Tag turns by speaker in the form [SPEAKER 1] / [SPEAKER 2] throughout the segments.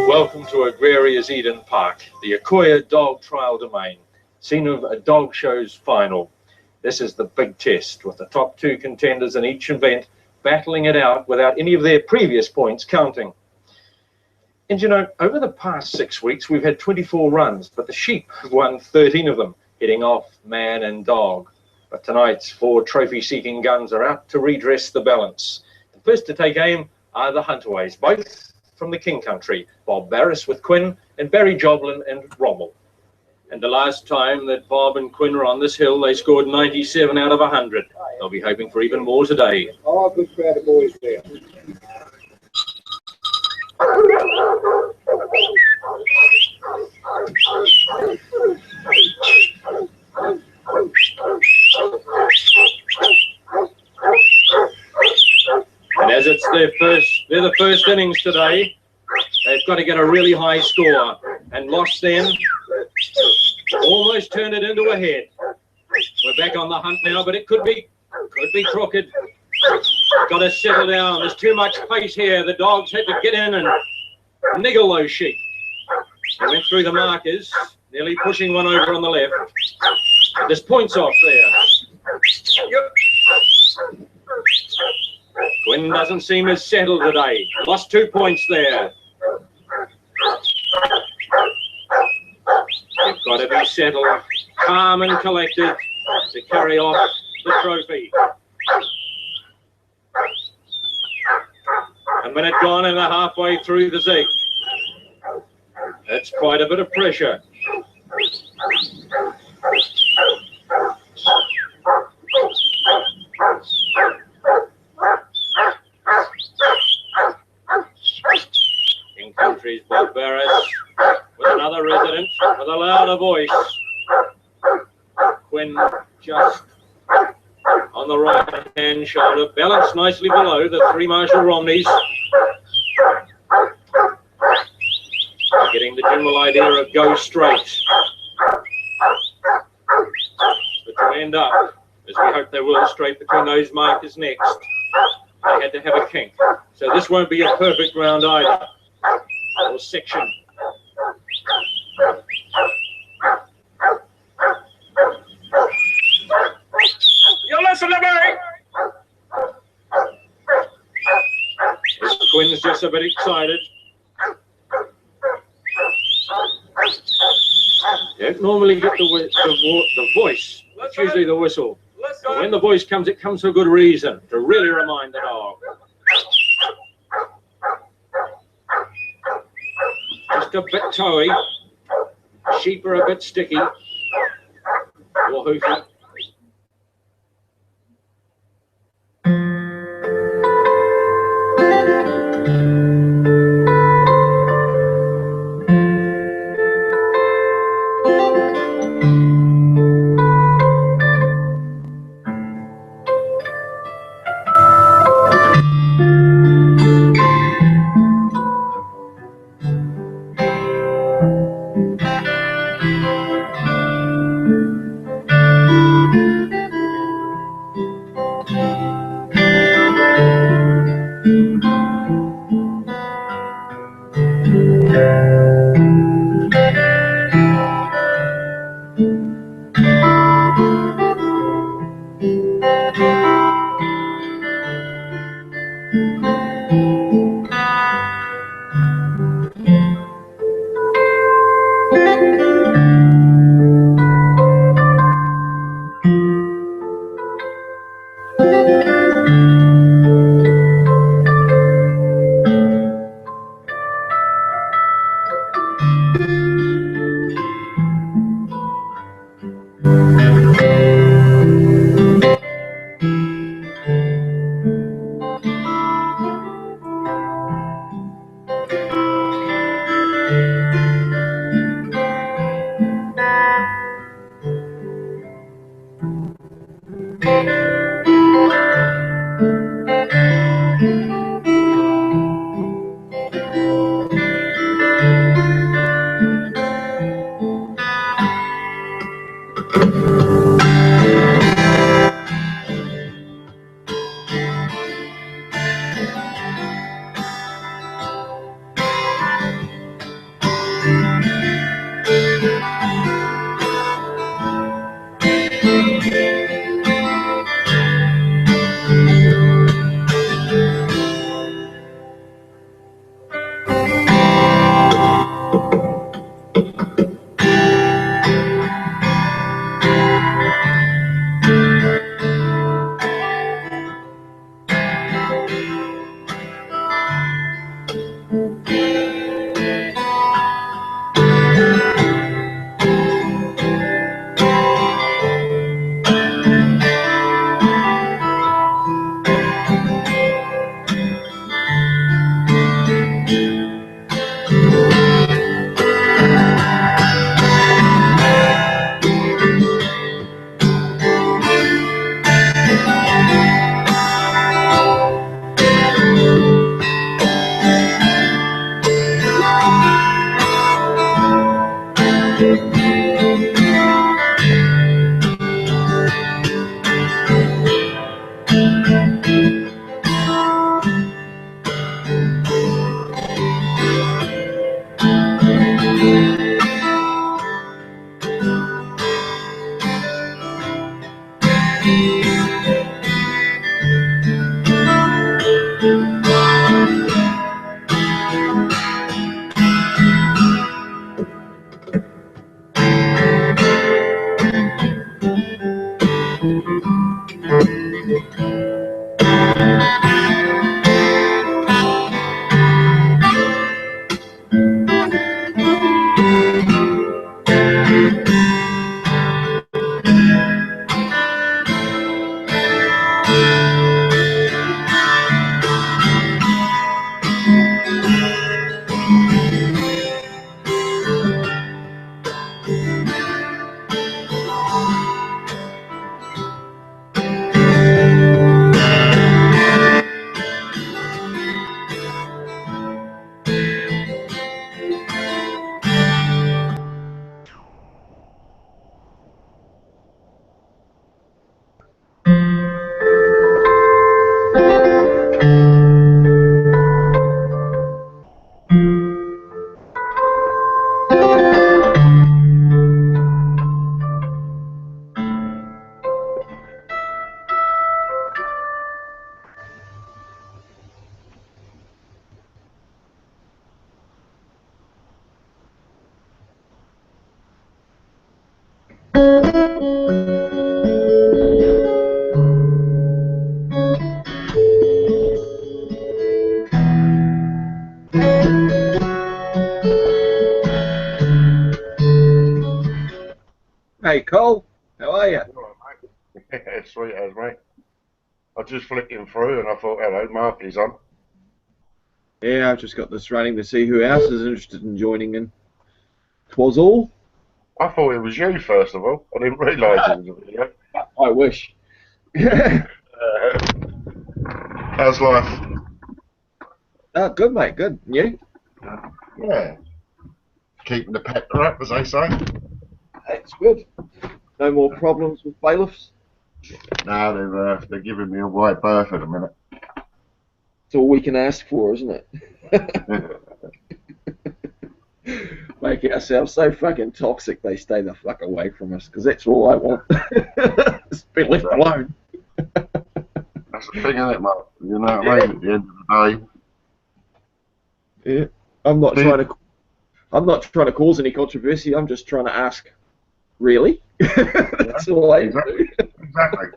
[SPEAKER 1] Welcome to Agraria's Eden Park, the Equinox dog trial domain, scene of a dog show's final. This is the big test, with the top 2 contenders in each event battling it out without any of their previous points counting. And you know, over the past 6 weeks, we've had 24 runs, but the sheep have won 13 of them, heading off man and dog. But tonight's 4 trophy-seeking guns are out to redress the balance. The first to take aim are the Hunterways, both from the King Country, Bob Barris with Quinn and Barry Joblin and Rommel. And the last time that Bob and Quinn were on this hill, they scored 97 out of 100. They'll be hoping for even more today.
[SPEAKER 2] Oh, good crowd of boys there.
[SPEAKER 1] And as it's they're the first innings today, they've got to get a really high score. And lost then, almost turned it into a head. We're back on the hunt now, but it could be crooked. Got to settle down. There's too much pace here. The dogs had to get in and niggle those sheep. They went through the markers, nearly pushing one over on the left. There's points off there. Yep. Quinn doesn't seem as settled today. Lost 2 points there. You've got to be settled, calm and collected to carry off the trophy. A minute gone and they're halfway through the zig. That's quite a bit of pressure. King Country's Bob Barris with another resident with a louder voice. Quinn just on the right hand shoulder, balanced nicely below the 3 Marshall Romneys. Getting the general idea of go straight. But to end up, as we hope they will, straight between those markers next, they had to have a kink. So this won't be a perfect round either, or section. You listen to me! Quinn's just a bit excited. You don't normally get the voice. It's usually the whistle. And when the voice comes, it comes for a good reason, to really remind the dog. Just a bit toey. Sheep are a bit sticky. Or hoofy.
[SPEAKER 3] Hey Cole, how are you?
[SPEAKER 4] All right, mate. Yeah, sweet as, mate. I was just flicking through and I thought, hello, Marky's on.
[SPEAKER 3] Yeah, I've just got this running to see who else is interested in joining in. 'Twas all.
[SPEAKER 4] I thought it was you, first of all. I didn't realise it was a video.
[SPEAKER 3] I wish.
[SPEAKER 4] How's life?
[SPEAKER 3] Good mate, good. And you?
[SPEAKER 4] Yeah. Keeping the pecker up, as they say.
[SPEAKER 3] That's good. No more problems with bailiffs.
[SPEAKER 4] No, they're giving me a wide berth at the minute.
[SPEAKER 3] It's all we can ask for, isn't it? Make ourselves so fucking toxic they stay the fuck away from us, because that's all I want. Just be left alone.
[SPEAKER 4] That's the thing, isn't it, mate? You know what I mean? At the end of the day.
[SPEAKER 3] Yeah. I'm not trying to cause any controversy. I'm just trying to ask. Really? That's all I do.
[SPEAKER 4] Exactly.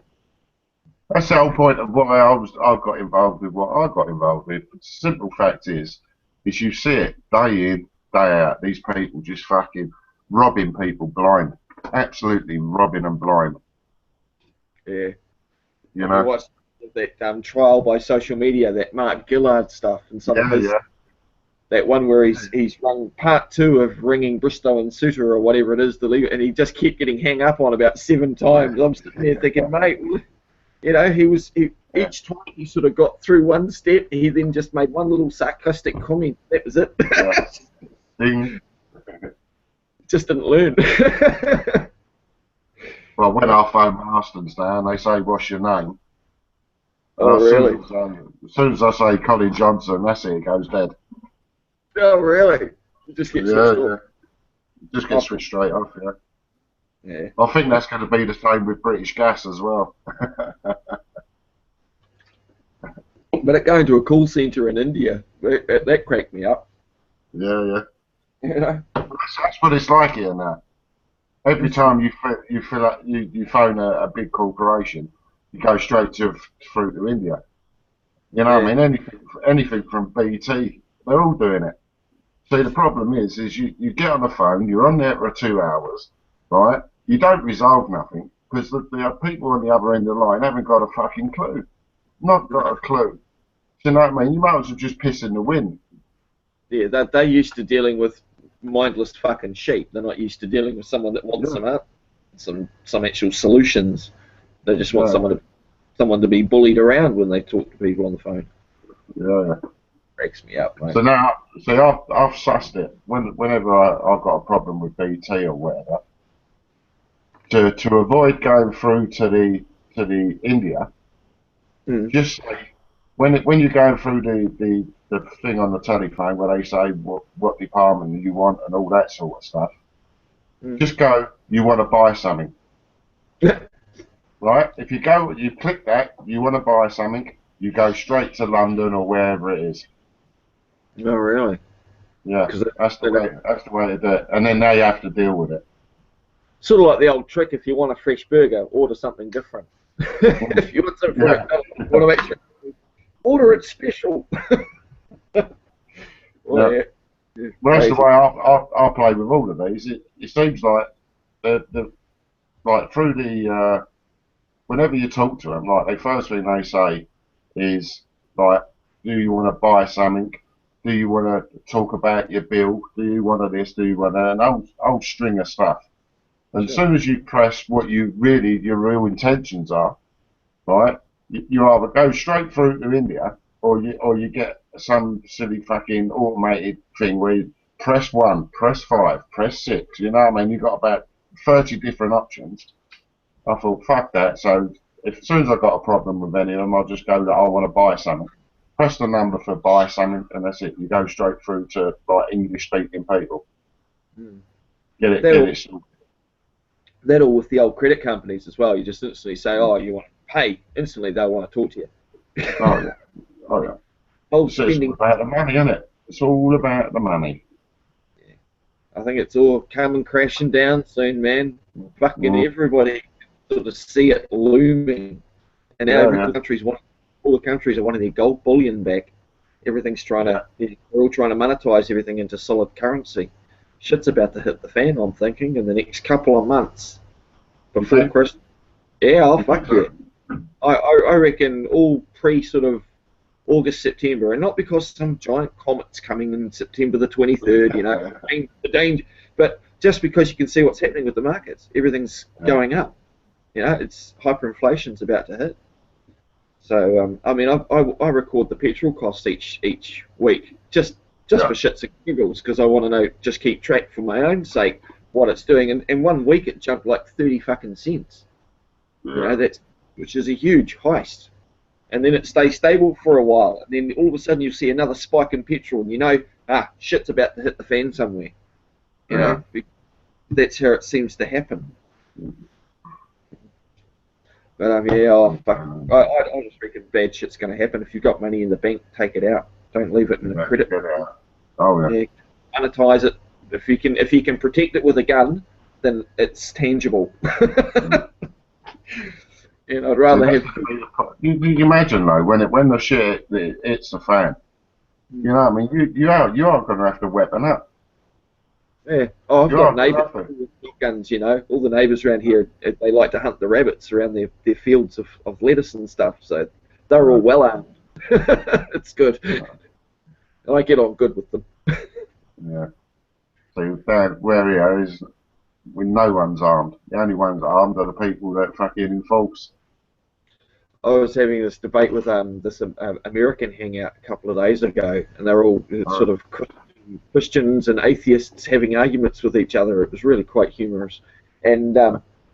[SPEAKER 4] That's the whole point of why I got involved with what I got involved with. The simple fact is you see it day in, day out. These people just fucking robbing people blind. Absolutely robbing them blind.
[SPEAKER 3] Yeah.
[SPEAKER 4] You know?
[SPEAKER 3] Watched that trial by social media, that Mark Gillard stuff, and some of his. That one where he's rung part 2 of ringing Bristow and Suter or whatever it is, the legal, and he just kept getting hung up on about 7 times. I'm sitting there thinking, mate, you know, each time he sort of got through one step, he then just made one little sarcastic comment. That was it.
[SPEAKER 4] Ding.
[SPEAKER 3] Just didn't learn.
[SPEAKER 4] Well, when I phone Marston's down, they say, "What's your name?"
[SPEAKER 3] Oh, really?
[SPEAKER 4] As soon as I say Colin Johnson, that's it. It goes dead.
[SPEAKER 3] Oh, really? You just get switched off.
[SPEAKER 4] Just get switched straight off. Yeah.
[SPEAKER 3] Yeah.
[SPEAKER 4] I think that's going to be the same with British Gas as well.
[SPEAKER 3] But it going to a call centre in India, that cracked me up.
[SPEAKER 4] Yeah.
[SPEAKER 3] You know?
[SPEAKER 4] That's what it's like here now. Every time you phone a big corporation, you go straight through to India. You know what I mean? Anything from BT, they're all doing it. See, the problem is you get on the phone, you're on there for 2 hours, right? You don't resolve nothing because the people on the other end of the line haven't got a fucking clue. Not got a clue. Do you know what I mean? You might as well just piss in the wind.
[SPEAKER 3] Yeah, they're used to dealing with mindless fucking sheep. They're not used to dealing with someone that wants some actual solutions. They just want someone to be bullied around when they talk to people on the phone.
[SPEAKER 4] Yeah.
[SPEAKER 3] Breaks me up, mate.
[SPEAKER 4] So now, see, I've sussed it. Whenever I've got a problem with BT or whatever, to avoid going through to the India, just say, when you're going through the thing on the telephone where they say what department you want and all that sort of stuff, just go, you want to buy something. Right? If you click that, you want to buy something, you go straight to London or wherever it is.
[SPEAKER 3] Oh, really?
[SPEAKER 4] Yeah, that's the way to do it. And then they have to deal with it.
[SPEAKER 3] Sort of like the old trick, if you want a fresh burger, order something different. If you want something order it special.
[SPEAKER 4] Well, that's the way I play with all of these. It seems like like through the whenever you talk to them, like the first thing they say is like, do you want to buy something? Do you want to talk about your bill? Do you want to this? Do you want that? An old string of stuff. And as soon as you press what your real intentions are, right, you either go straight through to India or you get some silly fucking automated thing where you press 1, press 5, press 6. You know what I mean? You've got about 30 different options. I thought, fuck that. So as soon as I got a problem with any of them, I'll just go that I want to buy something. Press the number for buy something, and that's it. You go straight through to like English-speaking people. Get it.
[SPEAKER 3] That all with the old credit companies as well. You just instantly say, "Oh, you want to pay?" Instantly, they'll want to talk to you.
[SPEAKER 4] Oh yeah. It's all about the money, isn't it? It's all about the money.
[SPEAKER 3] Yeah. I think it's all coming crashing down soon, man. Fucking everybody sort of see it looming, and now all the countries are wanting their gold bullion back. Everything's we're all trying to monetize everything into solid currency. Shit's about to hit the fan, I'm thinking, in the next couple of months before Christmas. Yeah, I'll fuck you. I reckon all sort of August, September, and not because some giant comet's coming in September the 23rd, you know, the danger, but just because you can see what's happening with the markets. Everything's going up. You know, it's hyperinflation's about to hit. So, I mean, I record the petrol costs each week, just for shits and giggles, because I want to know, just keep track for my own sake what it's doing. And 1 week it jumped like 30 fucking cents. You know, which is a huge heist. And then it stays stable for a while, and then all of a sudden you see another spike in petrol, and you know, shit's about to hit the fan somewhere. You know, that's how it seems to happen. But fuck. I just reckon bad shit's going to happen. If you've got money in the bank, take it out. Don't leave it in the credit. Monetize it. If you can protect it with a gun, then it's tangible. And I'd rather have.
[SPEAKER 4] You imagine though when the shit hits the fan. You know what I mean? You are going to have to weapon up.
[SPEAKER 3] Yeah. Oh, I've got neighbours with guns, you know. All the neighbours around here, they like to hunt the rabbits around their fields of lettuce and stuff, so they're all well armed. It's good. I get on good with them.
[SPEAKER 4] Yeah. So where he is, when no one's armed. The only ones armed are the people that fucking enforce.
[SPEAKER 3] I was having this debate with this American hangout a couple of days ago, and they're all sort of Christians and atheists having arguments with each other. It was really quite humorous. And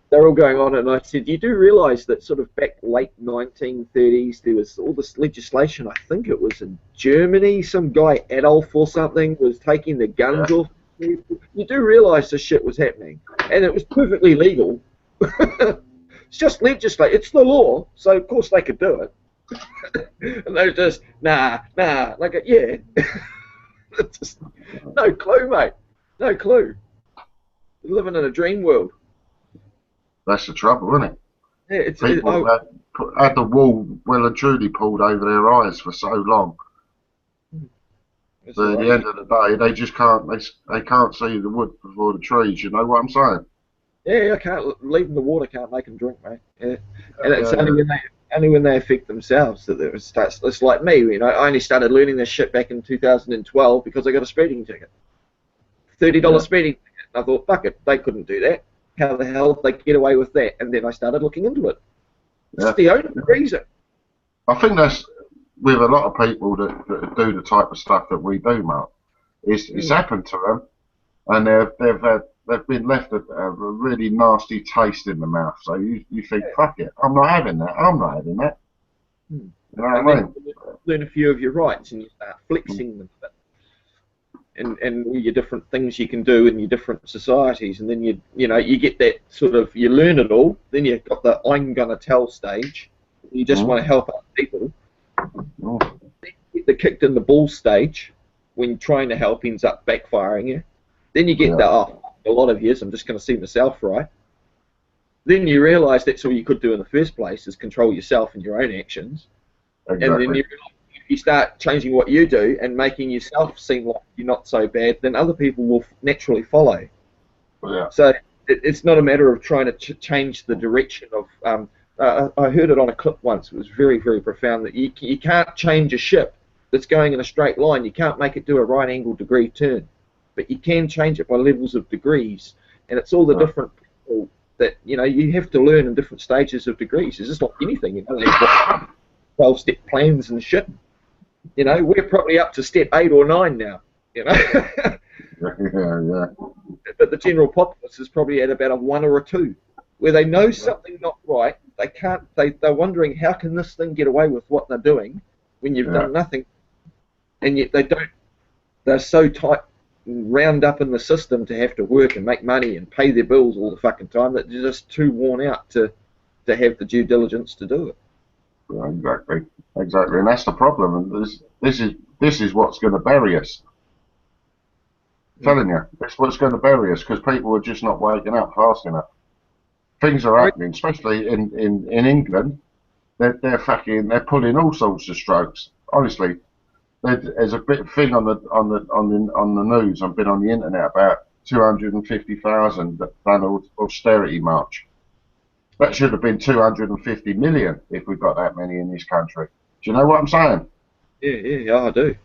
[SPEAKER 3] they're all going on, and I said, you do realise that sort of back late 1930s, there was all this legislation, I think it was in Germany, some guy, Adolf or something, was taking the guns off. You do realise this shit was happening, and it was perfectly legal. It's just legislate. It's the law, so of course they could do it. And they're just, nah, like, yeah. Just, no clue, mate. No clue. You're living in a dream world.
[SPEAKER 4] That's the trouble, isn't it?
[SPEAKER 3] Yeah,
[SPEAKER 4] People had the wool well and truly pulled over their eyes for so long. But at the end of the day, they just can't. They can't see the wood before the trees. You know what I'm saying?
[SPEAKER 3] Yeah, I can't leave them the water. Can't make them drink, mate. Yeah, and it's only when they affect themselves that it starts. It's like me, you know. I only started learning this shit back in 2012 because I got a speeding ticket, $30 speeding ticket. And I thought, fuck it, they couldn't do that. How the hell did they get away with that? And then I started looking into it. It's the only reason.
[SPEAKER 4] I think that's with a lot of people that do the type of stuff that we do, Mark. It's happened to them, and they've been left a really nasty taste in the mouth. So you think, fuck it, I'm not having that. I'm not having that. You know what I mean?
[SPEAKER 3] Learn a few of your rights and you start flexing them a bit. And all your different things you can do in your different societies, and then you get that sort of, you learn it all, then you've got the I'm gonna tell stage, you just want to help other people. Then you get the kicked in the ball stage, when trying to help ends up backfiring you. Then you get a lot of years, I'm just going to see myself right. Then you realise that's all you could do in the first place, is control yourself and your own actions. Exactly. And then you start changing what you do and making yourself seem like you're not so bad, then other people will naturally follow. Yeah. So it's not a matter of trying to change the direction of... I heard it on a clip once. It was very, very profound, that you can't change a ship that's going in a straight line. You can't make it do a right-angle degree turn. But you can change it by levels of degrees. And it's all the different people that, you have to learn in different stages of degrees. It's just like anything. There's 12-step plans and shit. We're probably up to step 8 or 9 now, But the general populace is probably at about a 1 or a 2, where they know something not right. They can't. They're wondering, how can this thing get away with what they're doing when you've done nothing, and yet they don't. They're so tight, round up in the system to have to work and make money and pay their bills all the fucking time, that they're just too worn out to have the due diligence to do it.
[SPEAKER 4] Yeah, exactly, and that's the problem. And this is what's going to bury us. I'm telling you, that's what's going to bury us, because people are just not waking up fast enough. Things are happening, especially in England. They're pulling all sorts of strokes. Honestly, there's a bit of thing on the news. I've been on the internet about 250,000 that done austerity march. That should have been 250 million if we've got that many in this country. Do you know what I'm saying?
[SPEAKER 3] Yeah, I do.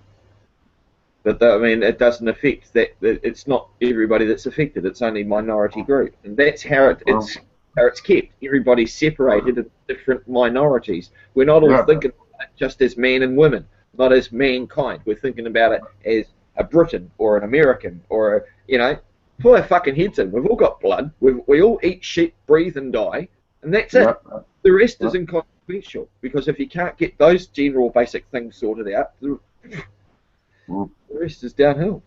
[SPEAKER 3] But it doesn't affect that. It's not everybody that's affected. It's only minority group, and that's how it's kept. Everybody's separated into different minorities. We're not all thinking about it just as men and women, not as mankind. We're thinking about it as a Briton or an American, or pull our fucking heads in. We've all got blood. We all eat, shit, breathe, and die. And that's it. The rest is inconsequential, because if you can't get those general basic things sorted out, the rest is downhill.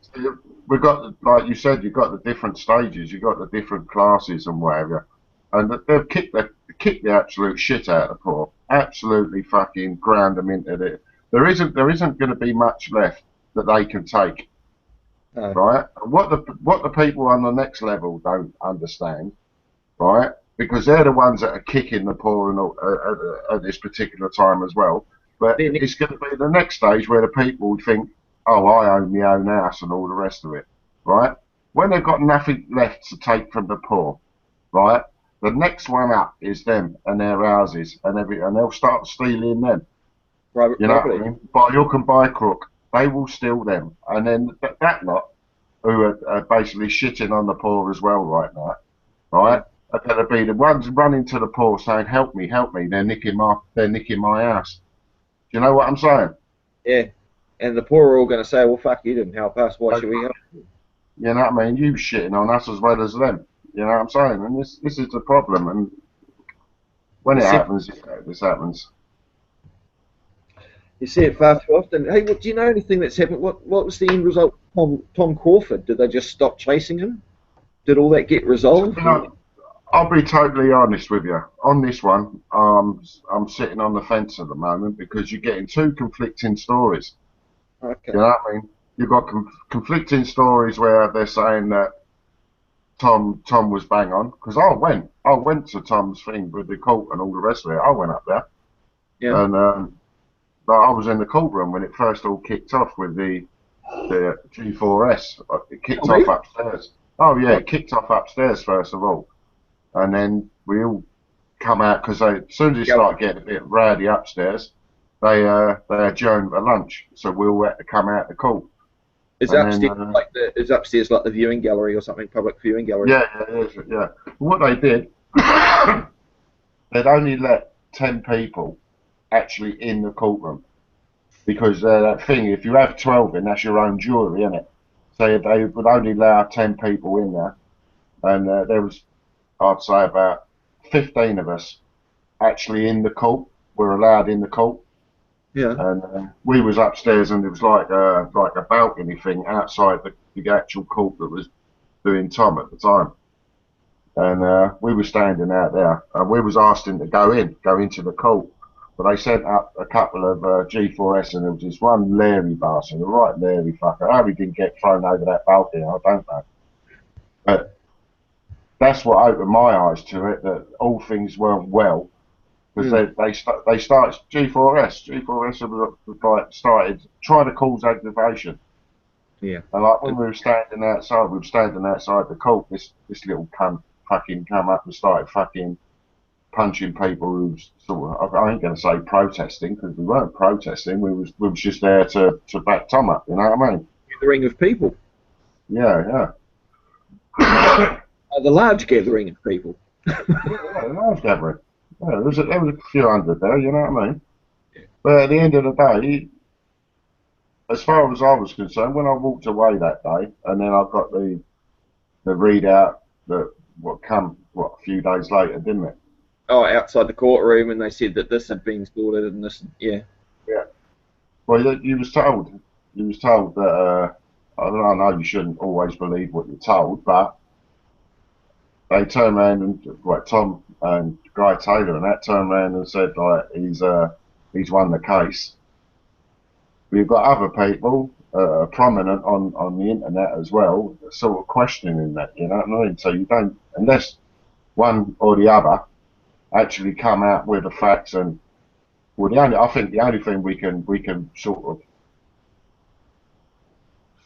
[SPEAKER 4] We've got, like you said, you've got the different stages, you've got the different classes and whatever, and they've kicked the absolute shit out of the poor. Absolutely fucking ground them into it. There isn't going to be much left that they can take. Right? And what the people on the next level don't understand, right? Because they're the ones that are kicking the poor at this particular time as well. But it's going to be the next stage where the people think, oh, I own my own house and all the rest of it, right? When they've got nothing left to take from the poor, right? The next one up is them and their houses and everything, and they'll start stealing them.
[SPEAKER 3] Right,
[SPEAKER 4] you know what I mean? By hook and by crook, they will steal them, and then that lot who are basically shitting on the poor as well right now, right? Are going to be the ones running to the poor saying, "Help me, help me!" They're nicking my house. Do you know what I'm saying?
[SPEAKER 3] Yeah, and the poor are all going to say, "Well, fuck, you didn't help us. Why should we help you?"
[SPEAKER 4] You know what I mean? You shitting on us as well as them. You know what I'm saying? And this is the problem. And when it happens, this happens.
[SPEAKER 3] You see it far too often. Hey, do you know anything that's happened? What was the end result? Tom Crawford? Did they just stop chasing him? Did all that get resolved?
[SPEAKER 4] I'll be totally honest with you. On this one, I'm sitting on the fence at the moment because you're getting two conflicting stories.
[SPEAKER 3] Okay.
[SPEAKER 4] You know what I mean? You've got conflicting stories where they're saying that Tom was bang on, because I went to Tom's thing with the cult and all the rest of it. I went up there,
[SPEAKER 3] yeah,
[SPEAKER 4] and but I was in the courtroom when it first all kicked off with the G4S. It kicked off upstairs. Oh yeah, it kicked off upstairs first of all, and then we all come out because as soon as it started getting a bit rowdy upstairs, they adjourned for lunch, so we all had to come out the court.
[SPEAKER 3] Is upstairs like the viewing gallery or something, public viewing gallery?
[SPEAKER 4] Yeah, yeah. What they did, they'd only let 10 people actually in the courtroom, because that thing, if you have 12 in, that's your own jury, isn't it? So they would only allow 10 people in there, and there was, I'd say, about 15 of us actually in the court, were allowed in the court.
[SPEAKER 3] Yeah.
[SPEAKER 4] And we was upstairs, and it was like a balcony thing outside the actual court that was doing Tom at the time. And we were standing out there, and we was asking to go into the court. But they sent up a couple of G4S, and there was this one Larry bastard, a right Larry fucker. How he didn't get thrown over that balcony, I don't know. But that's what opened my eyes to it, that all things weren't well. Because they started G4S started trying to cause aggravation.
[SPEAKER 3] Yeah.
[SPEAKER 4] And like when we were standing outside the court, this little cunt fucking come up and started fucking punching people who sort of, I ain't going to say protesting, because we weren't protesting, we was just there to back Tom up, you know what I mean?
[SPEAKER 3] Gathering of people.
[SPEAKER 4] Yeah.
[SPEAKER 3] The large gathering of people.
[SPEAKER 4] Yeah, a large gathering. Yeah, there was a few hundred there, you know what I mean? Yeah. But at the end of the day, as far as I was concerned, when I walked away that day, and then I got the readout that a few days later, didn't it?
[SPEAKER 3] Oh, outside the courtroom, and they said that this had been sorted, and this, yeah.
[SPEAKER 4] Yeah. Well, you was told that, I know you shouldn't always believe what you're told, but they turned around and, Tom and Guy Taylor and that turned around and said, like, he's won the case. We've got other people prominent on the internet as well, sort of questioning that, you know what I mean? So you don't, unless one or the other actually come out with the facts, and I think the only thing we can sort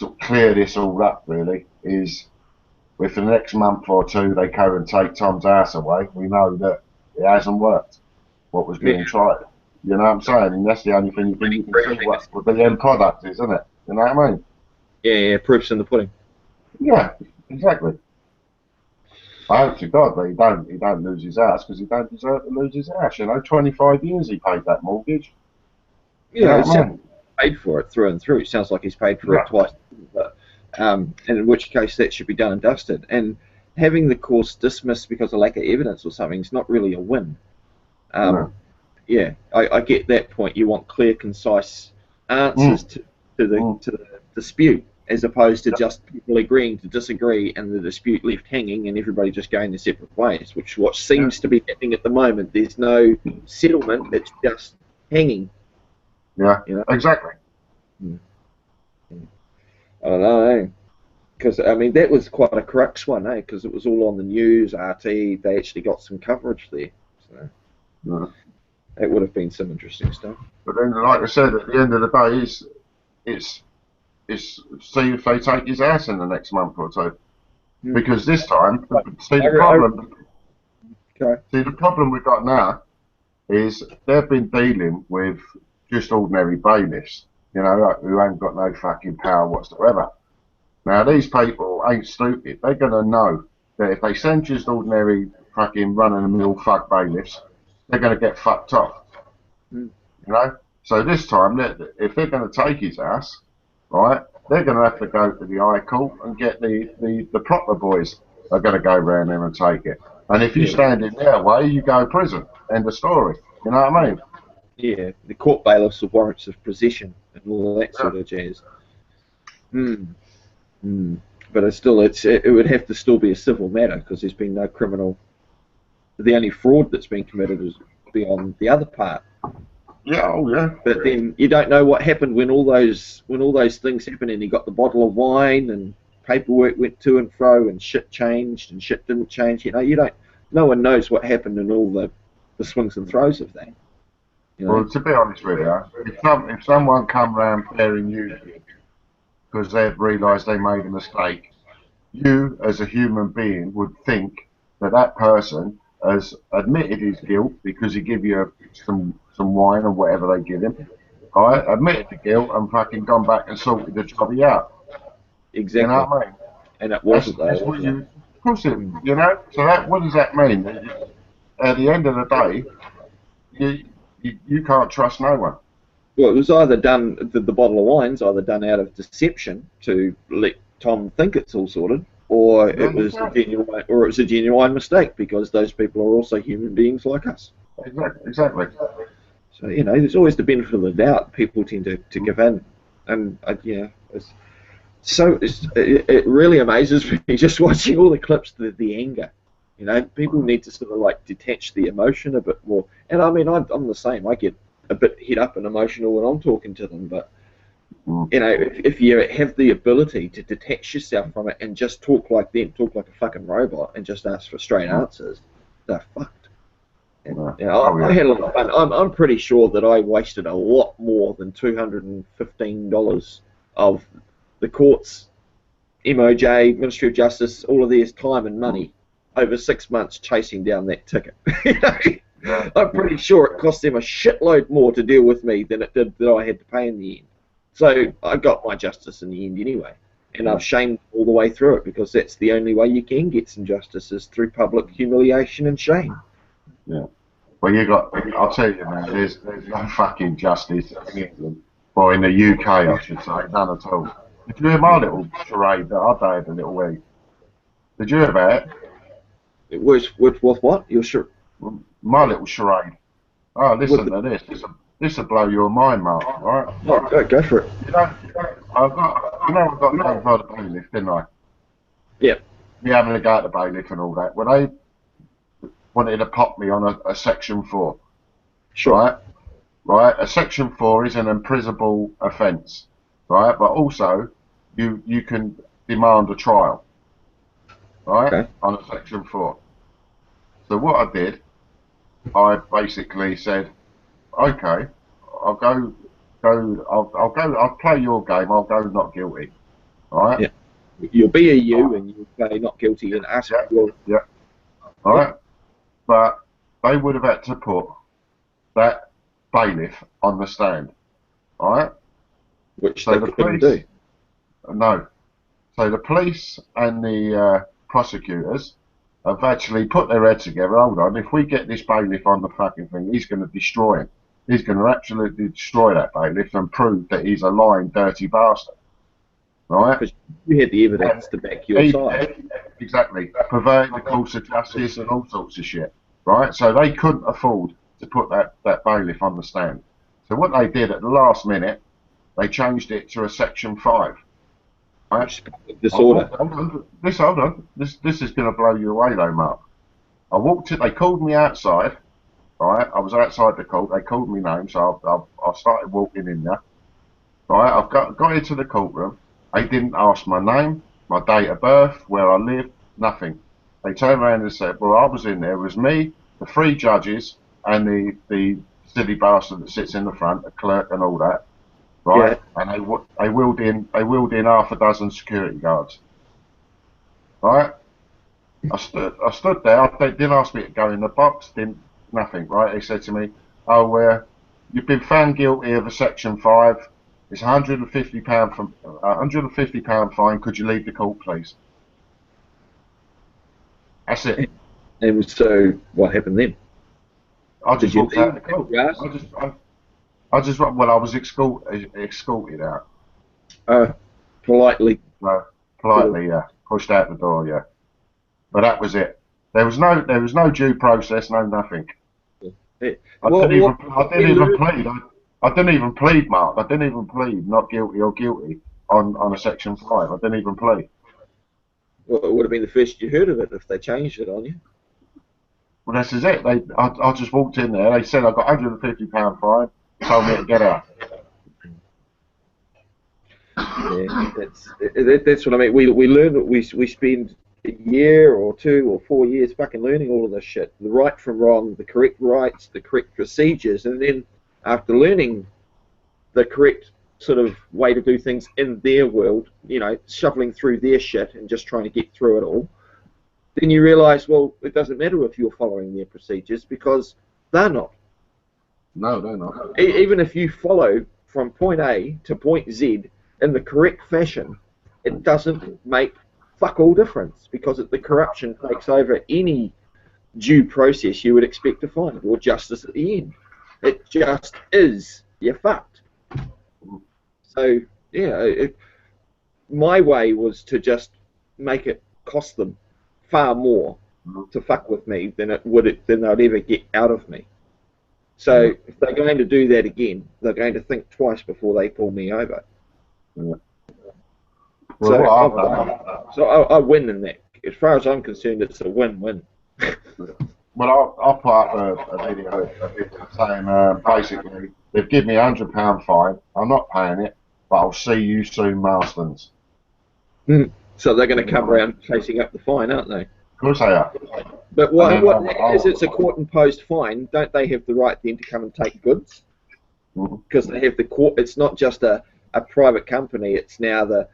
[SPEAKER 4] of clear this all up really is, if the next month or two they go and take Tom's house away, we know that it hasn't worked, what was being tried. You know what I'm saying? And that's the only thing you can see what the end product is, isn't it? You know what I mean?
[SPEAKER 3] Yeah, proof's in the pudding.
[SPEAKER 4] Yeah, exactly. I hope to God that he don't lose his house, because he don't deserve to lose his house. You know, 25 years he paid that mortgage.
[SPEAKER 3] Yeah, paid for it through and through. It sounds like he's paid for it twice. But, and in which case that should be done and dusted. And having the cause dismissed because of lack of evidence or something is not really a win. Yeah, I get that point. You want clear, concise answers to the dispute, as opposed to just people agreeing to disagree and the dispute left hanging and everybody just going their separate ways, which what seems to be happening at the moment. There's no settlement, it's just hanging.
[SPEAKER 4] Yeah,
[SPEAKER 3] you know?
[SPEAKER 4] Exactly.
[SPEAKER 3] I don't know, because I mean that was quite a crux one, because it was all on the news, RT, they actually got some coverage there. So that would have been some interesting stuff.
[SPEAKER 4] But then, like I said, at the end of the day, it's see if they take his ass in the next month or two. Because this time, the problem we've got now is they've been dealing with just ordinary bailiffs, you know, who ain't got no fucking power whatsoever. Now, these people ain't stupid. They're going to know that if they send just ordinary fucking run-of-the-mill fuck bailiffs, they're going to get fucked off. You know? So this time, if they're going to take his ass, right, they're going to have to go to the High Court and get the proper boys are going to go round there and take it. And if you stand in their way, you go prison. End of story. You know what I mean?
[SPEAKER 3] Yeah, the court bailiffs or warrants of possession and all that sort of jazz. But it would have to still be a civil matter because there's been no criminal. The only fraud that's been committed is on the other part.
[SPEAKER 4] Yeah, oh yeah.
[SPEAKER 3] But then you don't know what happened when all those things happened, and he got the bottle of wine and paperwork went to and fro and shit changed and shit didn't change. You know, no one knows what happened in all the swings and throws of that. You know?
[SPEAKER 4] Well, to be honest with you, if someone come round fair and use because they've realised they made a mistake, you as a human being would think that that person has admitted his guilt because he give you some wine or whatever they give him, right? Admitted the guilt and fucking gone back and sorted the jobby out.
[SPEAKER 3] Exactly.
[SPEAKER 4] You know what I mean?
[SPEAKER 3] And it wasn't
[SPEAKER 4] that's what you, of course it, you know. So what does that mean? At the end of the day, you can't trust no one.
[SPEAKER 3] Well, it was either done, the bottle of wine's either done out of deception to let Tom think it's all sorted, or it was a genuine mistake because those people are also human beings like us.
[SPEAKER 4] Exactly.
[SPEAKER 3] So, you know, there's always the benefit of the doubt. People tend to give in. And, it really amazes me just watching all the clips, the anger. You know, people need to sort of like detach the emotion a bit more. And I mean, I'm the same. I get a bit hit up and emotional when I'm talking to them. But, you know, if you have the ability to detach yourself from it and just talk like them, talk like a fucking robot and just ask for straight answers, they're fucked. And, you know, I had a lot of fun. I'm pretty sure that I wasted a lot more than $215 of the courts, MOJ, Ministry of Justice, all of theirs time and money over 6 months chasing down that ticket. I'm pretty sure it cost them a shitload more to deal with me than it did that I had to pay in the end. So I got my justice in the end anyway, and I've shamed all the way through it because that's the only way you can get some justice is through public humiliation and shame.
[SPEAKER 4] Yeah. Well, I'll tell you, man, there's no fucking justice in England, or in the UK, I should say, none at all. Did you hear my little charade that I did a little week? Did you hear about it?
[SPEAKER 3] It was with what? You're sure?
[SPEAKER 4] My little charade. Oh, listen to this. This will blow your mind, Mark. All right?
[SPEAKER 3] Oh, go for it.
[SPEAKER 4] I've got nothing for the bailiff, didn't I?
[SPEAKER 3] Yeah.
[SPEAKER 4] Me having a go at the bailiff and all that. Well, they wanted to pop me on a Section 4.
[SPEAKER 3] Sure.
[SPEAKER 4] Right? A Section 4 is an imprisonable offence, right? But also, you can demand a trial, right? Okay. On a Section 4. So what I did, I basically said, okay, I'll play your game. I'll go not guilty, right?
[SPEAKER 3] Yeah. You'll be a you and you'll play not guilty and ask for.
[SPEAKER 4] Yeah. All right. But they would have had to put that bailiff on the stand, all right?
[SPEAKER 3] Which so they couldn't do.
[SPEAKER 4] No. So the police and the prosecutors have actually put their heads together. Hold on, if we get this bailiff on the fucking thing, he's going to destroy him. He's going to absolutely destroy that bailiff and prove that he's a lying, dirty bastard. Right?
[SPEAKER 3] Because you had the evidence to back your side.
[SPEAKER 4] Exactly. Perverting the course of justice and all sorts of shit. Right? So they couldn't afford to put that bailiff on the stand. So what they did at the last minute, they changed it to a Section 5. Right?
[SPEAKER 3] Disorder.
[SPEAKER 4] Hold on. This is going to blow you away though, Mark. They called me outside. Right? I was outside the court. They called me name, so I started walking in there. Right? I've got into the courtroom. They didn't ask my name, my date of birth, where I lived, nothing. They turned around and said, well, I was in there. It was me, the 3 judges, and the silly bastard that sits in the front, the clerk and all that. Right? Yeah. And they wheeled in half a dozen security guards. Right? I stood there. They didn't ask me to go in the box, nothing, right? They said to me, oh, you've been found guilty of a Section 5. It's £150 fine. Could you leave the court, please? That's it.
[SPEAKER 3] And so, what happened then?
[SPEAKER 4] I just walked out of the court. I was escorted out.
[SPEAKER 3] Politely.
[SPEAKER 4] Politely, yeah. Pushed out the door, yeah. But that was it. There was no due process, no nothing.
[SPEAKER 3] Yeah.
[SPEAKER 4] I didn't even plead. I didn't even plead, Mark. I didn't even plead not guilty or guilty on a Section 5. I didn't even plead.
[SPEAKER 3] Well, it would have been the first you heard of it if they changed it on you.
[SPEAKER 4] Well, this is it. I just walked in there. They said I got £150 fine. Told me to get out.
[SPEAKER 3] Yeah, that's what I mean. We learn that we spend a year or 2 or 4 years fucking learning all of this shit, the right from wrong, the correct rights, the correct procedures, and then after learning the correct sort of way to do things in their world, you know, shuffling through their shit and just trying to get through it all, then you realise, well, it doesn't matter if you're following their procedures because they're not.
[SPEAKER 4] No, they're not.
[SPEAKER 3] Even if you follow from point A to point Z in the correct fashion, it doesn't make fuck all difference because the corruption takes over any due process you would expect to find or justice at the end. It just is. You're fucked. So, yeah, my way was to just make it cost them far more to fuck with me than they'd ever get out of me. So if they're going to do that again, they're going to think twice before they pull me over.
[SPEAKER 4] Yeah.
[SPEAKER 3] So I win in that. As far as I'm concerned, it's a win-win.
[SPEAKER 4] Well, I'll put up a video saying basically they've given me £100 fine. I'm not paying it, but I'll see you soon, Marston's.
[SPEAKER 3] So they're going to come around chasing up the fine, aren't they?
[SPEAKER 4] Of course they are.
[SPEAKER 3] But as it's a court-imposed fine, don't they have the right then to come and take goods? Because they have the court. It's not just a private company. It's now the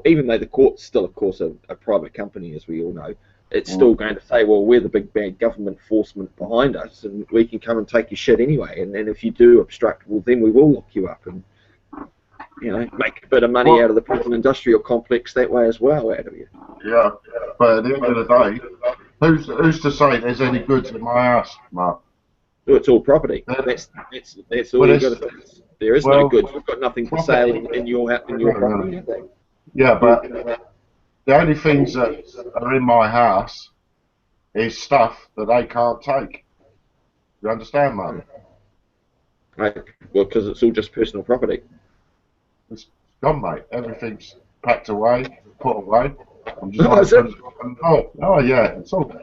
[SPEAKER 3] even though the court's still, of course, a private company, as we all know, it's still going to say, well, we're the big bad government enforcement behind us, and we can come and take your shit anyway. And then if you do obstruct, well, then we will lock you up and, you know, make a bit of money out of the prison industrial complex that way as well out of you.
[SPEAKER 4] Yeah, but at the end of the day, who's to say there's any goods in my house, Mark?
[SPEAKER 3] Well, it's all property. That's all you've got to say. There is no goods. We've got nothing for sale in your property.
[SPEAKER 4] Yeah, but the only things that are in my house is stuff that they can't take. You understand, Mark?
[SPEAKER 3] Right. Well, because it's all just personal property.
[SPEAKER 4] It's gone, mate. Everything's packed away, put away. I'm just oh yeah, it's all.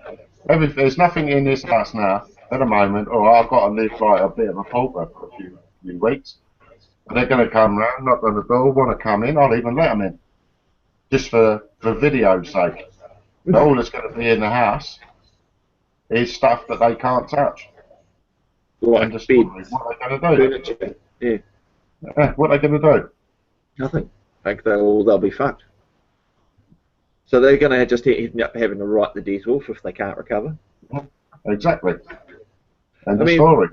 [SPEAKER 4] There's nothing in this house now at the moment. Or I've got to live like a bit of a pauper for a few weeks. And they're going to come round, knock on the door, want to come in. I'll even let them in, just for video's sake. But all that's going to be in the house is stuff that they can't touch.
[SPEAKER 3] Like
[SPEAKER 4] beds.
[SPEAKER 3] What are they going to do?
[SPEAKER 4] Yeah. What are they going to do?
[SPEAKER 3] Nothing. Like they'll be fucked. So they're going to just end up having to write the debt off if they can't recover.
[SPEAKER 4] Exactly. And the story.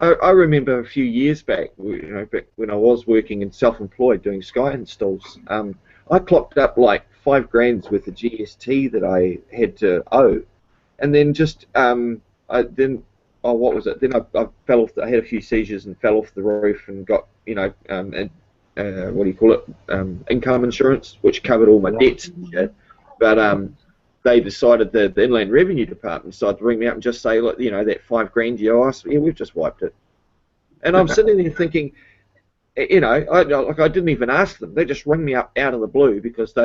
[SPEAKER 3] I remember a few years back, back when I was working in self-employed doing Sky installs, I clocked up like $5,000 worth of GST that I had to owe, and then just what was it? Then I fell off. I had a few seizures and fell off the roof and got what do you call it? Income insurance, which covered all my debts and shit. But they decided the Inland Revenue Department decided to ring me up and just say, look, that $5,000 you owe us, yeah, we've just wiped it. And I'm sitting there thinking, I didn't even ask them. They just rang me up out of the blue because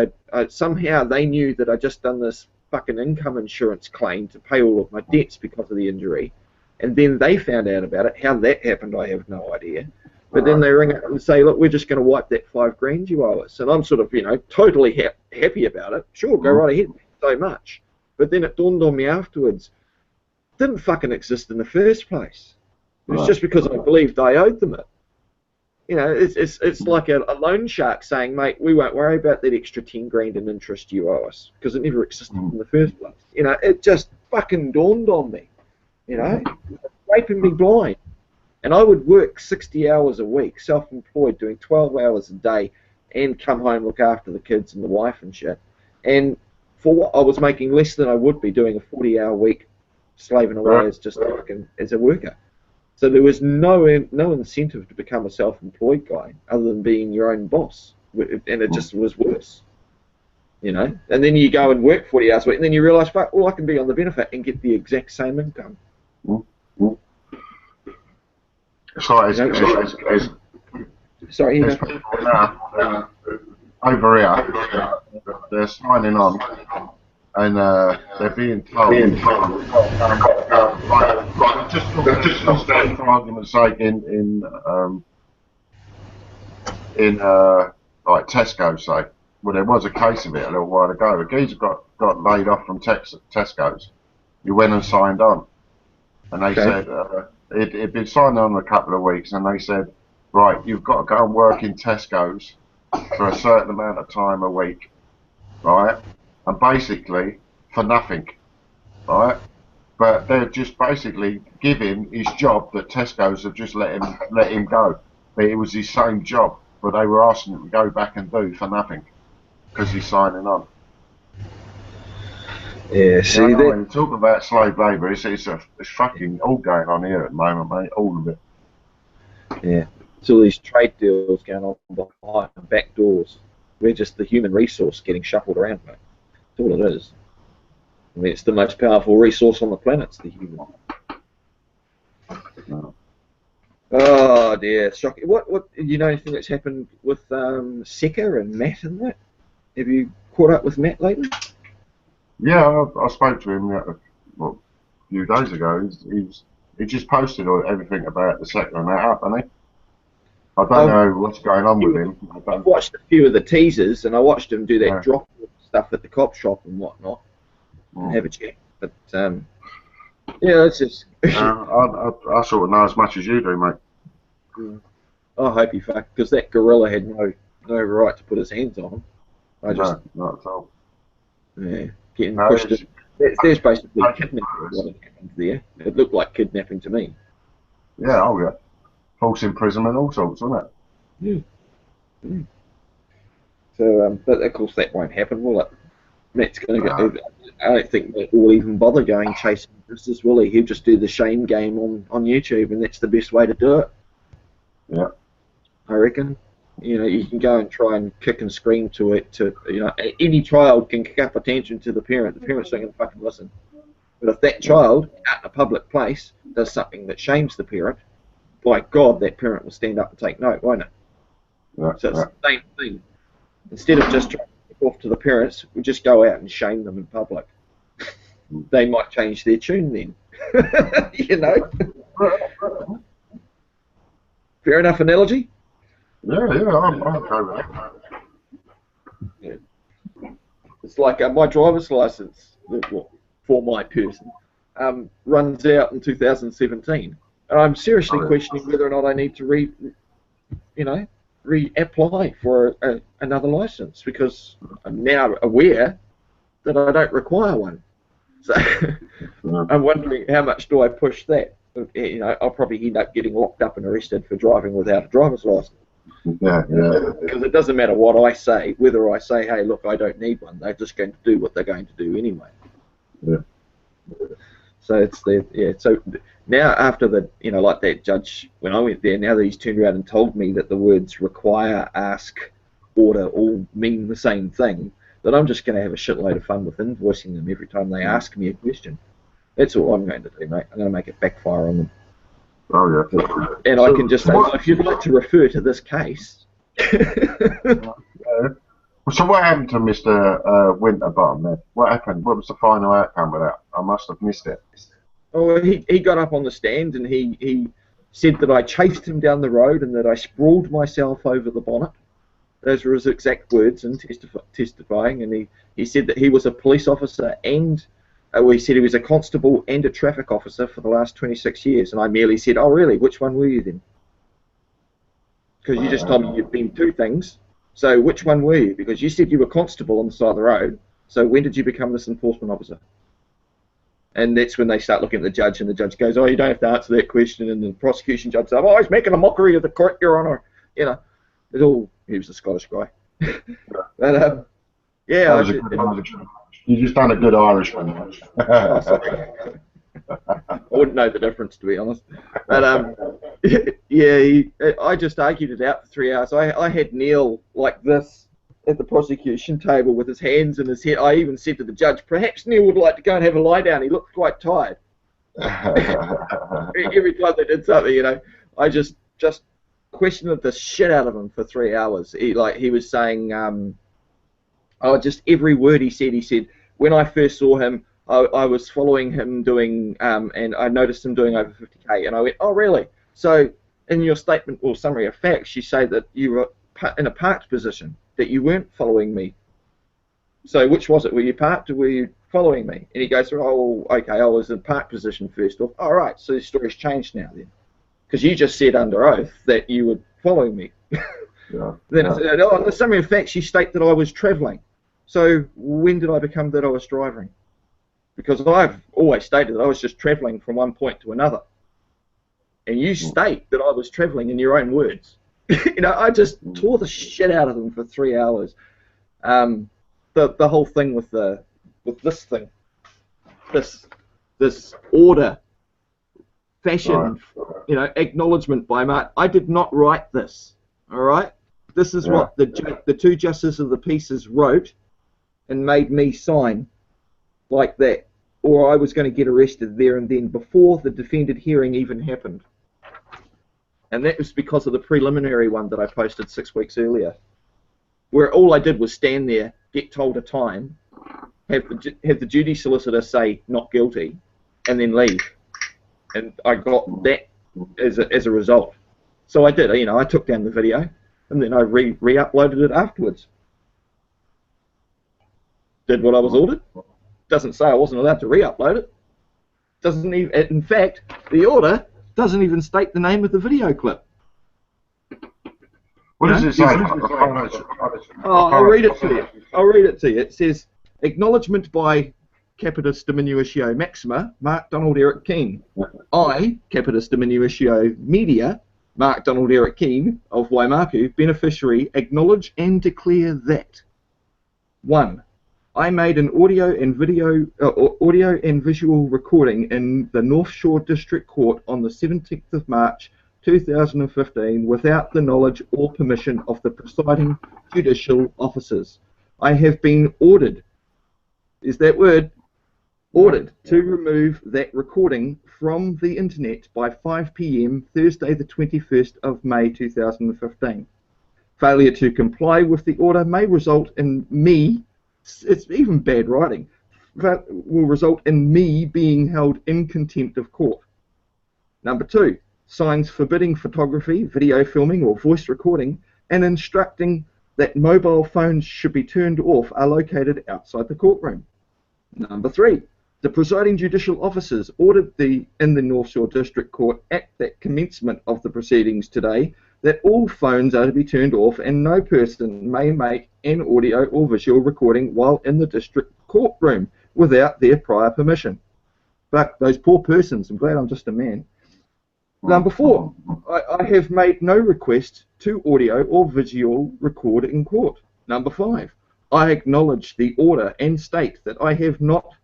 [SPEAKER 3] somehow they knew that I'd just done this fucking income insurance claim to pay all of my debts because of the injury. And then they found out about it. How that happened, I have no idea. But then they ring up and say, look, we're just going to wipe that $5,000 you owe us. And I'm sort of, totally happy about it. Sure, go right ahead. So much. But then it dawned on me afterwards, it didn't fucking exist in the first place. It was just because I believed I owed them it. It's like a loan shark saying, mate, we won't worry about that extra $10,000 in interest you owe us because it never existed in the first place. It just fucking dawned on me. Raping me blind. And I would work 60 hours a week, self-employed, doing 12 hours a day, and come home, look after the kids and the wife and shit. And for what I was making less than I would be doing a 40-hour week, slaving away as a worker. So there was no incentive to become a self-employed guy other than being your own boss, and it just was worse. you know, and then you go and work 40 hours a week, and then you realise, fuck, well, I can be on the benefit and get the exact same income.
[SPEAKER 4] Mm-hmm. It's like
[SPEAKER 3] sorry,
[SPEAKER 4] there's people now over here, they're signing on, and they're being told, just for argument's sake, in like Tesco, say, well, there was a case of it a little while ago. A geezer got laid off from Tesco's. He went and signed on, and they said it'd been signed on a couple of weeks, and they said, right, you've got to go and work in Tesco's for a certain amount of time a week, right, and basically for nothing, right. But they're just basically giving his job that Tesco's have just let him go. But it was his same job, but they were asking him to go back and do for nothing because he's signing on.
[SPEAKER 3] Yeah, see,
[SPEAKER 4] when you talk about slave labour, it's fucking all going on here at the moment, mate. All of it.
[SPEAKER 3] Yeah, it's all these trade deals going on behind back doors. We're just the human resource getting shuffled around, mate. That's all it is. I mean, it's the most powerful resource on the planet, it's the human.
[SPEAKER 4] No.
[SPEAKER 3] Oh dear, shocking. What you know anything that's happened with Secker and Matt and that? Have you caught up with Matt lately?
[SPEAKER 4] Yeah, I spoke to him a few days ago. He just posted everything about the Secker and that up, hasn't he? I don't know what's going on with him.
[SPEAKER 3] I've watched a few of the teasers, and I watched him do that drop stuff at the cop shop and whatnot, and have a chat. But yeah, it's just.
[SPEAKER 4] I sort of know as much as you do, mate.
[SPEAKER 3] I hope he fucked, because that gorilla had no right to put his hands on him.
[SPEAKER 4] No, not at all.
[SPEAKER 3] Yeah, getting pushed. There's basically kidnapping. What happened there? It looked like kidnapping to me.
[SPEAKER 4] Yeah, oh yeah. False imprisonment, all sorts, wasn't
[SPEAKER 3] it? Yeah. So, but of course that won't happen, will it? Matt's going to go. I don't think Matt will even bother going chasing justice, will he? He'll just do the shame game on YouTube, and that's the best way to do it.
[SPEAKER 4] Yeah.
[SPEAKER 3] I reckon. You know, you can go and try and kick and scream to it. You know, any child can kick up attention to the parent. The parent's not going to fucking listen. But if that child out in a public place does something that shames the parent, by God, that parent will stand up and take note, won't it?
[SPEAKER 4] Yeah,
[SPEAKER 3] so it's the same thing. Instead of just trying to kick off to the parents, we just go out and shame them in public. They might change their tune then. You know? Fair enough analogy?
[SPEAKER 4] Yeah, I'm okay with that.
[SPEAKER 3] Yeah. It's like my driver's license, for my person, runs out in 2017. And I'm seriously questioning whether or not I need to reapply for another license, because I'm now aware that I don't require one. So I'm wondering how much do I push that? You know, I'll probably end up getting locked up and arrested for driving without a driver's license.
[SPEAKER 4] Yeah.
[SPEAKER 3] Because it doesn't matter what I say, whether I say, hey, look, I don't need one. They're just going to do what they're going to do anyway.
[SPEAKER 4] Yeah.
[SPEAKER 3] So it's So now after like that judge, when I went there, now that he's turned around and told me that the words require, ask, order all mean the same thing, that I'm just going to have a shitload of fun with invoicing them every time they ask me a question. That's all I'm going to do, mate. I'm going to make it backfire on them.
[SPEAKER 4] Oh yeah.
[SPEAKER 3] And so, I can just say, well, if you'd like to refer to this case.
[SPEAKER 4] So what happened to Mr. Winterbottom then? What happened? What was the final outcome with that? I must have missed it.
[SPEAKER 3] Oh, he got up on the stand and he said that I chased him down the road and that I sprawled myself over the bonnet. Those were his exact words in testifying. And he said that he was a police officer and he said he was a constable and a traffic officer for the last 26 years. And I merely said, oh, really? Which one were you then? Because you just told me you'd been two things. So which one were you? Because you said you were constable on the side of the road. So when did you become this enforcement officer? And that's when they start looking at the judge, and the judge goes, oh, you don't have to answer that question. And the prosecution judge says, oh, he's making a mockery of the court, Your Honour. You know, it's all, he was a Scottish guy. But, yeah.
[SPEAKER 4] You just done a good Irishman.
[SPEAKER 3] Oh, sorry. I wouldn't know the difference, to be honest. But yeah, I just argued it out for 3 hours. I had Neil like this at the prosecution table with his hands in his head. I even said to the judge, perhaps Neil would like to go and have a lie down. He looked quite tired. Every time they did something, you know, I just questioned the shit out of him for 3 hours. He was saying, just every word he said, when I first saw him, I was following him doing, and I noticed him doing over 50k, and I went, oh really? So in your statement or summary of facts, you say that you were in a parked position, that you weren't following me. So which was it? Were you parked or were you following me? And he goes, oh, okay, I was in parked position first off. All right, so the story's changed now then. Because you just said under oath that you were following me.
[SPEAKER 4] Yeah.
[SPEAKER 3] Then I said, oh, in the summary of facts, you state that I was travelling. So when did I become that I was driving? Because I've always stated that I was just travelling from one point to another. And you state that I was travelling in your own words. You know, I just tore the shit out of them for 3 hours. The whole thing with this thing, this order, fashion, you know, acknowledgement by Mark. I did not write this. All right, this is what the two justices of the peace wrote and made me sign like that, or I was going to get arrested there and then before the defended hearing even happened. And that was because of the preliminary one that I posted 6 weeks earlier, where all I did was stand there, get told a time, have the duty solicitor say not guilty, and then leave. And I got that as a result. So I did, you know, I took down the video, and then I re-uploaded it afterwards. Did what I was ordered. Doesn't say I wasn't allowed to re-upload it. Doesn't even, in fact, the order doesn't even state the name of the video clip.
[SPEAKER 4] What does it say?
[SPEAKER 3] I'll read it to you. I'll read it to you. It says, acknowledgement by Capitis Diminuitio Maxima, Mark Donald Eric Keane. I, Capitis Diminuitio Media, Mark Donald Eric Keane of Waimaku, beneficiary, acknowledge and declare that 1. I made an audio and visual recording in the North Shore District Court on the 17th of March 2015 without the knowledge or permission of the presiding judicial officers. I have been ordered, is that word, ordered to remove that recording from the internet by 5 p.m. Thursday the 21st of May 2015. Failure to comply with the order may result in me, it's even bad writing, that will result in me being held in contempt of court. Number 2, signs forbidding photography, video filming or voice recording and instructing that mobile phones should be turned off are located outside the courtroom. Number 3, the presiding judicial officers ordered in the North Shore District Court at the commencement of the proceedings today that all phones are to be turned off and no person may make an audio or visual recording while in the district courtroom without their prior permission. But those poor persons, I'm glad I'm just a man. Number 4, I have made no request to audio or visual record in court. Number 5, I acknowledge the order and state that I have not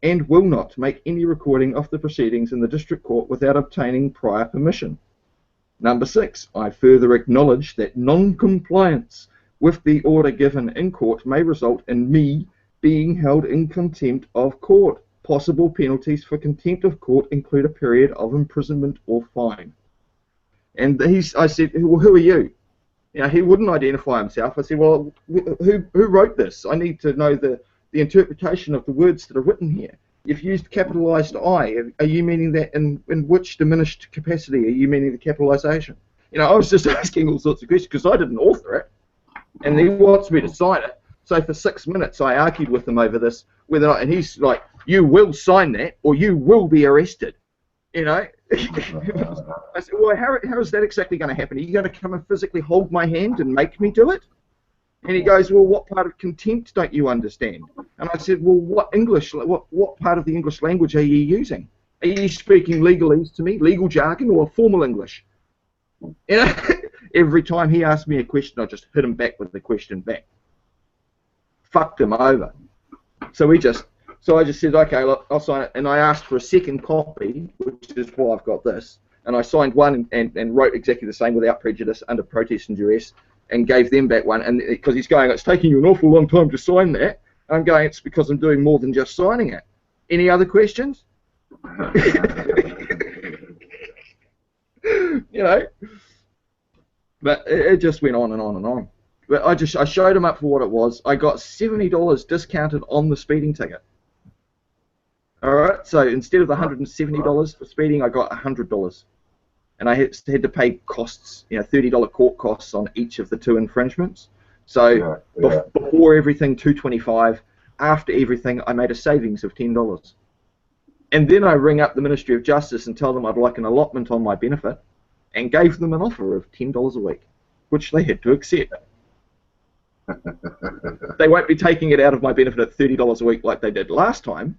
[SPEAKER 3] and will not make any recording of the proceedings in the district court without obtaining prior permission. Number 6, I further acknowledge that non-compliance with the order given in court may result in me being held in contempt of court. Possible penalties for contempt of court include a period of imprisonment or fine. And I said, well, who are you? You know, he wouldn't identify himself. I said, well, who wrote this? I need to know the interpretation of the words that are written here. You've used capitalised I. Are you meaning that in which diminished capacity? Are you meaning the capitalisation? You know, I was just asking all sorts of questions because I didn't author it, and he wants me to sign it. So for 6 minutes I argued with him over this, whether or not, and he's like, you will sign that or you will be arrested. You know? I said, well, how is that exactly going to happen? Are you going to come and physically hold my hand and make me do it? And he goes, well, what part of contempt don't you understand? And I said, well, what part of the English language are you using? Are you speaking legalese to me, legal jargon, or formal English? You know, every time he asked me a question, I just hit him back with the question back. Fucked him over. So I just said, okay, look, I'll sign it. And I asked for a second copy, which is why I've got this. And I signed one and wrote exactly the same without prejudice under protest and duress. and gave them back one, and because he's going, it's taking you an awful long time to sign that. I'm going, it's because I'm doing more than just signing it. Any other questions? You know, but it just went on and on and on. But I showed him up for what it was. I got $70 discounted on the speeding ticket. All right, so instead of the $170 for speeding, I got $100, and I had to pay costs, you know, $30 court costs on each of the 2 infringements. So before everything, $225. After everything, I made a savings of $10. And then I ring up the Ministry of Justice and tell them I'd like an allotment on my benefit, and gave them an offer of $10 a week, which they had to accept. They won't be taking it out of my benefit at $30 a week like they did last time,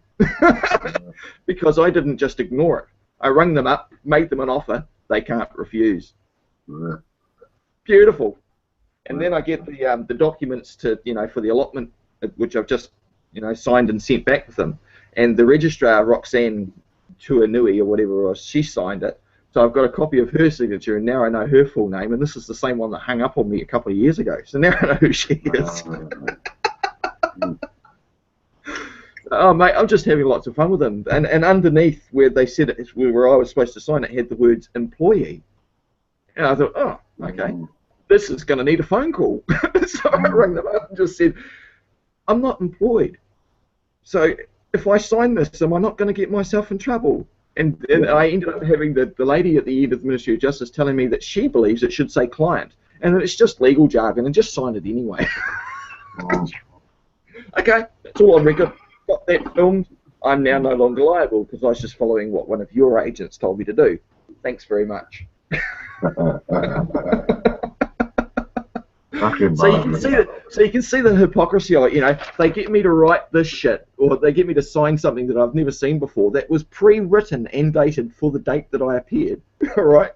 [SPEAKER 3] because I didn't just ignore it. I rang them up, made them an offer they can't refuse. Beautiful. And then I get the documents to, you know, for the allotment, which I've just, you know, signed and sent back with them. And the registrar, Roxanne Tuanui or whatever it was, she signed it. So I've got a copy of her signature, and now I know her full name, and this is the same one that hung up on me a couple of years ago. So now I know who she is. Oh, mate, I'm just having lots of fun with them. And underneath where they said it, where I was supposed to sign it, had the words employee. And I thought, oh, okay, this is going to need a phone call. So I rang them up and just said, I'm not employed. So if I sign this, am I not going to get myself in trouble? And I ended up having the lady at the end of the Ministry of Justice telling me that she believes it should say client, and it's just legal jargon, and just sign it anyway. Okay, that's all on record. Got that filmed. I'm now no longer liable because I was just following what one of your agents told me to do. Thanks very much. So you can see the hypocrisy of it. You know, they get me to write this shit, or they get me to sign something that I've never seen before that was pre-written and dated for the date that I appeared. All right.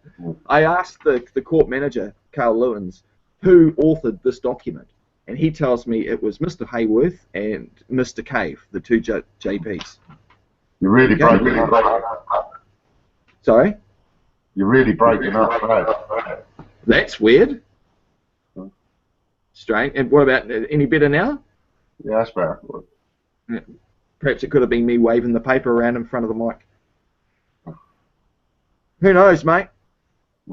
[SPEAKER 3] I asked the court manager, Carl Lewins, who authored this document, and he tells me it was Mr. Hayworth and Mr. Cave, the 2 JPs.
[SPEAKER 4] You're really breaking up.
[SPEAKER 3] Sorry?
[SPEAKER 4] You're really breaking up, right?
[SPEAKER 3] That's weird. Strange. And what about, any better now?
[SPEAKER 4] Yeah, that's better.
[SPEAKER 3] Yeah. Perhaps it could have been me waving the paper around in front of the mic. Who knows, mate?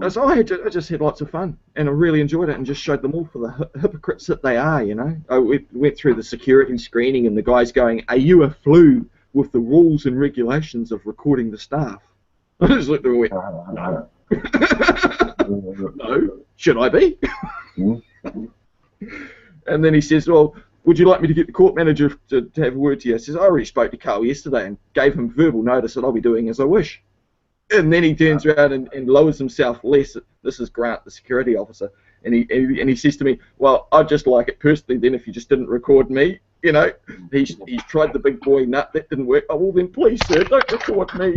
[SPEAKER 3] So I just had lots of fun, and I really enjoyed it, and just showed them all for the hypocrites that they are, you know. I went through the security screening, and the guy's going, are you a flu with the rules and regulations of recording the staff? I just looked at him and went, no. No. Should I be? And then he says, well, would you like me to get the court manager to have a word to you? I says, I already spoke to Carl yesterday and gave him verbal notice that I'll be doing as I wish. And then he turns around and lowers himself less. This is Grant, the security officer. And he says to me, well, I'd just like it personally then if you just didn't record me. You know, he's tried the big boy nut. That didn't work. Oh, well then please, sir, don't record me.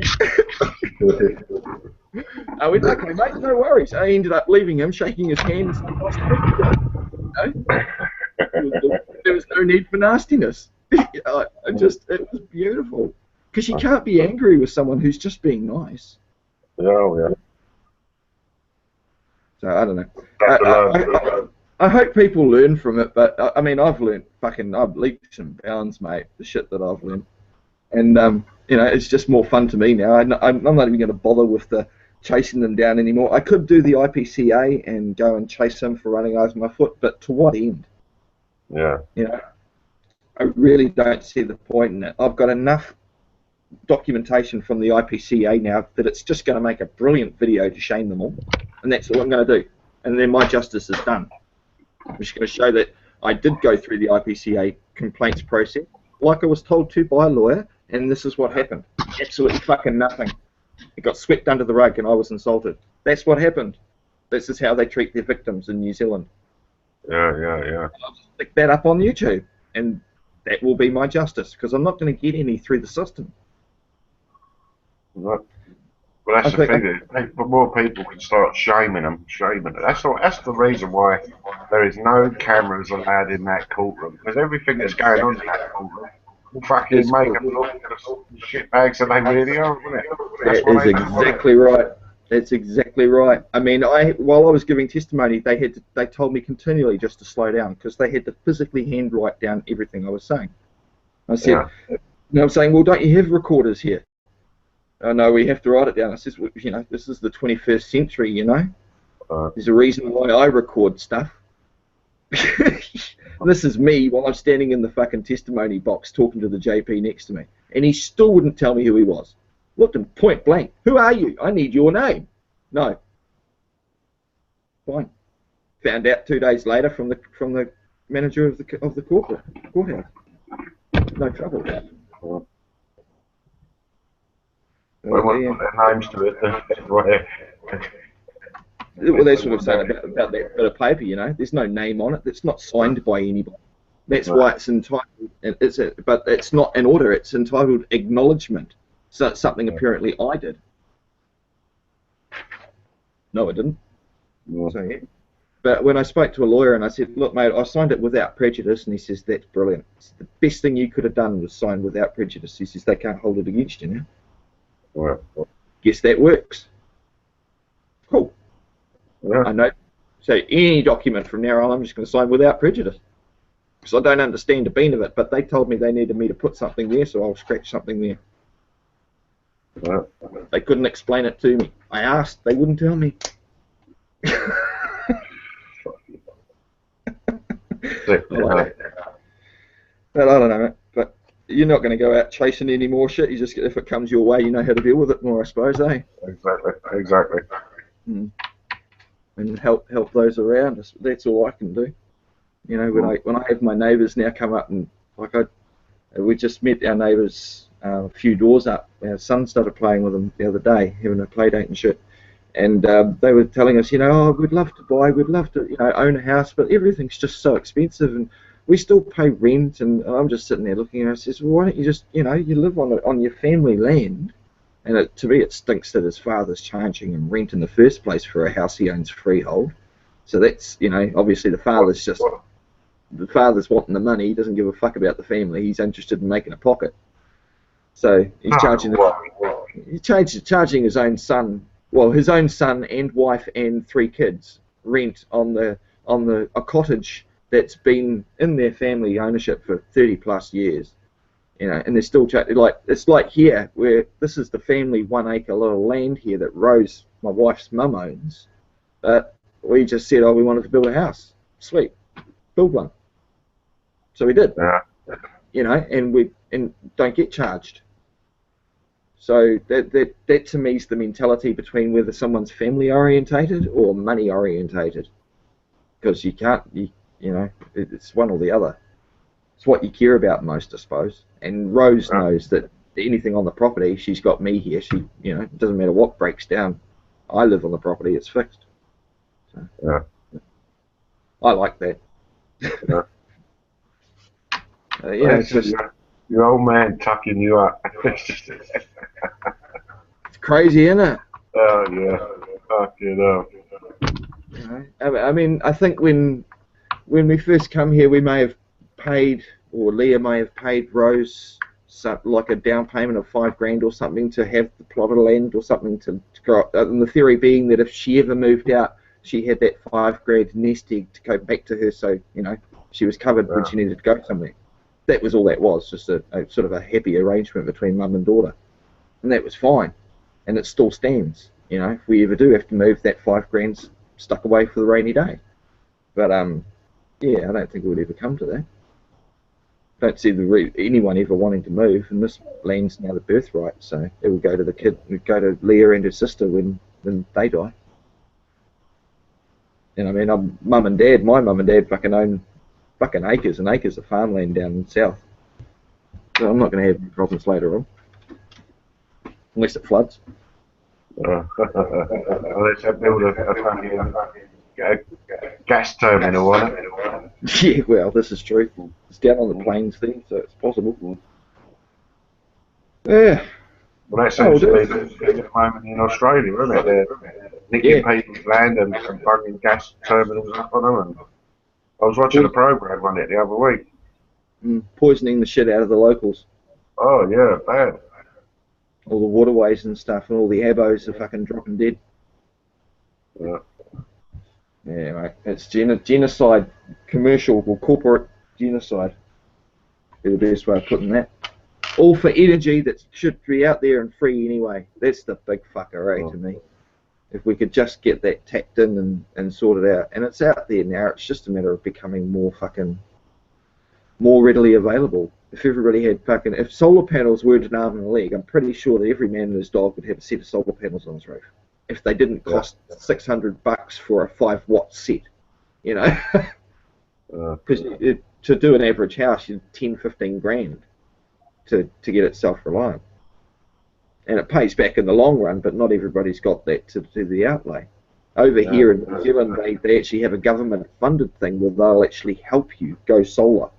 [SPEAKER 3] I went, okay, mate, no worries. I ended up leaving him, shaking his hands. There was no need for nastiness. It was beautiful. Because you can't be angry with someone who's just being nice.
[SPEAKER 4] Yeah.
[SPEAKER 3] So I don't know. I hope people learn from it, but I mean, I've leaped and bounds, mate. The shit that I've learned, and you know, it's just more fun to me now. I'm not even going to bother with the chasing them down anymore. I could do the IPCA and go and chase them for running over my foot, but to what end?
[SPEAKER 4] Yeah.
[SPEAKER 3] You know, I really don't see the point in it. I've got enough documentation from the IPCA now that it's just going to make a brilliant video to shame them all, and that's all I'm going to do. And then my justice is done. I'm just going to show that I did go through the IPCA complaints process like I was told to by a lawyer, and this is what happened. Absolutely fucking nothing. It got swept under the rug and I was insulted. That's what happened. This is how they treat their victims in New Zealand.
[SPEAKER 4] Yeah.
[SPEAKER 3] I'll stick that up on YouTube, and that will be my justice, because I'm not going to get any through the system.
[SPEAKER 4] Well, that's the thing. More people can start shaming them. That's the reason why there is no cameras allowed in that courtroom, because everything that's going on in that courtroom will fucking make them look at the shitbags that they really are, wouldn't it?
[SPEAKER 3] That is exactly right. That's exactly right. I mean, while I was giving testimony, they told me continually just to slow down because they had to physically handwrite down everything I was saying. I said, and I'm saying, well, don't you have recorders here? Oh, no, we have to write it down. I says, well, you know, this is the 21st century, you know. There's a reason why I record stuff. This is me while I'm standing in the fucking testimony box talking to the JP next to me. And he still wouldn't tell me who he was. Looked him point blank. Who are you? I need your name. No. Fine. Found out 2 days later from the manager of the courthouse. No trouble.
[SPEAKER 4] Well, put their names to it.
[SPEAKER 3] Well, that's what I'm saying about that bit of paper, you know. There's no name on it. It's not signed by anybody. That's why it's entitled. But it's not an order. It's entitled acknowledgement. So it's something apparently I did. No, I didn't. So, yeah. But when I spoke to a lawyer and I said, look, mate, I signed it without prejudice, and he says, that's brilliant. The best thing you could have done was sign without prejudice. He says, they can't hold it against you now.
[SPEAKER 4] Well,
[SPEAKER 3] Guess that works. Cool.
[SPEAKER 4] Yeah.
[SPEAKER 3] I know. So any document from now on, I'm just going to sign without prejudice. Because I don't understand a bean of it, but they told me they needed me to put something there, so I'll scratch something there.
[SPEAKER 4] Well,
[SPEAKER 3] They couldn't explain it to me. I asked, they wouldn't tell me. But I don't know, but you're not going to go out chasing any more shit. You just, if it comes your way, you know how to deal with it more, I suppose, eh?
[SPEAKER 4] Exactly.
[SPEAKER 3] And help those around us. That's all I can do. You know, when I have my neighbours now come up and we just met our neighbours a few doors up. Our son started playing with them the other day, having a play date and shit. And they were telling us, you know, oh, we'd love to, you know, own a house, but everything's just so expensive, and we still pay rent. And I'm just sitting there looking, and I says, well, why don't you just, you know, you live on your family land. And to me, it stinks that his father's charging him rent in the first place for a house he owns freehold. So that's, you know, obviously the father's wanting the money. He doesn't give a fuck about the family. He's interested in making a pocket. So he's charging his own son, well, his own son and wife and 3 kids rent on a cottage that's been in their family ownership for 30+ years. You know, and they're still it's like here, where this is the family 1 acre little land here that Rose, my wife's mum, owns. But we just said, oh, we wanted to build a house. Sweet, build one. So we did. You know, and don't get charged. So that to me is the mentality between whether someone's family orientated or money orientated, because you can't, you know, it's one or the other. It's what you care about most, I suppose. And Rose knows that anything on the property, she's got me here. She, you know, it doesn't matter what breaks down. I live on the property; it's fixed. So, I like that.
[SPEAKER 4] Yeah.
[SPEAKER 3] You know, it's just
[SPEAKER 4] your old man tucking you up.
[SPEAKER 3] it's crazy, isn't it?
[SPEAKER 4] Oh yeah, fucking hell.
[SPEAKER 3] You know, I mean, I think when we first come here, we may have paid, or Leah may have paid Rose like a down payment of $5,000 or something to have the plot of land or something to grow up. And the theory being that if she ever moved out, she had that $5,000 nest egg to go back to her, so you know she was covered when she needed to go somewhere. That was all that was, just a sort of a happy arrangement between mum and daughter, and that was fine, and it still stands. You know, if we ever do have to move, that $5,000's stuck away for the rainy day. But yeah, I don't think it would ever come to that. Don't see anyone ever wanting to move, and this land's now the birthright, so it will go to the kid, it will go to Leah and her sister when they die. And I mean, my mum and dad fucking own fucking acres and acres of farmland down south. So I'm not going to have any problems later on, unless it floods.
[SPEAKER 4] Let's build a gas terminal on it.
[SPEAKER 3] Yeah, well, this is true. It's down on the plains there, so it's possible. Yeah.
[SPEAKER 4] Well, that seems to be the moment in Australia, isn't it? They're nicking people's land and bunging gas terminals up on them. And I was watching a program on it the other week.
[SPEAKER 3] Poisoning the shit out of the locals.
[SPEAKER 4] Oh, yeah, bad.
[SPEAKER 3] All the waterways and stuff, and all the abos are fucking dropping dead.
[SPEAKER 4] Yeah.
[SPEAKER 3] Yeah, mate. It's genocide, commercial or corporate genocide. Is the best way of putting that. All for energy that should be out there and free anyway. That's the big fucker, to me. If we could just get that tacked in and sorted out. And it's out there now. It's just a matter of becoming more readily available. If everybody had if solar panels weren't an arm and a leg, I'm pretty sure that every man and his dog would have a set of solar panels on his roof. If they didn't cost $600 for a 5-watt set, you know. Because to do an average house, you 10-15 grand to get it self-reliant. And it pays back in the long run, but not everybody's got that to do the outlay. Over here in New Zealand, they actually have a government-funded thing where they'll actually help you go solar.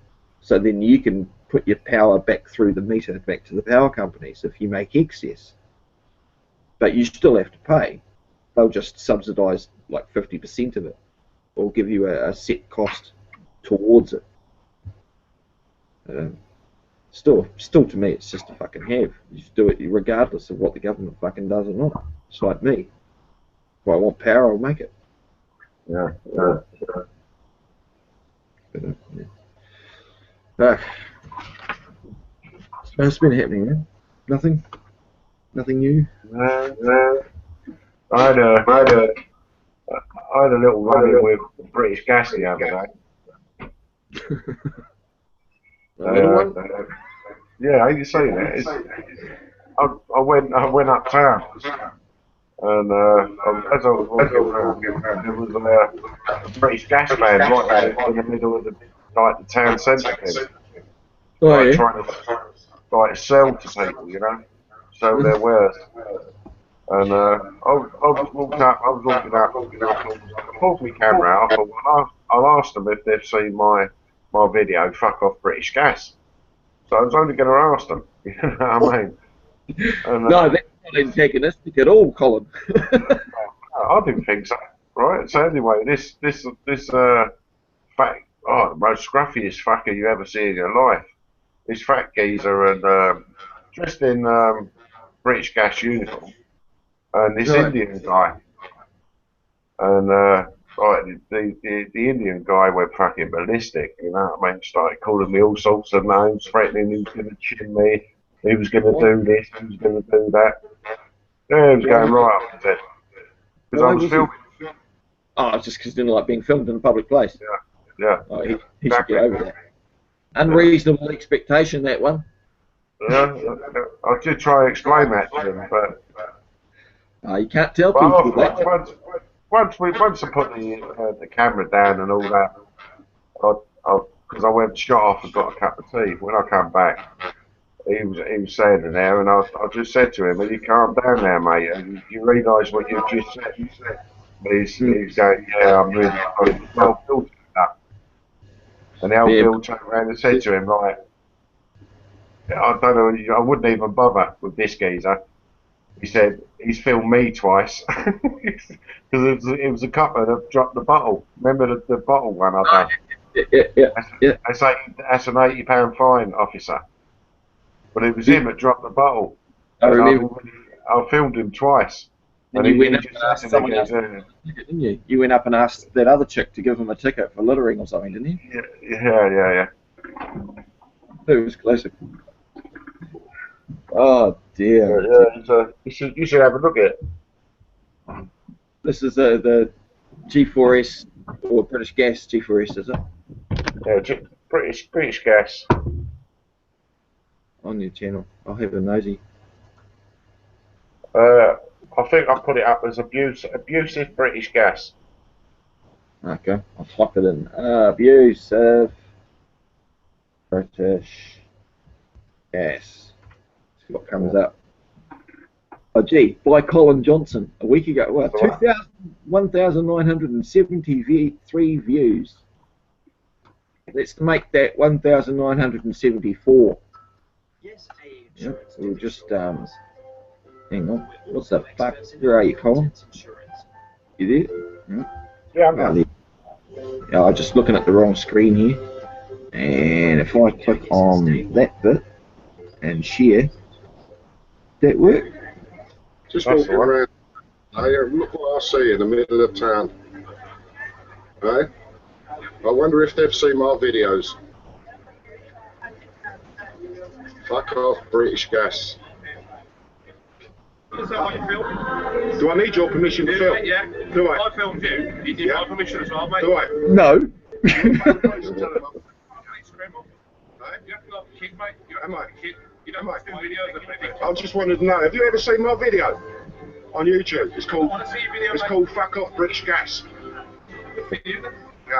[SPEAKER 3] So then you can put your power back through the meter, back to the power companies if you make excess. But you still have to pay. They'll just subsidise like 50% of it, or give you a set cost towards it. Still to me, it's just a fucking have. You just do it regardless of what the government fucking does or not. It's like me. If I want power, I'll make it.
[SPEAKER 4] Yeah.
[SPEAKER 3] What's been happening, man? Nothing new?
[SPEAKER 4] I had a little run-in with British Gas the other day.
[SPEAKER 3] A little one?
[SPEAKER 4] Yeah, you seen it? I went uptown, and as I was walking around, there was a British Gas van right in the middle of the town centre thing, trying to sell to people, you know, sell their wares. And I was walking up, I pulled my camera out. I thought, well, I'll ask them if they've seen my video, Fuck Off British Gas. So I was only going to ask them, you know what I mean? And,
[SPEAKER 3] no, that's not antagonistic at all, Colin.
[SPEAKER 4] I didn't think so, right? So anyway, this fat, the most scruffiest fucker you ever see in your life. This fat geezer and dressed in British Gas uniform. And this Indian guy, and the Indian guy went fucking ballistic, you know what I mean? Started calling me all sorts of names, threatening he was going to chin me, he was going to do this, he was going to do that. Yeah, he was going right up his head. Because I was filming.
[SPEAKER 3] Oh, it's just because he didn't like being filmed in a public place.
[SPEAKER 4] Yeah.
[SPEAKER 3] Oh, he should get over that. Unreasonable expectation, that one.
[SPEAKER 4] Yeah, I did try to explain that to him, but...
[SPEAKER 3] you can't tell people that.
[SPEAKER 4] Once I put the camera down and all that, because I went shot off and got a cup of tea. When I come back, he was standing there, and I just said to him, "Will you calm down there, mate? And you realise what you've just said?" He's going, "Yeah, I'm really sorry." The old Bill turned up, and the old Bill turned around and said to him, "Like, I don't know, I wouldn't even bother with this geezer." He said he's filmed me twice because it was a couple that dropped the bottle. Remember the bottle one I done?
[SPEAKER 3] Yeah.
[SPEAKER 4] That's an £80 fine, officer. But it was him that dropped the bottle.
[SPEAKER 3] I remember.
[SPEAKER 4] I filmed him twiise.
[SPEAKER 3] And you went up and asked someone else for a ticket, didn't you? You went up and asked that other chick to give him a ticket for littering or something, didn't you?
[SPEAKER 4] Yeah.
[SPEAKER 3] It was classic. Oh dear.
[SPEAKER 4] Yeah, you should have a look at it.
[SPEAKER 3] This is the G4S or British Gas G4S, is it?
[SPEAKER 4] Yeah, British Gas.
[SPEAKER 3] On your channel. I'll have a nosy.
[SPEAKER 4] I think I put it up as abusive British Gas.
[SPEAKER 3] Okay, I'll type it in. Abusive British Gas. See what comes up. Oh gee, by Colin Johnson a week ago. Well, 1,973 views. Let's make that 1,974. Yep, we'll just hang on. What's the fuck? Where are you, Colin? You there?
[SPEAKER 4] Yeah, I'm there.
[SPEAKER 3] Yeah, I'm just looking at the wrong screen here. And if I click on that bit and share, that work?
[SPEAKER 2] Just walking around.
[SPEAKER 5] Hey, look what I see in the middle of town. Hey? I wonder if they've seen my videos. Fuck off, British Gas.
[SPEAKER 6] Is that what you filmed?
[SPEAKER 5] Do I need your permission to film?
[SPEAKER 6] Yeah.
[SPEAKER 5] Do I?
[SPEAKER 6] I filmed you. You need my permission as well, mate.
[SPEAKER 5] Do I?
[SPEAKER 3] No.
[SPEAKER 5] Tell them off.
[SPEAKER 6] You have to love the kid, mate. You have to love the kid. You don't like doing videos of me.
[SPEAKER 5] I just wanted to know, have you ever seen my video on YouTube? It's called,
[SPEAKER 6] I want to see your video,
[SPEAKER 5] it's
[SPEAKER 6] mate.
[SPEAKER 5] called Fuck Off British Gas.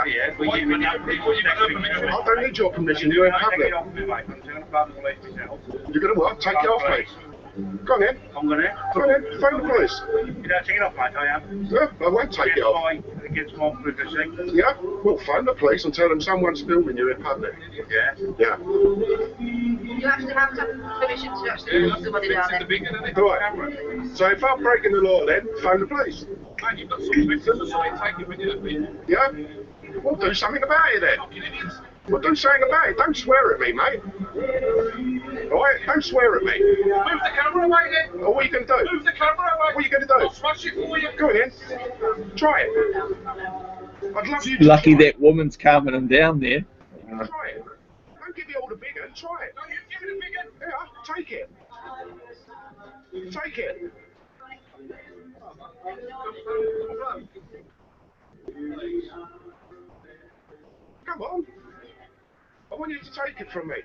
[SPEAKER 6] Yeah, well, you got no permission.
[SPEAKER 5] I don't need your permission, you're in public.
[SPEAKER 6] I'm going to phone the police myself.
[SPEAKER 5] You're going to what? Take it off, mate. Go on then.
[SPEAKER 6] I'm going to.
[SPEAKER 5] Go on then, phone the police.
[SPEAKER 6] You don't take it off, mate, I am.
[SPEAKER 5] No, I won't take it off.
[SPEAKER 6] Against my privacy.
[SPEAKER 5] Yeah? Well, phone the police and tell them someone's filming you in public.
[SPEAKER 6] Yeah.
[SPEAKER 5] Yeah.
[SPEAKER 7] You actually have to have permission to actually put somebody down there.
[SPEAKER 5] Right. So if I'm breaking the law then, phone the police.
[SPEAKER 6] Man, you've got some victims, so taking videos of me.
[SPEAKER 5] Yeah? Well, do something about it then. Well, do something about it. Don't swear at me, mate. Alright? Don't swear at me.
[SPEAKER 6] Move the camera away then.
[SPEAKER 5] What are you going to do?
[SPEAKER 6] Move the camera away.
[SPEAKER 5] What are you going to do?
[SPEAKER 6] I'll smash it for you.
[SPEAKER 5] Go on then. Try it. I'd love you to
[SPEAKER 3] Lucky
[SPEAKER 5] try.
[SPEAKER 3] that woman's calming him down there.
[SPEAKER 5] Try it. Don't give me all the big one. Try it.
[SPEAKER 6] No, you give it a big one.
[SPEAKER 5] Yeah, take it. Take it. Come on. I want you to take it from me.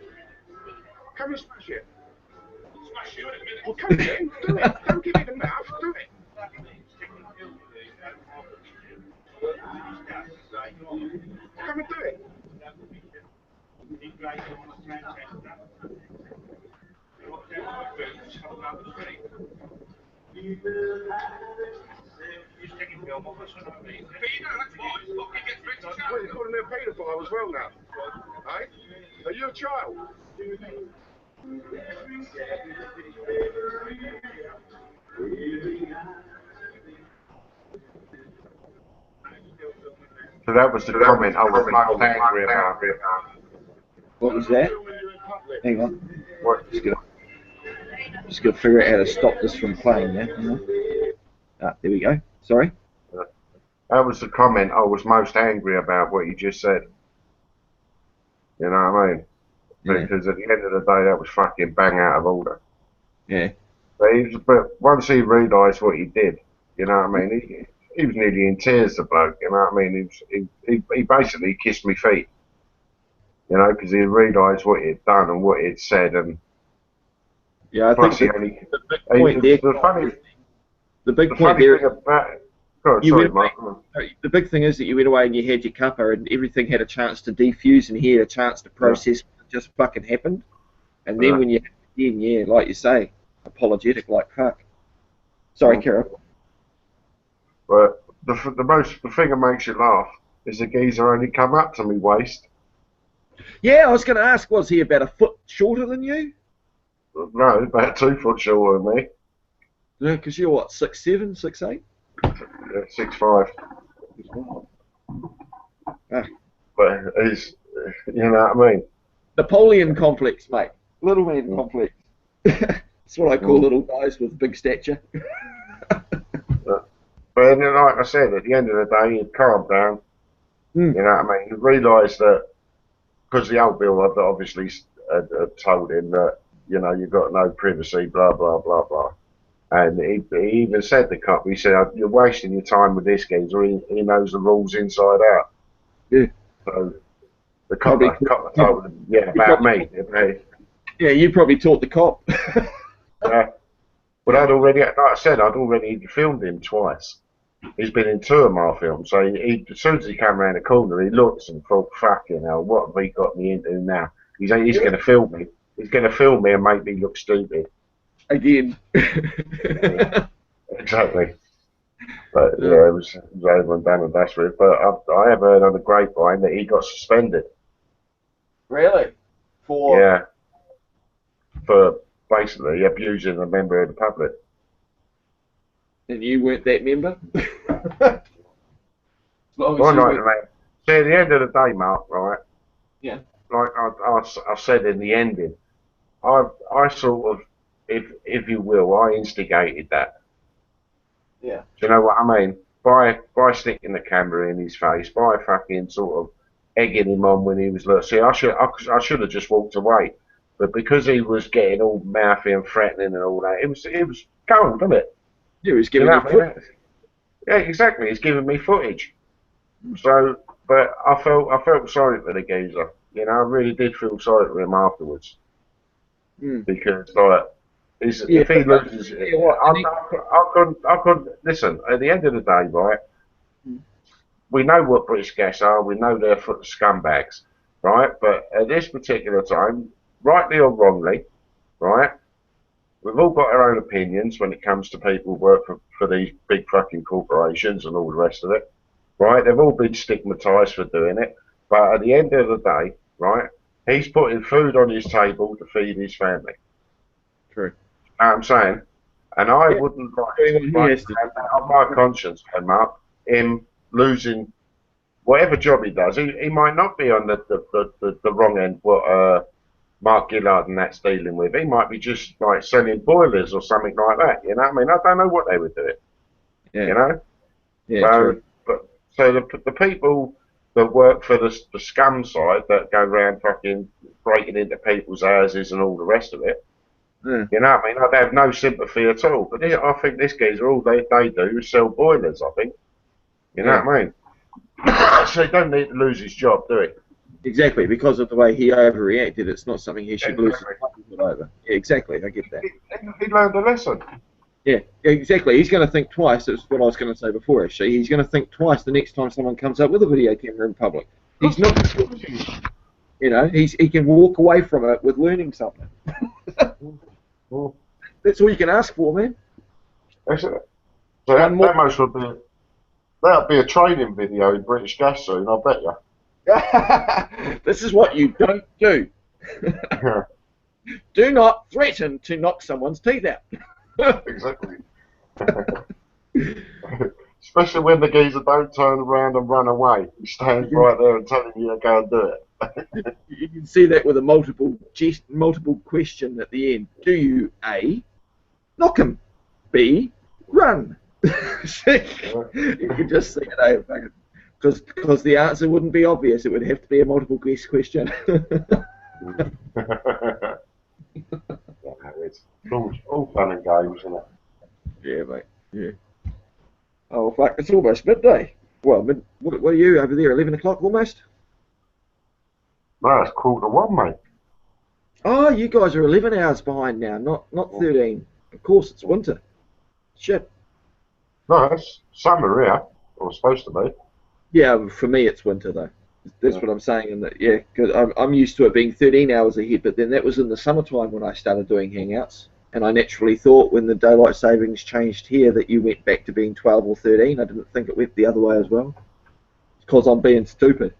[SPEAKER 5] Come and smash it.
[SPEAKER 6] Smash you in a minute.
[SPEAKER 5] Well, come then. Do it. Don't give me the mouth. Do it. Come and do it. Well, you're calling me a paedophile as well now. Hey? Are you a child?
[SPEAKER 4] So that was the comment I was most angry about.
[SPEAKER 3] What was that? Hang on.
[SPEAKER 4] What?
[SPEAKER 3] Just gotta figure out how to stop this from playing now. Hang on. Ah, there we go. Sorry.
[SPEAKER 4] That was the comment I was most angry about, what you just said. You know what I mean?
[SPEAKER 3] Yeah.
[SPEAKER 4] Because at the end of the day, that was fucking bang out of order.
[SPEAKER 3] Yeah.
[SPEAKER 4] But once he realised what he did, you know what I mean? He was nearly in tears, the bloke. You know what I mean? He basically kissed me feet. You know, because he realised what he'd done and what he'd said, and
[SPEAKER 3] Yeah, I
[SPEAKER 4] plus
[SPEAKER 3] think
[SPEAKER 4] he only.
[SPEAKER 3] the big point there. The big point there.
[SPEAKER 4] Thing about, oh,
[SPEAKER 3] You
[SPEAKER 4] sorry,
[SPEAKER 3] went
[SPEAKER 4] Mark.
[SPEAKER 3] The big thing is that you went away and you had your cuppa and everything had a chance to defuse and he had a chance to process what just fucking happened. And then when you again, yeah, like you say, apologetic like fuck. Sorry, Carol.
[SPEAKER 4] But the thing that makes you laugh is the geezer only come up to me waist.
[SPEAKER 3] Yeah, I was going to ask, was he about a foot shorter than you?
[SPEAKER 4] No, about 2 foot shorter than me.
[SPEAKER 3] No, because you're what, 6'7", 6'8"?
[SPEAKER 4] Yeah, 6'5".
[SPEAKER 3] Ah.
[SPEAKER 4] But he's, you know what I mean?
[SPEAKER 3] Napoleon complex, mate. Little man complex. That's what I call little guys with big stature.
[SPEAKER 4] But then, like I said, at the end of the day, he'd calmed down. You know what I mean? He realised that, because the old bill had obviously had told him that, you know, you've got no privacy, blah, blah, blah, blah. And he even said to the cop, he said, you're wasting your time with this geezer, he knows the rules inside out.
[SPEAKER 3] Yeah.
[SPEAKER 4] So the cop told him, yeah, about me.
[SPEAKER 3] Yeah, you probably taught the cop.
[SPEAKER 4] But I'd already, like I said, I'd already filmed him twice. He's been in 2 of my films, so as soon as he came around the corner, he looked and thought, fucking hell, what have we got me into now? He's going to film me. He's going to film me and make me look stupid.
[SPEAKER 3] Again.
[SPEAKER 4] Exactly. But yeah, it was over and done and dashed with. But I have heard on the grapevine that he got suspended.
[SPEAKER 3] Really? For?
[SPEAKER 4] Yeah. For basically abusing a member of the public.
[SPEAKER 3] And you weren't that member?
[SPEAKER 4] Well, no, mate. See, at the end of the day, Mark, right?
[SPEAKER 3] Yeah.
[SPEAKER 4] Like I said in the ending, I sort of, if you will, I instigated that.
[SPEAKER 3] Yeah.
[SPEAKER 4] Do you know what I mean? By sticking the camera in his face, by fucking sort of egging him on when he was little. See, I should have just walked away, but because he was getting all mouthy and threatening and all that, it was cold, wasn't it?
[SPEAKER 3] Yeah, he was
[SPEAKER 4] Do you
[SPEAKER 3] giving
[SPEAKER 4] know
[SPEAKER 3] you
[SPEAKER 4] what I
[SPEAKER 3] foot.
[SPEAKER 4] mean? Yeah, exactly. He's giving me footage. So, but I felt sorry for the geezer. You know, I really did feel sorry for him afterwards because like.
[SPEAKER 3] Yeah,
[SPEAKER 4] If he loses,
[SPEAKER 3] yeah, what?
[SPEAKER 4] I couldn't listen. At the end of the day, right? We know what British gas are. We know they're scumbags, right? But at this particular time, rightly or wrongly, right? We've all got our own opinions when it comes to people who work for these big fucking corporations and all the rest of it, right? They've all been stigmatised for doing it. But at the end of the day, right? He's putting food on his table to feed his family.
[SPEAKER 3] True.
[SPEAKER 4] Know what I'm saying? And I
[SPEAKER 3] Yeah.
[SPEAKER 4] wouldn't
[SPEAKER 3] Doing what he has to
[SPEAKER 4] have that on my conscience, Mark, him losing whatever job he does. He might not be on the wrong end what Mark Gillard and that's dealing with. He might be just like selling boilers or something like that. You know what I mean? I don't know what they would do.
[SPEAKER 3] Yeah.
[SPEAKER 4] You know?
[SPEAKER 3] Yeah,
[SPEAKER 4] So,
[SPEAKER 3] true.
[SPEAKER 4] so the people that work for the scum side that go around fucking breaking into people's houses and all the rest of it,
[SPEAKER 3] Yeah.
[SPEAKER 4] you know what I mean? I'd have no sympathy at all. But I think this geezer, all they do is sell boilers, I think. You know what I mean? So he don't need to lose his job, do he?
[SPEAKER 3] Exactly, because of the way he overreacted, it's not something he should lose his
[SPEAKER 4] Exactly.
[SPEAKER 3] fucking head over. Yeah, exactly, I get that.
[SPEAKER 4] He learned a lesson.
[SPEAKER 3] Yeah, exactly. He's going to think twice. That's what I was going to say before, actually. He's going to think twice the next time someone comes up with a video camera in public. He's not, you know, he can walk away from it with learning something. That's all you can ask for, man.
[SPEAKER 4] That's it. So that most would be that'd be a training video in British Gas soon, I bet you.
[SPEAKER 3] This is what you don't do.
[SPEAKER 4] Yeah,
[SPEAKER 3] Do not threaten to knock someone's teeth out.
[SPEAKER 4] exactly. Especially when the geezer don't turn around and run away. He stands right there and telling you to go and do it.
[SPEAKER 3] You can see that with a multiple question at the end. Do you A, knock him, B, run? You can just see it, because the answer wouldn't be obvious. It would have to be a multiple guess question.
[SPEAKER 4] It's all fun and games, isn't it?
[SPEAKER 3] Yeah, mate. Yeah. Oh fuck! It's almost midday. Well, what are you over there? 11 o'clock almost.
[SPEAKER 4] No, it's 1:45, mate.
[SPEAKER 3] Oh, you guys are 11 hours behind now, not 13. Of course, it's winter. Shit.
[SPEAKER 4] No, it's summer here, or supposed to be.
[SPEAKER 3] Yeah, for me it's winter though. That's what I'm saying. And that, yeah, because I'm used to it being 13 hours ahead, but then that was in the summertime when I started doing hangouts, and I naturally thought when the daylight savings changed here that you went back to being 12 or 13. I didn't think it went the other way as well, because I'm being stupid.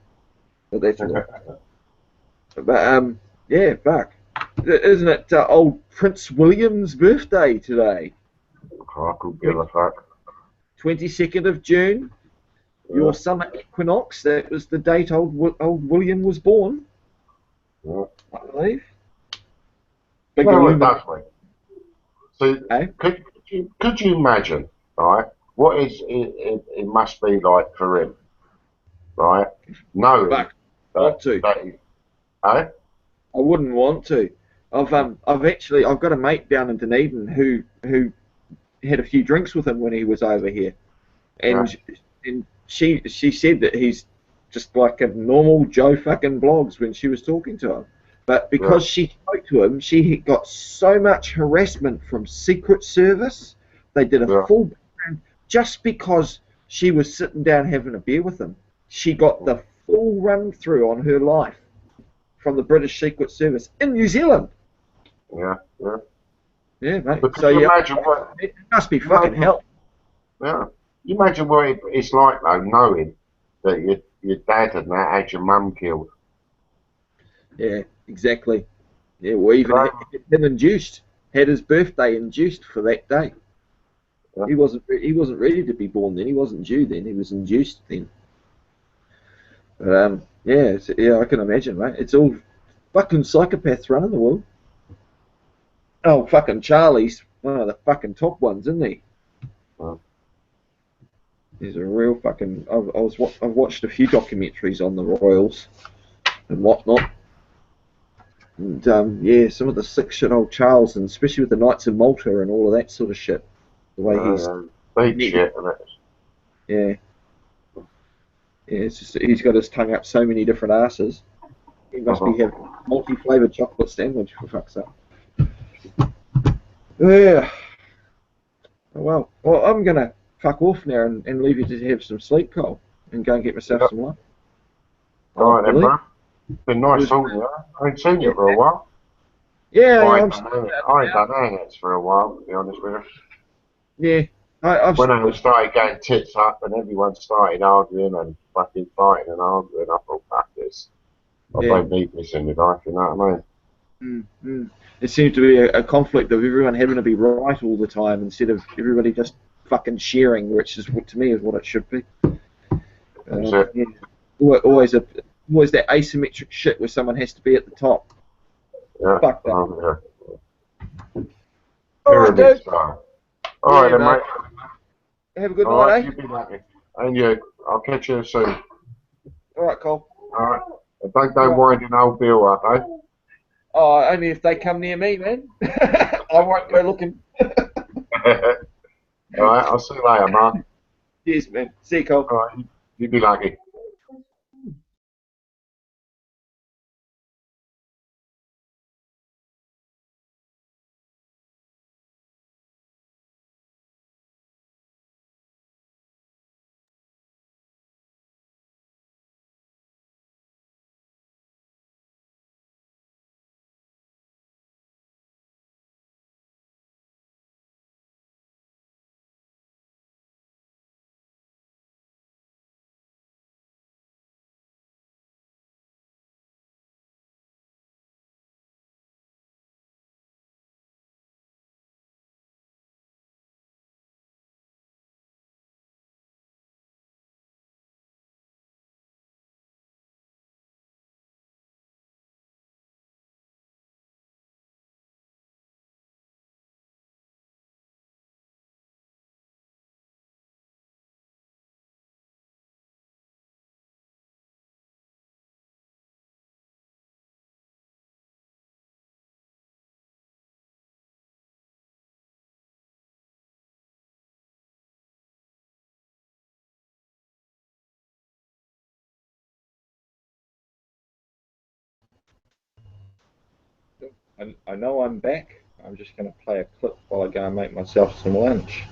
[SPEAKER 3] But that's all. But yeah, fuck. Isn't it old Prince William's birthday today?
[SPEAKER 4] I could give a fuck.
[SPEAKER 3] 22nd of June. Your summer equinox. That was the date old William was born.
[SPEAKER 4] Yeah.
[SPEAKER 3] I believe. Big
[SPEAKER 4] No, it
[SPEAKER 3] William.
[SPEAKER 4] does, mate. So,
[SPEAKER 3] Eh?
[SPEAKER 4] could you imagine, right, what it must be like for him, right, knowing
[SPEAKER 3] Fuck. Want to.
[SPEAKER 4] eh?
[SPEAKER 3] I wouldn't want to. I've got a mate down in Dunedin who had a few drinks with him when he was over here, and she said that he's just like a normal Joe fucking Blogs when she was talking to him, but because she spoke to him, she got so much harassment from Secret Service. They did a full background just because she was sitting down having a beer with him. She got the full run through on her life from the British Secret Service in New Zealand.
[SPEAKER 4] Yeah.
[SPEAKER 3] Yeah, mate.
[SPEAKER 4] But
[SPEAKER 3] So
[SPEAKER 4] could you
[SPEAKER 3] yeah,
[SPEAKER 4] imagine what?
[SPEAKER 3] it must be fucking hell.
[SPEAKER 4] Yeah. You imagine what it's like though, knowing that your dad and that had your mum killed.
[SPEAKER 3] Yeah, exactly. Yeah, well, even had him induced, had his birthday induced for that day. Yeah. He wasn't ready to be born then. He wasn't due then. He was induced then. But yeah, I can imagine, mate. It's all fucking psychopaths running the world. Oh, fucking Charlie's one of the fucking top ones, isn't he? He's a real fucking. I've watched a few documentaries on the royals and whatnot. And yeah, some of the sick shit old Charles, and especially with the Knights of Malta and all of that sort of shit. The way he's
[SPEAKER 4] big shit, isn't it?
[SPEAKER 3] Yeah. Yeah, it's just he's got his tongue up so many different asses. He must be having multi-flavoured chocolate sandwich for fuck's sake. Yeah. Oh, well, I'm gonna fuck off now and leave you to have some sleep, Cole, and go and get myself some lunch.
[SPEAKER 4] All right then, bro. Been nice talking to you. I ain't seen you for a while.
[SPEAKER 3] Yeah,
[SPEAKER 4] I ain't done hangouts for a while, to be honest with you.
[SPEAKER 3] Yeah,
[SPEAKER 4] when I started getting tits up and everyone started arguing and fucking fighting and arguing, I thought, fuck this. I don't need this in my life, you know what I mean?
[SPEAKER 3] It seems to be a conflict of everyone having to be right all the time instead of everybody just fucking sharing, which is, to me, is what it should be. Yeah. Always that asymmetric shit where someone has to be at the top.
[SPEAKER 4] Yeah.
[SPEAKER 3] Fuck that.
[SPEAKER 4] Alright, dude. Alright then, mate.
[SPEAKER 3] Have a good night, eh?
[SPEAKER 4] You be lucky. And you. I'll catch you soon.
[SPEAKER 3] Alright, Cole.
[SPEAKER 4] Alright. Don't go winding old Bill up, eh?
[SPEAKER 3] Oh, only if they come near me, man. I won't go looking.
[SPEAKER 4] Alright, I'll see you later, Mark.
[SPEAKER 3] Yes, man. See you, Cole.
[SPEAKER 4] Alright, you be lucky.
[SPEAKER 3] I know I'm back. I'm just going to play a clip while I go and make myself some lunch.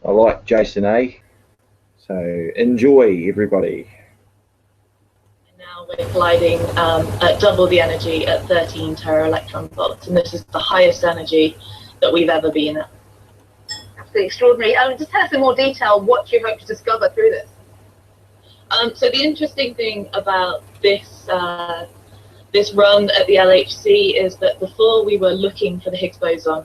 [SPEAKER 3] I like Jason A. So enjoy, everybody.
[SPEAKER 8] Now we're colliding at double the energy at 13 tera-electron volts, and this is the highest energy that we've ever been at.
[SPEAKER 7] Absolutely extraordinary. Just tell us in more detail what you hope to discover through this.
[SPEAKER 8] So the interesting thing about this this run at the LHC is that before we were looking for the Higgs boson,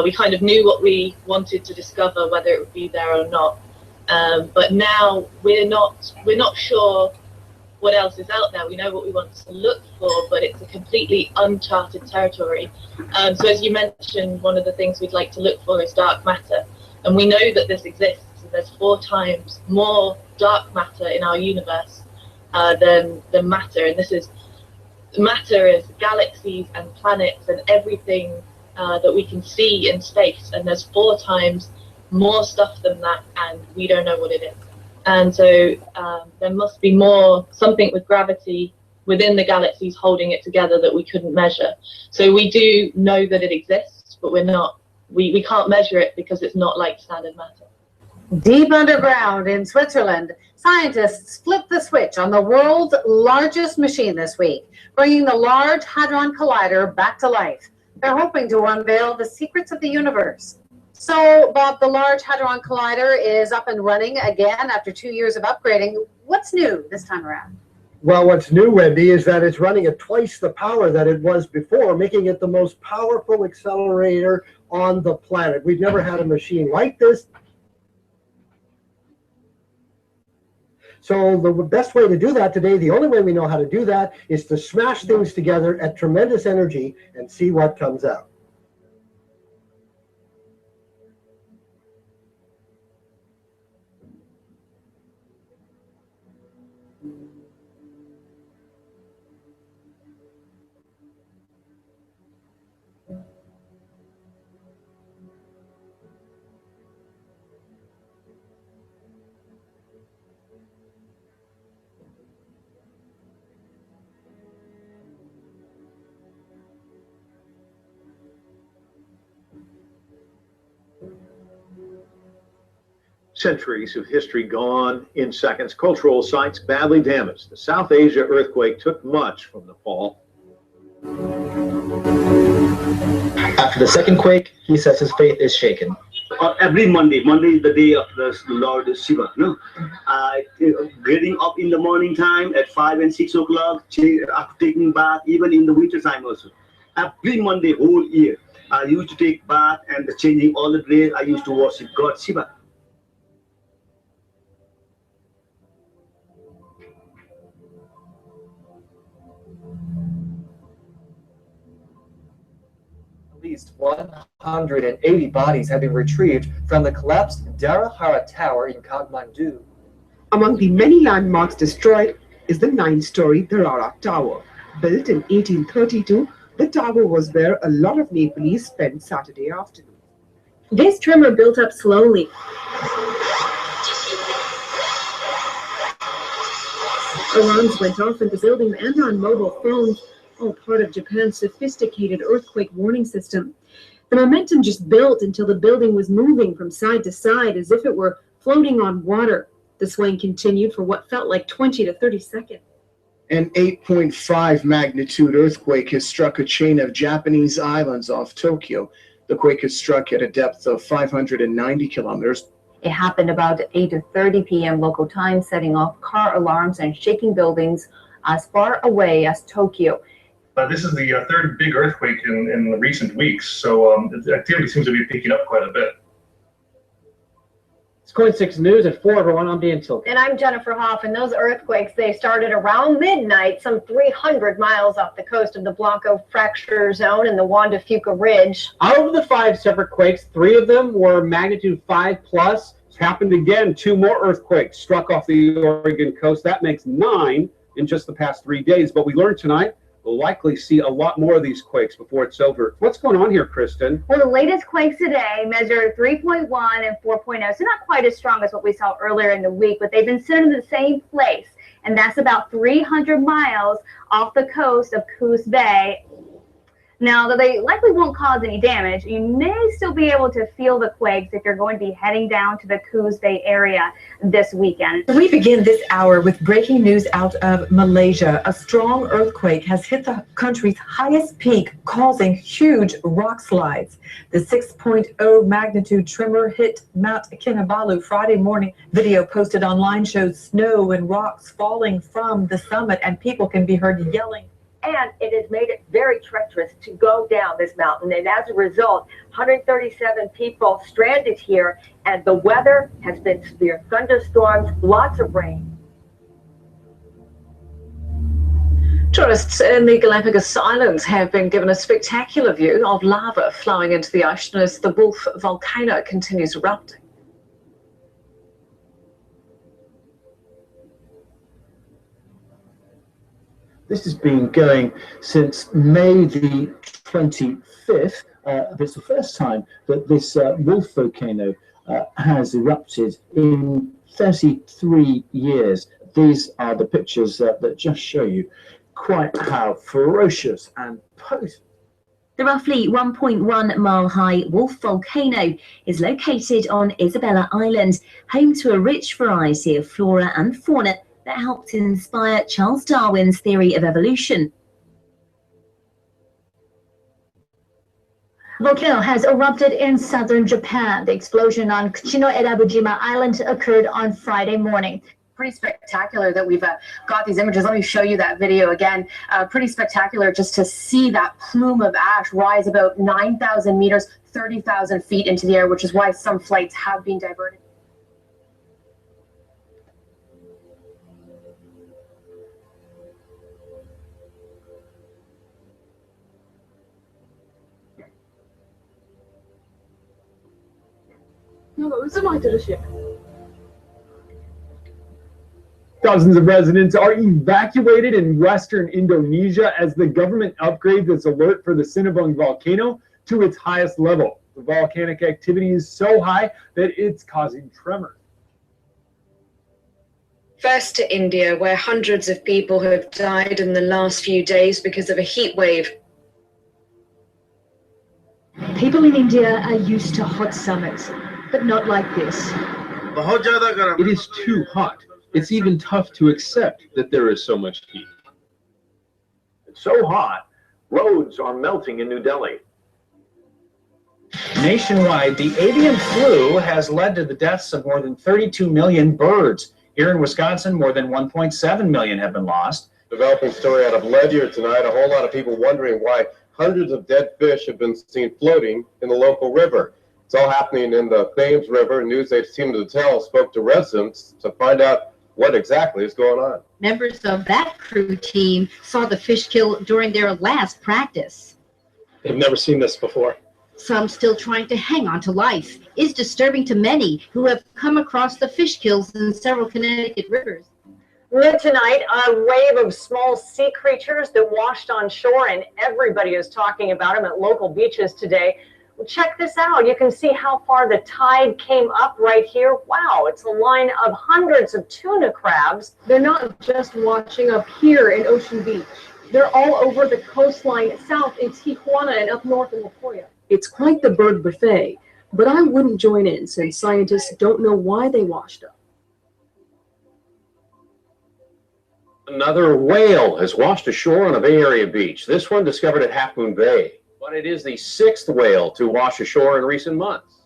[SPEAKER 8] we kind of knew what we wanted to discover, whether it would be there or not. But now we're not sure what else is out there. We know what we want to look for, but it's a completely uncharted territory. So as you mentioned, one of the things we'd like to look for is dark matter, and we know that this exists. There's 4 times more dark matter in our universe than matter, and matter is galaxies and planets and everything that we can see in space, and there's 4 times more stuff than that, and we don't know what it is. And so there must be something with gravity within the galaxies holding it together that we couldn't measure. So we do know that it exists, but we can't measure it because it's not like standard matter.
[SPEAKER 9] Deep underground in Switzerland, scientists flipped the switch on the world's largest machine this week, bringing the Large Hadron Collider back to life. They're hoping to unveil the secrets of the universe. So, Bob, the Large Hadron Collider is up and running again after 2 years of upgrading. What's new this time around?
[SPEAKER 2] Well, what's new, Wendy, is that it's running at twice the power that it was before, making it the most powerful accelerator on the planet. We've never had a machine like this. So the best way to do that today, the only way we know how to do that, is to smash things together at tremendous energy and see what comes out.
[SPEAKER 10] Centuries of history gone in seconds. Cultural sites badly damaged. The South Asia earthquake took much from Nepal.
[SPEAKER 11] After the second quake, he says his faith is shaken.
[SPEAKER 12] Every Monday is the day of the Lord Shiva. No, getting up in the morning time at 5 and 6 o'clock, after taking bath, even in the winter time also. Every Monday, whole year, I used to take bath and changing all the dress. I used to worship God Shiva.
[SPEAKER 11] At least 180 bodies have been retrieved from the collapsed Darahara Tower in Kathmandu.
[SPEAKER 13] Among the many landmarks destroyed is the 9-story Darahara Tower. Built in 1832, the tower was where a lot of Nepalese spent Saturday afternoon.
[SPEAKER 14] This tremor built up slowly. Alarms went off in the building and on mobile phones, all part of Japan's sophisticated earthquake warning system. The momentum just built until the building was moving from side to side as if it were floating on water. The swaying continued for what felt like 20 to 30 seconds.
[SPEAKER 15] An 8.5 magnitude earthquake has struck a chain of Japanese islands off Tokyo. The quake has struck at a depth of 590 kilometers.
[SPEAKER 16] It happened about 8:30 p.m. local time, setting off car alarms and shaking buildings as far away as Tokyo.
[SPEAKER 17] This is the third big earthquake in the recent weeks, so the activity seems to be picking up quite a bit.
[SPEAKER 18] It's Coin 6 News at 4, everyone. I'm Dan Tilk.
[SPEAKER 19] And I'm Jennifer Hoff. And those earthquakes, they started around midnight, some 300 miles off the coast of the Blanco Fracture Zone and the Juan de Fuca Ridge.
[SPEAKER 18] Out of the 5 separate quakes, 3 of them were magnitude 5 plus. It's happened again. 2 more earthquakes struck off the Oregon coast. That makes 9 in just the past 3 days. But we learned tonight we'll likely see a lot more of these quakes before it's over. What's going on here, Kristen?
[SPEAKER 19] Well, the latest quakes today measured 3.1 and 4.0, so not quite as strong as what we saw earlier in the week, but they've been centered in the same place, and that's about 300 miles off the coast of Coos Bay. Now, though they likely won't cause any damage, you may still be able to feel the quakes if you're going to be heading down to the Coos Bay area this weekend.
[SPEAKER 20] We begin this hour with breaking news out of Malaysia. A strong earthquake has hit the country's highest peak, causing huge rock slides. The 6.0 magnitude tremor hit Mount Kinabalu Friday morning. Video posted online shows snow and rocks falling from the summit, and people can be heard yelling.
[SPEAKER 21] And it has made it very treacherous to go down this mountain. And as a result, 137 people stranded here, and the weather has been severe. Thunderstorms, lots of rain.
[SPEAKER 9] Tourists in the Galapagos Islands have been given a spectacular view of lava flowing into the ocean as the Wolf volcano continues erupting.
[SPEAKER 22] This has been going since May the 25th. It's the first time that this Wolf volcano has erupted in 33 years. These are the pictures that just show you quite how ferocious and potent.
[SPEAKER 23] The roughly 1.1 mile high Wolf volcano is located on Isabella Island, home to a rich variety of flora and fauna that helped inspire Charles Darwin's theory of evolution.
[SPEAKER 24] A volcano has erupted in southern Japan. The explosion on Kuchino-Edabujima Island occurred on Friday morning.
[SPEAKER 19] Pretty spectacular that we've got these images. Let me show you that video again. Pretty spectacular just to see that plume of ash rise about 9,000 meters, 30,000 feet into the air, which is why some flights have been diverted.
[SPEAKER 18] Dozens of residents are evacuated in western Indonesia as the government upgrades its alert for the Sinabung volcano to its highest level. The volcanic activity is so high that it's causing tremors.
[SPEAKER 25] First to India, where hundreds of people have died in the last few days because of a heat wave.
[SPEAKER 24] People in India are used to hot summers, but not like this.
[SPEAKER 1] It is too hot. It's even tough to accept that there is so much heat.
[SPEAKER 10] It's so hot, roads are melting in New Delhi.
[SPEAKER 3] Nationwide, the avian flu has led to the deaths of more than 32 million birds. Here in Wisconsin, more than 1.7 million have been lost.
[SPEAKER 4] Developing story out of Ledyard tonight. A whole lot of people wondering why hundreds of dead fish have been seen floating in the local river. It's all happening in the Thames River. News they seem to tell spoke to residents to find out what exactly is going on.
[SPEAKER 5] Members of that crew team saw the fish kill during their last practice.
[SPEAKER 1] They've never seen this before.
[SPEAKER 5] Some still trying to hang on to life. Is disturbing to many who have come across the fish kills in several Connecticut rivers.
[SPEAKER 6] New tonight, a wave of small sea creatures that washed on shore, and everybody is talking about them at local beaches today. Well, check this out. You can see how far the tide came up right here. Wow, it's a line of hundreds of tuna crabs.
[SPEAKER 14] They're not just washing up here in Ocean Beach. They're all over the coastline south in Tijuana and up north in La Jolla. It's quite the bird buffet, but I wouldn't join in since scientists don't know why they washed up.
[SPEAKER 10] Another whale has washed ashore on a Bay Area beach. This one discovered at Half Moon Bay. But it is the 6th whale to wash ashore in recent months.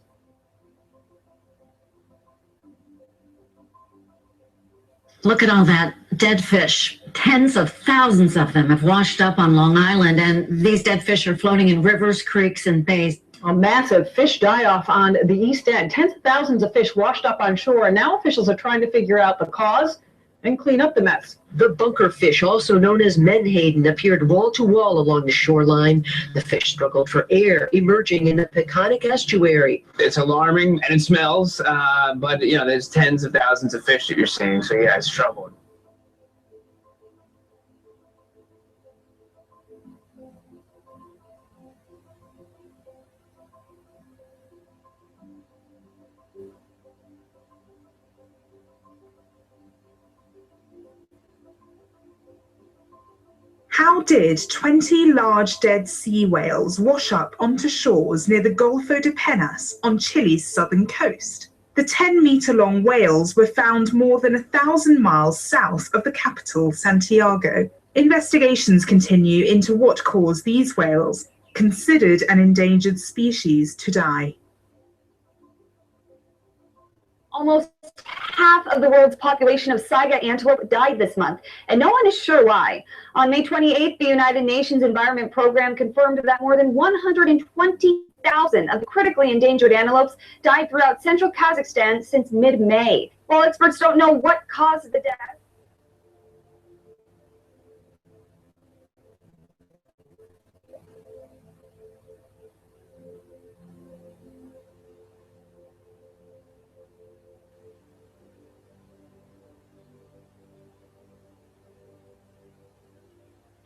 [SPEAKER 26] Look at all that dead fish. Tens of thousands of them have washed up on Long Island, and these dead fish are floating in rivers, creeks, and bays.
[SPEAKER 6] A massive fish die-off on the East End. Tens of thousands of fish washed up on shore, and now officials are trying to figure out the cause and clean up the mess.
[SPEAKER 27] The bunker fish, also known as menhaden, appeared wall-to-wall along the shoreline. The fish struggled for air, emerging in the Peconic estuary.
[SPEAKER 28] It's alarming and it smells, but you know, there's tens of thousands of fish that you're seeing, so yeah, it's troubling.
[SPEAKER 29] How did 20 large dead sea whales wash up onto shores near the Golfo de Penas on Chile's southern coast? The 10-meter-long whales were found more than 1,000 miles south of the capital, Santiago. Investigations continue into what caused these whales, considered an endangered species, to die.
[SPEAKER 19] Almost half of the world's population of saiga antelope died this month, and no one is sure why. On May 28th, the United Nations Environment Program confirmed that more than 120,000 of the critically endangered antelopes died throughout central Kazakhstan since mid-May. While experts don't know what caused the death,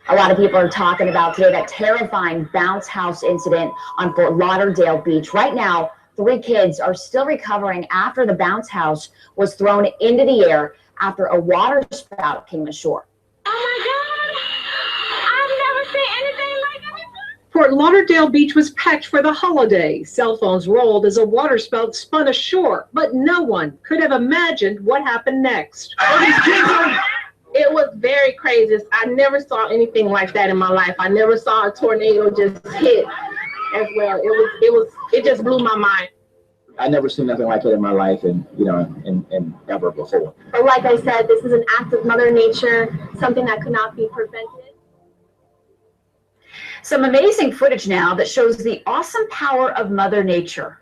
[SPEAKER 19] a lot of people are talking about today that terrifying bounce house incident on Fort Lauderdale Beach. Right now, 3 kids are still recovering after the bounce house was thrown into the air after a water spout came ashore.
[SPEAKER 14] Fort Lauderdale Beach was packed for the holiday. Cell phones rolled as a waterspout spun ashore, but no one could have imagined what happened next.
[SPEAKER 30] It was very crazy. I never saw anything like that in my life. I never saw a tornado just hit as well. It just blew my mind.
[SPEAKER 31] I never seen nothing like it in my life, and ever before.
[SPEAKER 24] But like I said, this is an act of Mother Nature, something that could not be prevented.
[SPEAKER 19] Some amazing footage now that shows the awesome power of Mother Nature.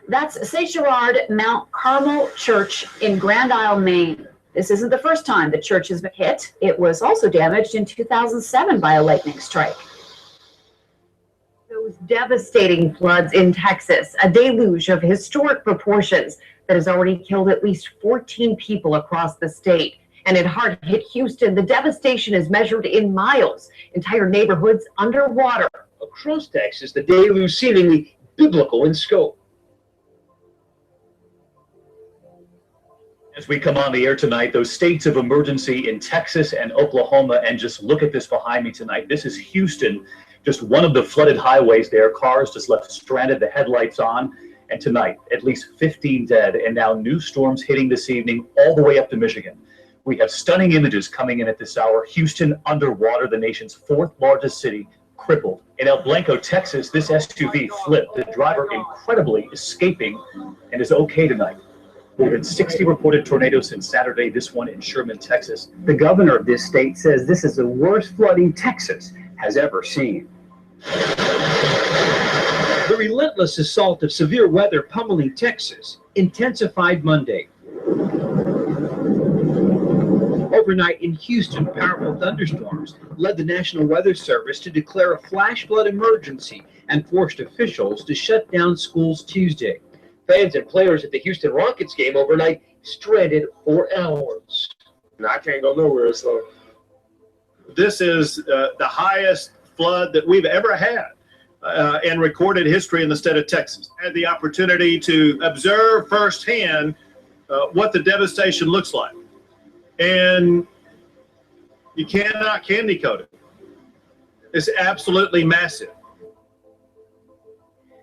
[SPEAKER 19] That's St. Gerard Mount Carmel Church in Grand Isle, Maine. This isn't the first time the church has been hit. It was also damaged in 2007 by a lightning strike. Those devastating floods in Texas, a deluge of historic proportions that has already killed at least 14 people across the state. And it hard hit Houston. The devastation is measured in miles. Entire neighborhoods underwater.
[SPEAKER 3] Across Texas, the deluge seemingly biblical in scope.
[SPEAKER 32] As we come on the air tonight, those states of emergency in Texas and Oklahoma, and just look at this behind me tonight. This is Houston, Just one of the flooded highways there, cars just left stranded, the headlights on. And tonight, at least 15 dead, and now new storms hitting this evening all the way up to Michigan. We have stunning images coming in at this hour. Houston underwater, the nation's 4th largest city, crippled. In El Blanco, Texas, this SUV flipped, the driver incredibly escaping and is okay tonight. More than 60 reported tornadoes since Saturday, this one in Sherman, Texas.
[SPEAKER 2] The governor of this state says this is the worst flooding Texas has ever seen.
[SPEAKER 7] The relentless assault of severe weather pummeling Texas intensified Monday. Overnight in Houston, powerful thunderstorms led the National Weather Service to declare a flash flood emergency and forced officials to shut down schools Tuesday.
[SPEAKER 8] Fans and players at the Houston Rockets game overnight stranded for hours.
[SPEAKER 9] I can't go nowhere, so this is the highest flood that we've ever had in recorded history in the state of Texas. I had the opportunity to observe firsthand what the devastation looks like. And you cannot candy coat it. It's absolutely massive.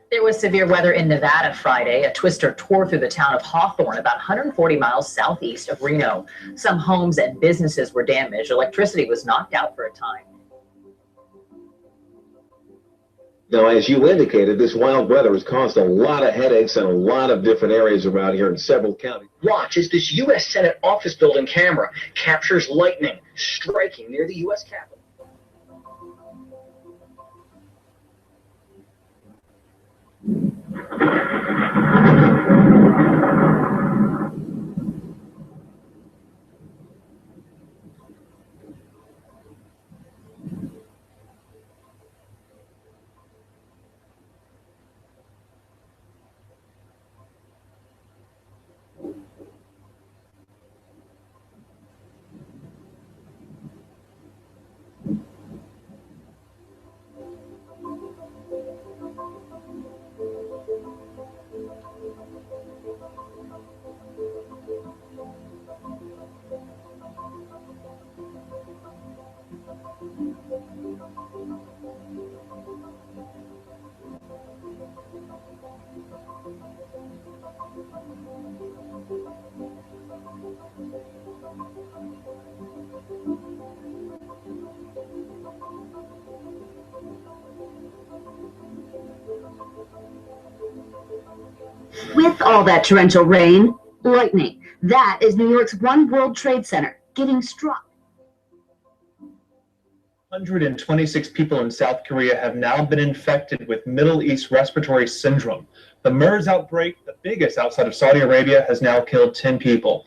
[SPEAKER 11] There was severe weather in Nevada Friday. A twister tore through the town of Hawthorne, about 140 miles southeast of Reno. Some homes and businesses were damaged. Electricity was knocked out for a time.
[SPEAKER 12] Now, as you indicated, this wild weather has caused a lot of headaches in a lot of different areas around here in several counties.
[SPEAKER 27] Watch as this U.S. Senate office building camera captures lightning striking near the U.S. Capitol.
[SPEAKER 5] With all that torrential rain, lightning, that is New York's One World Trade Center getting struck.
[SPEAKER 13] 126 people in South Korea have now been infected with Middle East respiratory syndrome. The MERS outbreak, the biggest outside of Saudi Arabia, has now killed 10 people.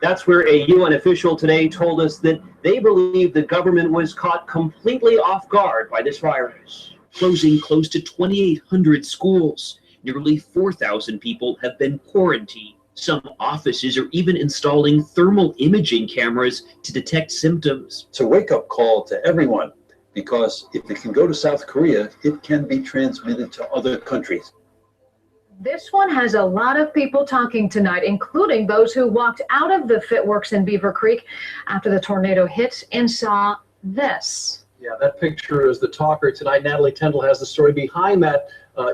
[SPEAKER 10] That's where a UN official today told us that they believe the government was caught completely off guard by this virus.
[SPEAKER 7] Closing close to 2,800 schools. Nearly 4,000 people have been quarantined. Some offices are even installing thermal imaging cameras to detect symptoms.
[SPEAKER 15] It's a wake-up call to everyone, because if it can go to South Korea, it can be transmitted to other countries.
[SPEAKER 6] This one has a lot of people talking tonight, including those who walked out of the Fitworks in Beaver Creek after the tornado hit and saw this.
[SPEAKER 16] Yeah, that picture is the talker tonight. Natalie Tendall has the story behind that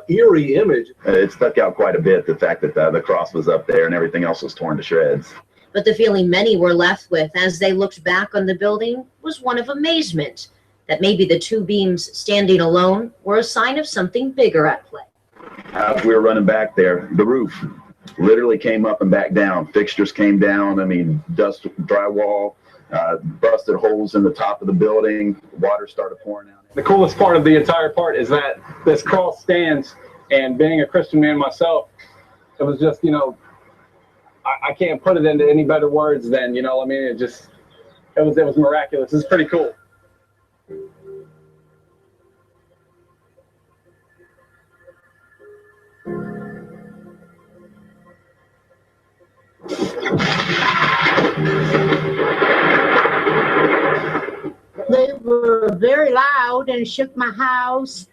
[SPEAKER 16] eerie image.
[SPEAKER 17] It stuck out quite a bit, the fact that the cross was up there and everything else was torn to shreds.
[SPEAKER 20] But the feeling many were left with as they looked back on the building was one of amazement, that maybe the two beams standing alone were a sign of something bigger at play.
[SPEAKER 17] As we were running back there, the roof literally came up and back down. Fixtures came down. I mean, dust, drywall, busted holes in the top of the building. Water started pouring out.
[SPEAKER 18] The coolest part of the entire part is that this cross stands, and being a Christian man myself, it was just, you know, I can't put it into any better words than, you know, I mean, it was miraculous. It's pretty cool.
[SPEAKER 21] They were very loud and shook my house.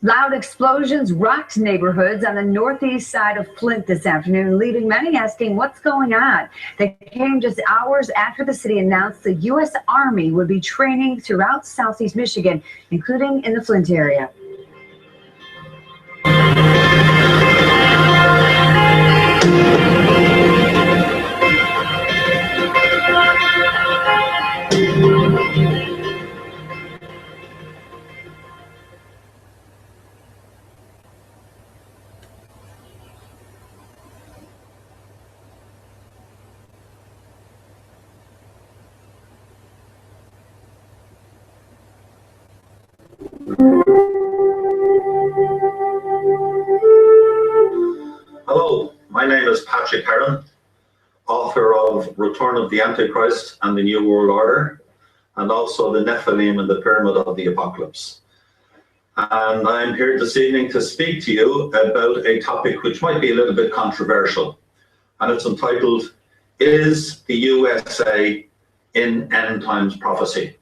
[SPEAKER 1] Loud explosions rocked neighborhoods on the northeast side of Flint this afternoon, leaving many asking what's going on. They came just hours after the city announced the U.S. Army would be training throughout southeast Michigan, including in the Flint area.
[SPEAKER 4] Hello, my name is Patrick Heron, author of Return of the Antichrist and the New World Order, and also the Nephilim and the Pyramid of the Apocalypse. And I'm here this evening to speak to you about a topic which might be a little bit controversial, and it's entitled, Is the USA in End Times Prophecy?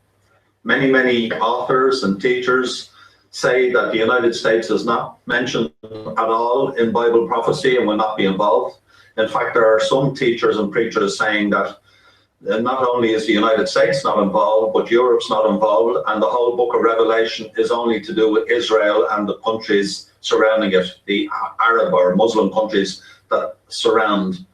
[SPEAKER 4] Many authors and teachers say that the United States is not mentioned at all in Bible prophecy and will not be involved. In fact, there are some teachers and preachers saying that not only is the United States not involved, but Europe's not involved, and the whole book of Revelation is only to do with Israel and the countries surrounding it, the Arab or Muslim countries that surround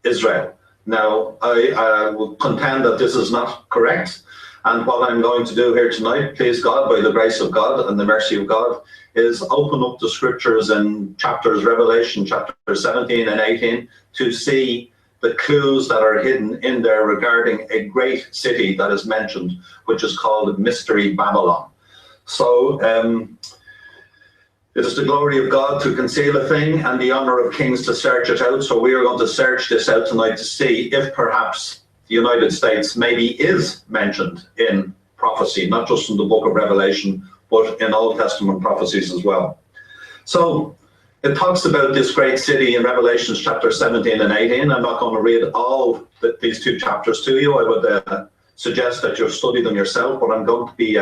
[SPEAKER 4] Israel. Now, I will contend that this is not correct. And what I'm going to do here tonight, please God, by the grace of God and the mercy of God, is open up the scriptures in chapters, Revelation chapter 17 and 18, to see the clues that are hidden in there regarding a great city that is mentioned, which is called Mystery Babylon. So it is the glory of God to conceal a thing and the honor of kings to search it out. So we are going to search this out tonight to see if perhaps the United States maybe is mentioned in prophecy, not just in the book of Revelation, but in Old Testament prophecies as well. So it talks about this great city in Revelation chapter 17 and 18. I'm not going to read all these two chapters to you. I would suggest that you study them yourself, but I'm going to be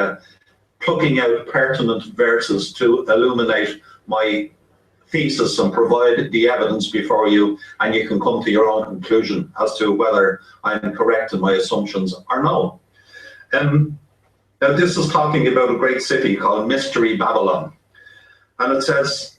[SPEAKER 4] plucking out pertinent verses to illuminate my thesis and provide the evidence before you, and you can come to your own conclusion as to whether I'm correct in my assumptions or no. Now this is talking about a great city called Mystery Babylon, and it says,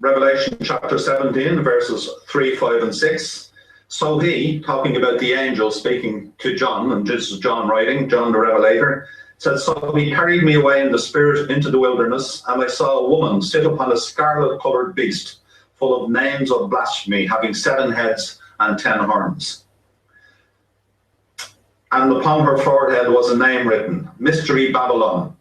[SPEAKER 4] Revelation chapter 17 verses 3, 5 and 6, so he, talking about the angel speaking to John, and this is John writing, John the Revelator, said, so he carried me away in the spirit into the wilderness, and I saw a woman sit upon a scarlet-coloured beast, full of names of blasphemy, having 7 heads and 10 horns. And upon her forehead was a name written, Mystery Babylon,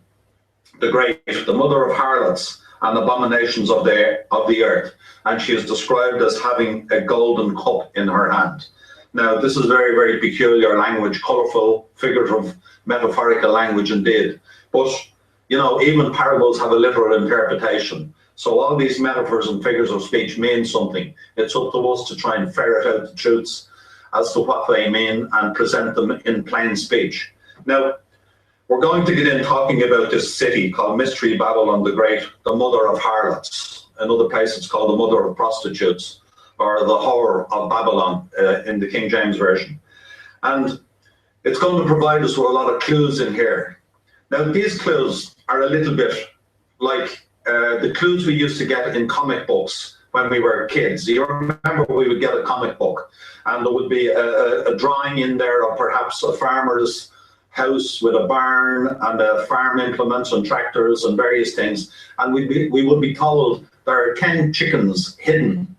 [SPEAKER 4] the Great, the mother of harlots and abominations of the earth. And she is described as having a golden cup in her hand. Now, this is very peculiar language, colourful, figurative, metaphorical language indeed. But, you know, even parables have a literal interpretation. So all these metaphors and figures of speech mean something. It's up to us to try and ferret out the truths as to what they mean and present them in plain speech. Now, we're going to get in talking about this city called Mystery Babylon the Great, the mother of harlots. Another place it's called the mother of prostitutes, or the whore of Babylon in the King James Version. And it's going to provide us with a lot of clues in here. Now, these clues are a little bit like the clues we used to get in comic books when we were kids. You remember we would get a comic book and there would be a drawing in there of perhaps a farmer's house with a barn and farm implements and tractors and various things. And we would be told there are 10 chickens hidden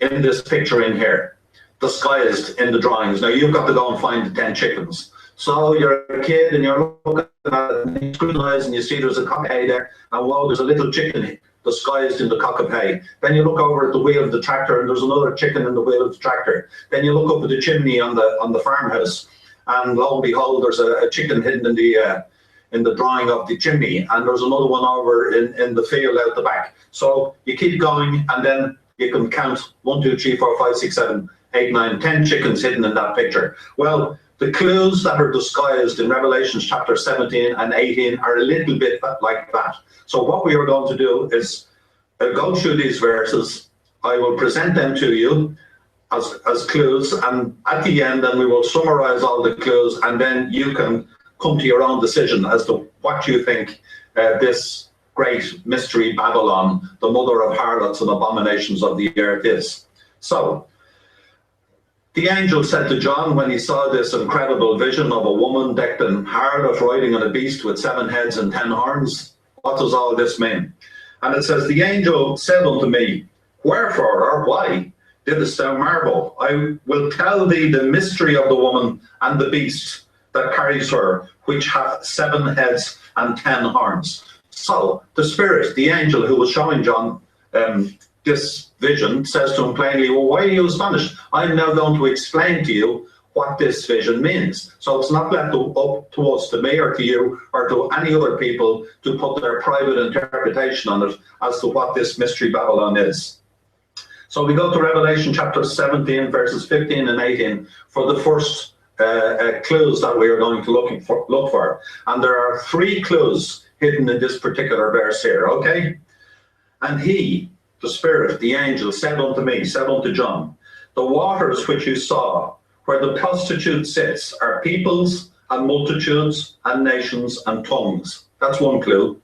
[SPEAKER 4] in this picture in here, disguised in the drawings. Now you've got to go and find the 10 chickens. So you're a kid and you're looking at it and you scrutinize and you see there's a cock of hay there, and whoa, there's a little chicken disguised in the cock of hay. Then you look over at the wheel of the tractor and there's another chicken in the wheel of the tractor. Then you look up at the chimney on the farmhouse, and lo and behold, there's a chicken hidden in the drawing of the chimney, and there's another one over in the field out the back. So you keep going, and then you can count 1, 2, 3, 4, 5, 6, 7, 8, 9, 10 chickens hidden in that picture. Well, the clues that are disguised in Revelation chapter 17 and 18 are a little bit like that. So what we are going to do is go through these verses. I will present them to you as clues, and at the end, then we will summarize all the clues, and then you can come to your own decision as to what you think this great mystery Babylon, the mother of harlots and abominations of the earth, is. So, the angel said to John when he saw this incredible vision of a woman decked in harlot riding on a beast with 7 heads and 10 horns, what does all this mean? And it says, the angel said unto me, wherefore or why didst thou marvel? I will tell thee the mystery of the woman and the beast that carries her, which hath 7 heads and 10 horns. So the spirit, the angel who was showing John this vision, says to him plainly, well, why are you astonished? I'm now going to explain to you what this vision means. So it's not left up to us, to me or to you or to any other people, to put their private interpretation on it as to what this mystery Babylon is. So we go to Revelation chapter 17, verses 15 and 18 for the first clues that we are going to look for. And there are 3 clues hidden in this particular verse here, okay? And he, the spirit, the angel, said unto me, said unto John, the waters which you saw, where the prostitute sits, are peoples and multitudes and nations and tongues. That's one clue.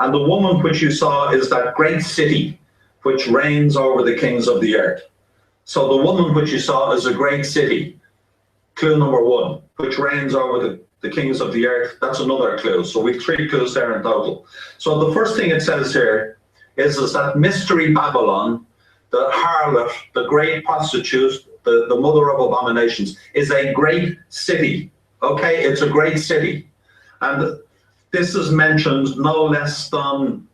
[SPEAKER 4] And the woman which you saw is that great city which reigns over the kings of the earth. So the woman which you saw is a great city. Clue number 1, which reigns over the kings of the earth. That's another clue. So we've 3 clues there in total. So the first thing it says here is that mystery Babylon, the harlot, the great prostitute, the mother of abominations, is a great city. Okay, it's a great city. And this is mentioned no less than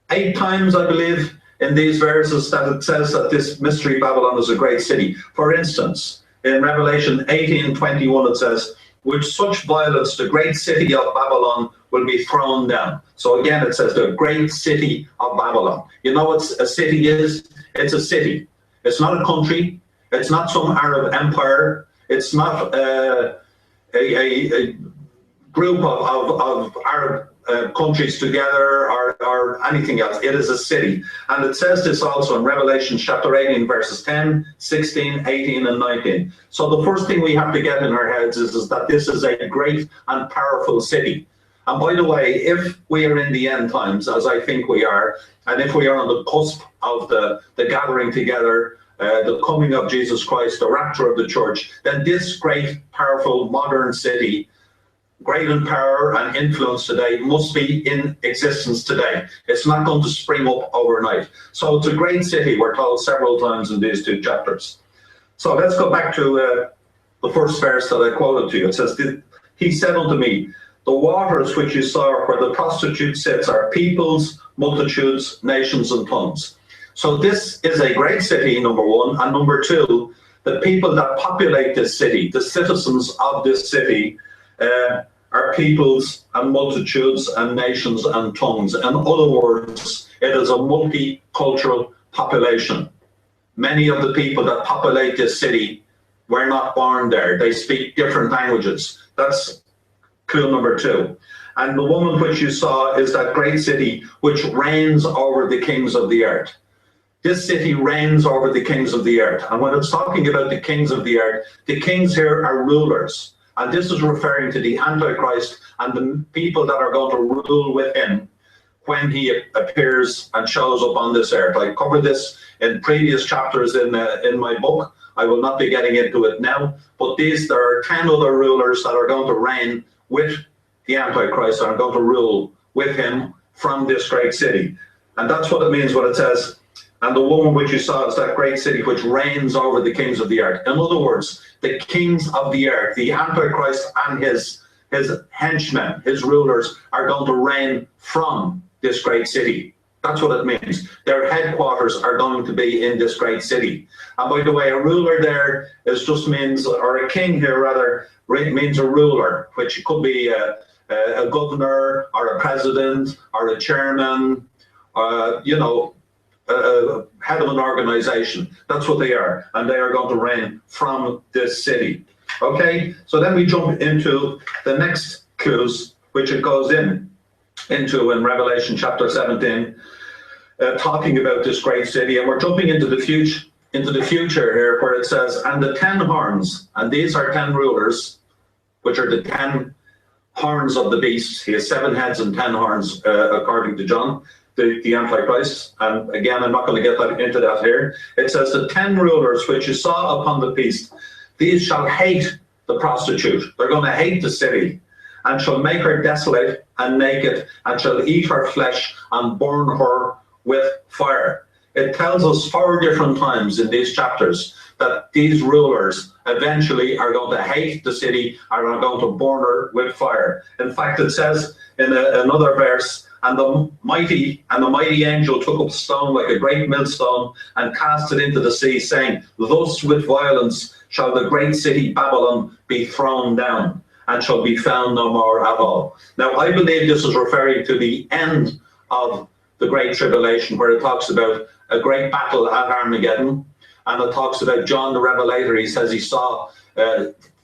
[SPEAKER 4] 8 times, I believe, in these verses, that it says that this mystery Babylon is a great city. For instance, in Revelation 18:21, it says, with such violence the great city of Babylon will be thrown down. So again, it says the great city of Babylon. You know what a city is? It's a city. It's not a country. It's not some Arab empire. It's not a group of Arab countries together or anything else. It is a city. And it says this also in Revelation chapter 18, verses 10, 16, 18, and 19. So the first thing we have to get in our heads is that this is a great and powerful city. And by the way, if we are in the end times, as I think we are, and if we are on the cusp of the gathering together, the coming of Jesus Christ, the rapture of the church, then this great, powerful, modern city, great in power and influence today, must be in existence today. It's not going to spring up overnight. So it's a great city, we're told several times in these 2 chapters. So let's go back to the first verse that I quoted to you. It says, he said unto me, the waters which you saw where the prostitute sits are peoples, multitudes, nations, and tongues. So this is a great city, number 1. And number 2, the people that populate this city, the citizens of this city, are peoples and multitudes and nations and tongues. In other words, it is a multicultural population. Many of the people that populate this city were not born there. They speak different languages. That's clue number 2. And the woman which you saw is that great city which reigns over the kings of the earth. This city reigns over the kings of the earth. And when it's talking about the kings of the earth, the kings here are rulers. And this is referring to the Antichrist and the people that are going to rule with him when he appears and shows up on this earth. I covered this in previous chapters in my book. I will not be getting into it now. But there are 10 other rulers that are going to reign with the Antichrist and are going to rule with him from this great city. And that's what it means when it says, and the woman which you saw is that great city which reigns over the kings of the earth. In other words, the kings of the earth, the Antichrist and his henchmen, his rulers, are going to reign from this great city. That's what it means. Their headquarters are going to be in this great city. And by the way, a ruler there just means, or a king here rather, means a ruler, which could be a governor or a president or a chairman, you know, head of an organization. That's what they are, and they are going to reign from this city. Okay, so then we jump into the next clues, which it goes into in Revelation chapter 17, talking about this great city, and we're jumping into the future here, where it says, and the 10 horns, and these are 10 rulers, which are the 10 horns of the beast. He has 7 heads and 10 horns, according to John, the Antichrist. And again, I'm not going to get into that here. It says, the 10 rulers which you saw upon the beast, these shall hate the prostitute. They're going to hate the city, and shall make her desolate and naked, and shall eat her flesh and burn her with fire. It tells us 4 different times in these chapters that these rulers eventually are going to hate the city, are going to burn her with fire. In fact, it says in another verse, and the mighty angel took up a stone like a great millstone and cast it into the sea, saying, thus with violence shall the great city Babylon be thrown down, and shall be found no more at all. Now, I believe this is referring to the end of the Great Tribulation, where it talks about a great battle at Armageddon, and it talks about John the Revelator. He says he saw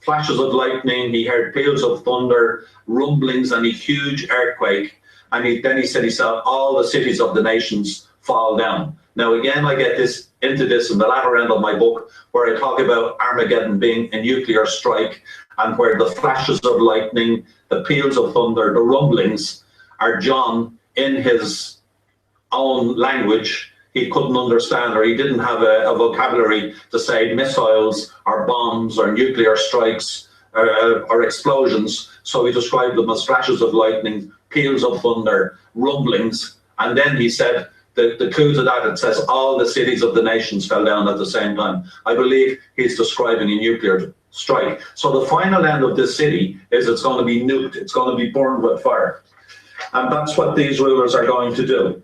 [SPEAKER 4] flashes of lightning, he heard peals of thunder, rumblings, and a huge earthquake. And then he said he saw all the cities of the nations fall down. Now, again, I get into this in the latter end of my book, where I talk about Armageddon being a nuclear strike, and where the flashes of lightning, the peals of thunder, the rumblings are John in his own language. He couldn't understand, or he didn't have a vocabulary to say missiles or bombs or nuclear strikes or explosions. So he described them as flashes of lightning, peals of thunder, rumblings. And then he said, the clue to that, it says all the cities of the nations fell down at the same time. I believe he's describing a nuclear strike. So the final end of this city is it's going to be nuked. It's going to be burned with fire. And that's what these rulers are going to do.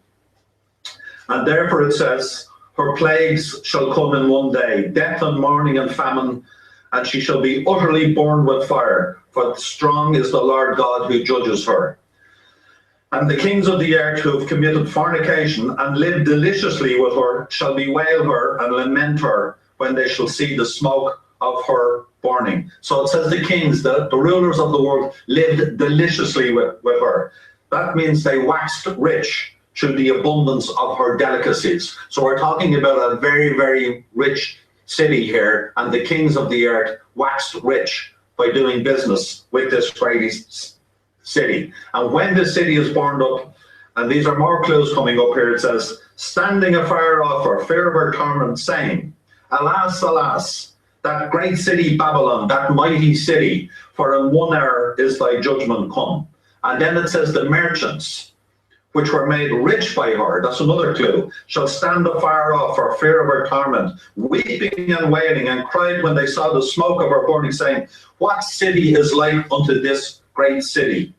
[SPEAKER 4] And therefore it says, her plagues shall come in one day, death and mourning and famine, and she shall be utterly burned with fire, for strong is the Lord God who judges her. And the kings of the earth who have committed fornication and lived deliciously with her shall bewail her and lament her when they shall see the smoke of her burning. So it says the kings, the rulers of the world, lived deliciously with her. That means they waxed rich through the abundance of her delicacies. So we're talking about a very, very rich city here, and the kings of the earth waxed rich by doing business with this great city. And when this city is burned up, and these are more clues coming up here, it says, standing afar off for fear of her torment, saying, alas, alas, that great city Babylon, that mighty city, for in 1 hour is thy judgment come. And then it says, the merchants, which were made rich by her, that's another clue, shall stand afar off for fear of her torment, weeping and wailing, and cried when they saw the smoke of her burning, saying, what city is like unto this great city?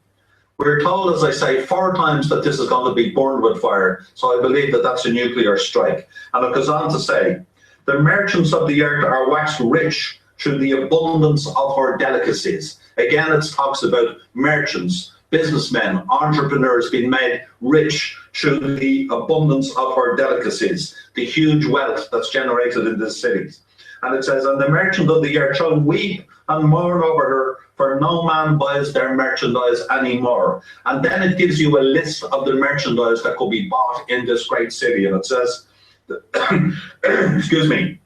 [SPEAKER 4] We're told, as I say, 4 times that this is going to be burned with fire. So I believe that that's a nuclear strike. And it goes on to say, the merchants of the earth are waxed rich through the abundance of her delicacies. Again, it talks about merchants, businessmen, entrepreneurs being made rich through the abundance of her delicacies, the huge wealth that's generated in the cities. And it says, and the merchant of the earth shall weep and mourn over her, for no man buys their merchandise anymore. And then it gives you a list of the merchandise that could be bought in this great city. And it says, excuse me,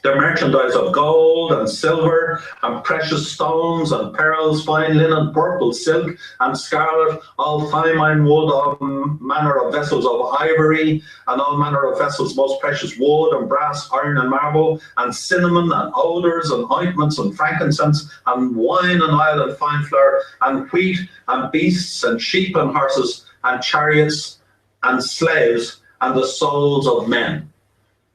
[SPEAKER 4] the merchandise of gold and silver and precious stones and pearls, fine linen, purple, silk and scarlet, all fine wood, all manner of vessels of ivory, and all manner of vessels, most precious wood and brass, iron and marble, and cinnamon and odors and ointments and frankincense and wine and oil and fine flour and wheat and beasts and sheep and horses and chariots and slaves and the souls of men.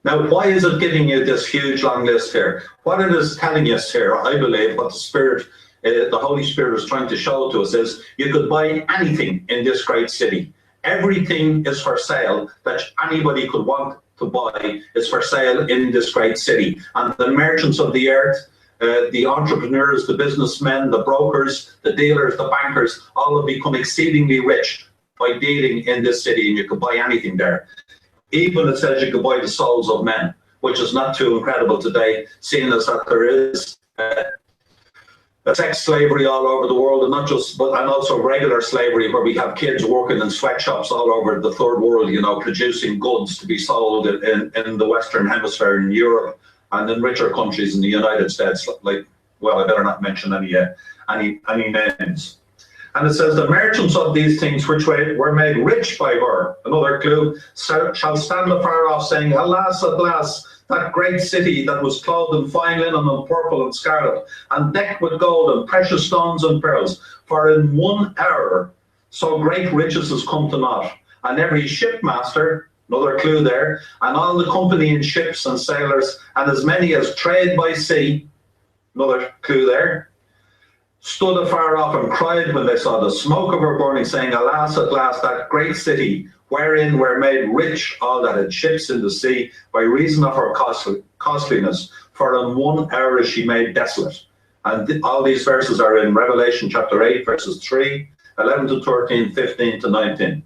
[SPEAKER 4] Now, why is it giving you this huge long list here? What it is telling us here, I believe, what the Spirit, the Holy Spirit is trying to show to us is you could buy anything in this great city. Everything is for sale that anybody could want to buy is for sale in this great city. And the merchants of the earth, the entrepreneurs, the businessmen, the brokers, the dealers, the bankers, all have become exceedingly rich by dealing in this city, and you could buy anything there. Even it says you could buy the souls of men, which is not too incredible today, seeing as that there is sex slavery all over the world, and not just, but and also regular slavery, where we have kids working in sweatshops all over the third world, you know, producing goods to be sold in the Western Hemisphere, in Europe, and in richer countries in the United States. Like, well, I better not mention any names. And it says, the merchants of these things which were made rich by her, another clue, shall stand afar off, saying, alas, alas, that great city that was clothed in fine linen and purple and scarlet, and decked with gold and precious stones and pearls. For in 1 hour so great riches has come to naught. And every shipmaster, another clue there, and all the company in ships and sailors, and as many as trade by sea, another clue there, stood afar off and cried when they saw the smoke of her burning, saying, alas, at last, that great city, wherein were made rich all that had ships in the sea, by reason of her costliness, for in 1 hour is she made desolate. And all these verses are in Revelation chapter 8, verses 3, 11 to 13, 15 to 19.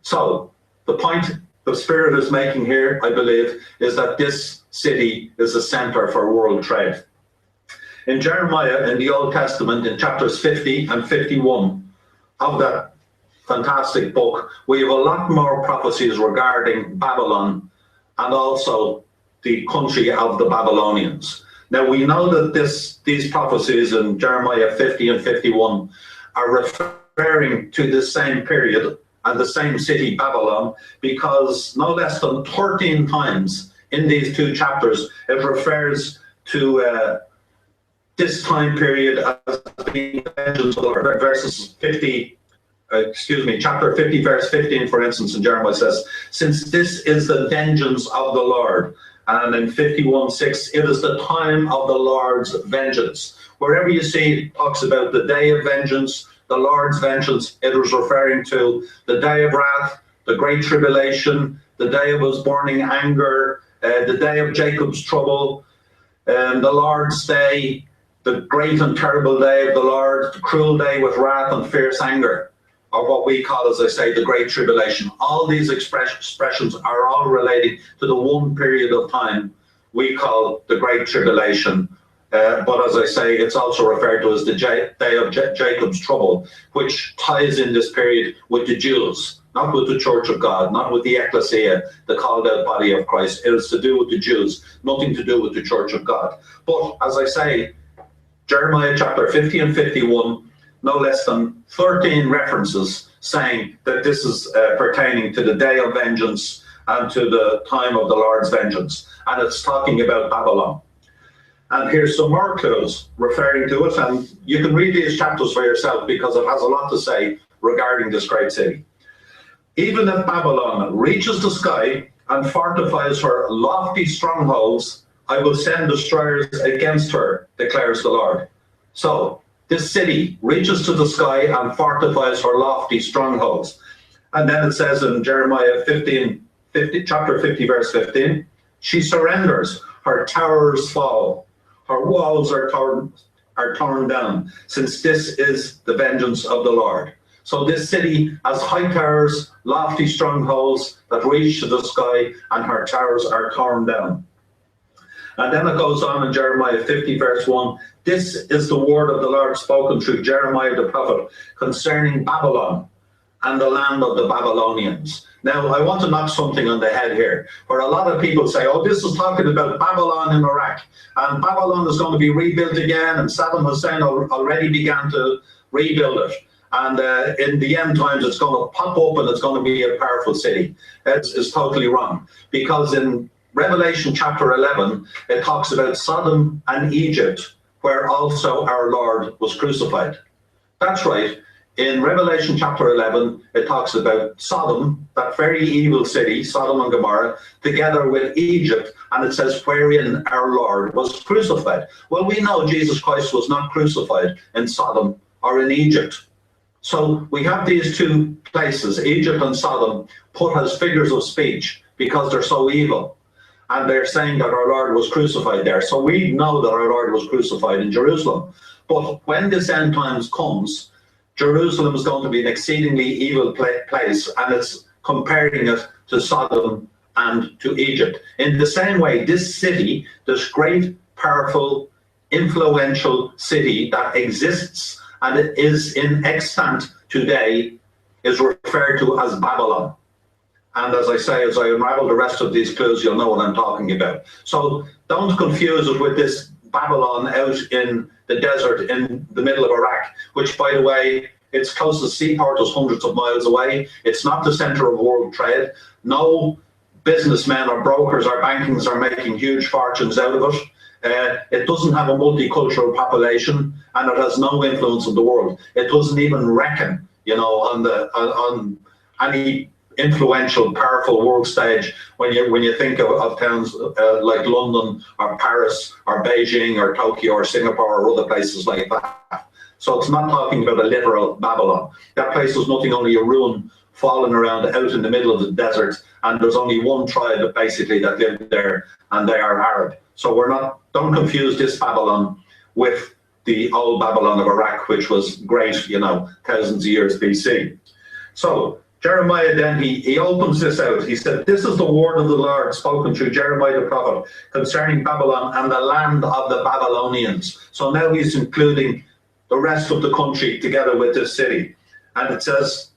[SPEAKER 4] So, the point the Spirit is making here, I believe, is that this city is a center for world trade. In Jeremiah, in the Old Testament, in chapters 50 and 51 of that fantastic book, we have a lot more prophecies regarding Babylon and also the country of the Babylonians. Now, we know that these prophecies in Jeremiah 50 and 51 are referring to the same period and the same city, Babylon, because no less than 13 times in these two chapters it refers to this time period as being verses 50, chapter 50, verse 15, for instance, in Jeremiah says, since this is the vengeance of the Lord. And in 51:6, it is the time of the Lord's vengeance. Wherever you see it talks about the day of vengeance, the Lord's vengeance, it was referring to the day of wrath, the great tribulation, the day of his burning anger, the day of Jacob's trouble, and the Lord's day, the great and terrible day of the Lord, the cruel day with wrath and fierce anger, or what we call, as I say, the great tribulation. All these expressions are all related to the one period of time we call the great tribulation. But as I say, it's also referred to as the day of Jacob's trouble, which ties in this period with the Jews, not with the Church of God, not with the Ecclesia, the called out body of Christ. It is to do with the Jews, nothing to do with the Church of God. But as I say, Jeremiah chapter 50 and 51, no less than 13 references saying that this is pertaining to the day of vengeance and to the time of the Lord's vengeance. And it's talking about Babylon. And here's some more clues referring to it. And you can read these chapters for yourself because it has a lot to say regarding this great city. Even if Babylon reaches the sky and fortifies her lofty strongholds, I will send destroyers against her, declares the Lord. So this city reaches to the sky and fortifies her lofty strongholds. And then it says in Jeremiah chapter 50, verse 15, she surrenders, her towers fall, her walls are torn down, since this is the vengeance of the Lord. So this city has high towers, lofty strongholds that reach to the sky, and her towers are torn down. And then it goes on in Jeremiah 50, verse 1, this is the word of the Lord spoken through Jeremiah the prophet concerning Babylon and the land of the Babylonians. Now, I want to knock something on the head here, where a lot of people say, oh, this is talking about Babylon in Iraq, and Babylon is going to be rebuilt again, and Saddam Hussein already began to rebuild it. And in the end times, it's going to pop up and it's going to be a powerful city. It's totally wrong, because in Revelation chapter 11, it talks about Sodom and Egypt, where also our Lord was crucified. That's right. In Revelation chapter 11, it talks about Sodom, that very evil city, Sodom and Gomorrah, together with Egypt, and it says, wherein our Lord was crucified. Well, we know Jesus Christ was not crucified in Sodom or in Egypt. So we have these two places, Egypt and Sodom, put as figures of speech because they're so evil. And they're saying that our Lord was crucified there. So we know that our Lord was crucified in Jerusalem. But when this end times comes, Jerusalem is going to be an exceedingly evil place, and it's comparing it to Sodom and to Egypt. In the same way, this city, this great, powerful, influential city that exists and it is in extant today, is referred to as Babylon. And as I say, as I unravel the rest of these clues, you'll know what I'm talking about. So don't confuse it with this Babylon out in the desert in the middle of Iraq, which, by the way, its closest seaport is hundreds of miles away. It's not the center of world trade. No businessmen or brokers or bankings are making huge fortunes out of it. It doesn't have a multicultural population, and it has no influence in the world. It doesn't even reckon, you know, on any influential, powerful world stage when you think of towns like London or Paris or Beijing or Tokyo or Singapore or other places like that. So it's not talking about a literal Babylon. That place was nothing only a ruin fallen around out in the middle of the desert, and there's only one tribe basically that lived there, and they are Arab. So don't confuse this Babylon with the old Babylon of Iraq, which was great, you know, thousands of years BC. So Jeremiah then, he opens this out. He said, this is the word of the Lord spoken through Jeremiah the prophet concerning Babylon and the land of the Babylonians. So now he's including the rest of the country together with this city. And it says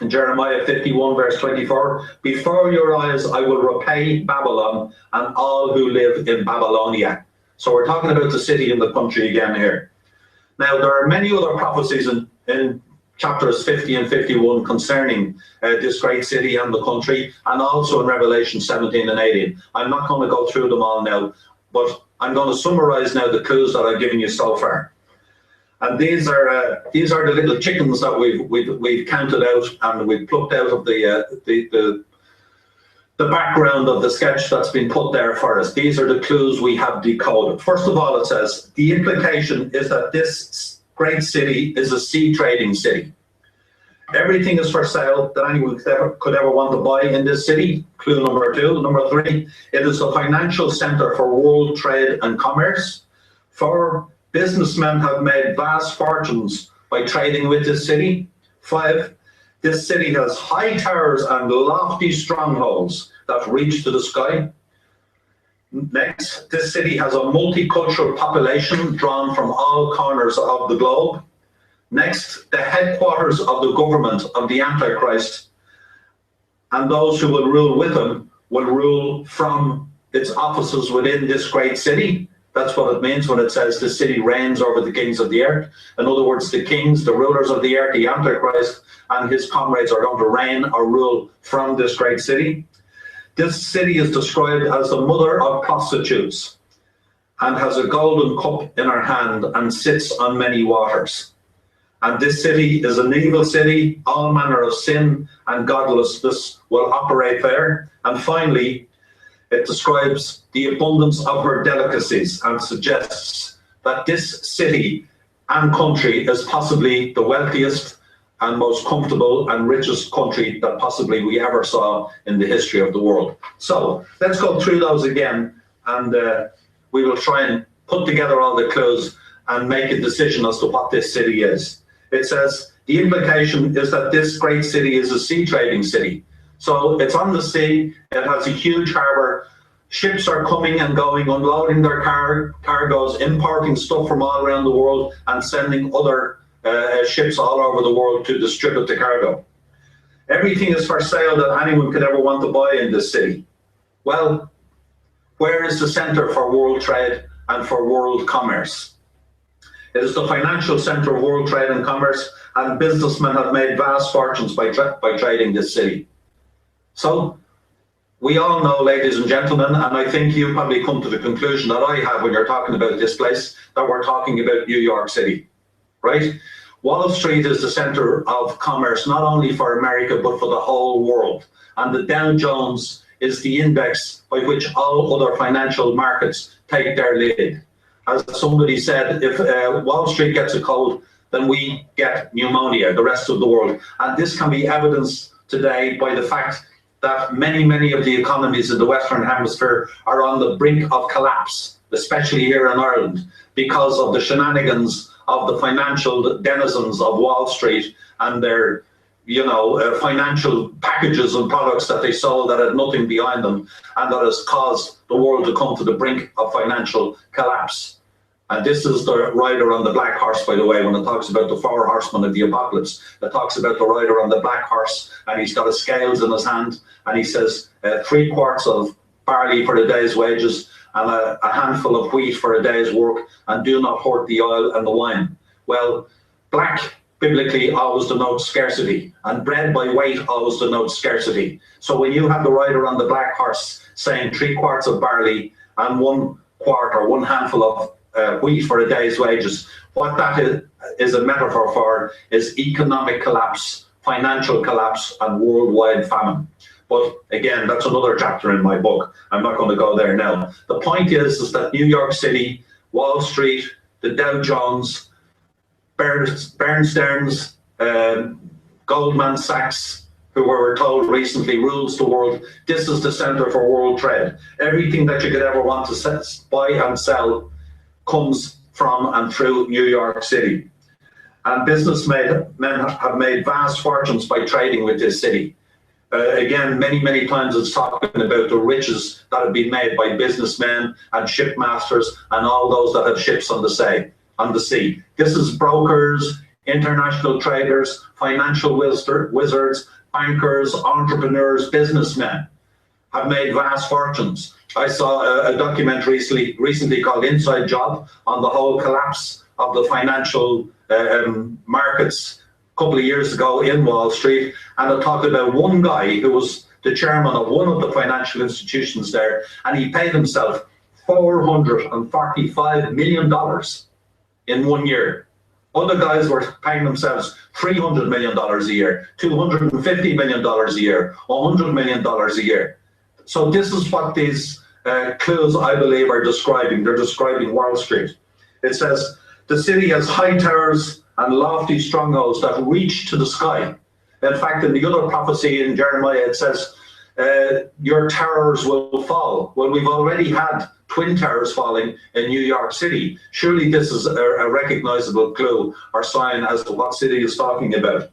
[SPEAKER 4] in Jeremiah 51 verse 24, before your eyes I will repay Babylon and all who live in Babylonia. So we're talking about the city and the country again here. Now there are many other prophecies in chapters 50 and 51 concerning this great city and the country, and also in Revelation 17 and 18. I'm not going to go through them all now, but I'm going to summarize now the clues that I've given you so far. And these are the little chickens that we've counted out and we've plucked out of the background of the sketch that's been put there for us. These are the clues we have decoded. First of all, it says the implication is that this great city is a sea trading city. Everything is for sale that anyone could ever want to buy in this city. Clue number 2. Number 3, it is a financial center for world trade and commerce. 4, businessmen have made vast fortunes by trading with this city. 5, this city has high towers and lofty strongholds that reach to the sky. Next, this city has a multicultural population drawn from all corners of the globe. Next, the headquarters of the government of the Antichrist and those who will rule with him will rule from its offices within this great city. That's what it means when it says the city reigns over the kings of the earth. In other words, the kings, the rulers of the earth, the Antichrist and his comrades are going to reign or rule from this great city. This city is described as the mother of prostitutes and has a golden cup in her hand and sits on many waters. And this city is an evil city. All manner of sin and godlessness will operate there. And finally, it describes the abundance of her delicacies and suggests that this city and country is possibly the wealthiest and most comfortable and richest country that possibly we ever saw in the history of the world. So let's go through those again, and we will try and put together all the clues and make a decision as to what this city is. It says the implication is that this great city is a sea trading city. So it's on the sea, it has a huge harbor, ships are coming and going, unloading their cargoes, importing stuff from all around the world and sending other ships all over the world to distribute the cargo. Everything is for sale that anyone could ever want to buy in this city. Well, where is the center for world trade and for world commerce? It is the financial center of world trade and commerce, and businessmen have made vast fortunes by trading this city. So we all know, ladies and gentlemen, and I think you probably come to the conclusion that I have when you're talking about this place, that we're talking about New York City, right? Wall Street is the center of commerce, not only for America, but for the whole world. And the Dow Jones is the index by which all other financial markets take their lead. As somebody said, if Wall Street gets a cold, then we get pneumonia, the rest of the world. And this can be evidenced today by the fact that many of the economies in the Western Hemisphere are on the brink of collapse, especially here in Ireland, because of the shenanigans of the financial denizens of Wall Street and their financial packages and products that they sold that had nothing behind them, and that has caused the world to come to the brink of financial collapse. And this is the rider on the black horse, by the way, when it talks about the 4 horsemen of the apocalypse. It talks about the rider on the black horse, and he's got his scales in his hand, and he says 3 quarts of barley for a day's wages, and a handful of wheat for a day's work, and do not hurt the oil and the wine. Well, black biblically always denotes scarcity, and bread by weight always denotes scarcity. So when you have the rider on the black horse saying 3 quarts of barley and 1 quart or 1 handful of wheat for a day's wages, what that is a metaphor for is economic collapse, financial collapse, and worldwide famine. But again, that's another chapter in my book. I'm not going to go there now. The point is that New York City, Wall Street, the Dow Jones, Bernstein's, Goldman Sachs, who we were told recently rules the world. This is the center for world trade. Everything that you could ever want to buy and sell comes from and through New York City. And businessmen have made vast fortunes by trading with this city. Again, many times it's talking about the riches that have been made by businessmen and shipmasters and all those that have ships on the sea. This is brokers, international traders, financial wizards, bankers, entrepreneurs, businessmen have made vast fortunes. I saw a documentary recently called Inside Job on the whole collapse of the financial markets a couple of years ago in Wall Street, and it talked about one guy who was the chairman of one of the financial institutions there, and he paid himself $445 million in 1 year. Other guys were paying themselves $300 million a year, $250 million a year, $100 million a year. So this is what these clues, I believe, are describing. They're describing Wall Street. It says, the city has high towers and lofty strongholds that reach to the sky. In fact, in the other prophecy in Jeremiah, it says, your towers will fall. Well, we've already had twin towers falling in New York City. Surely this is a recognizable clue or sign as to what city is talking about.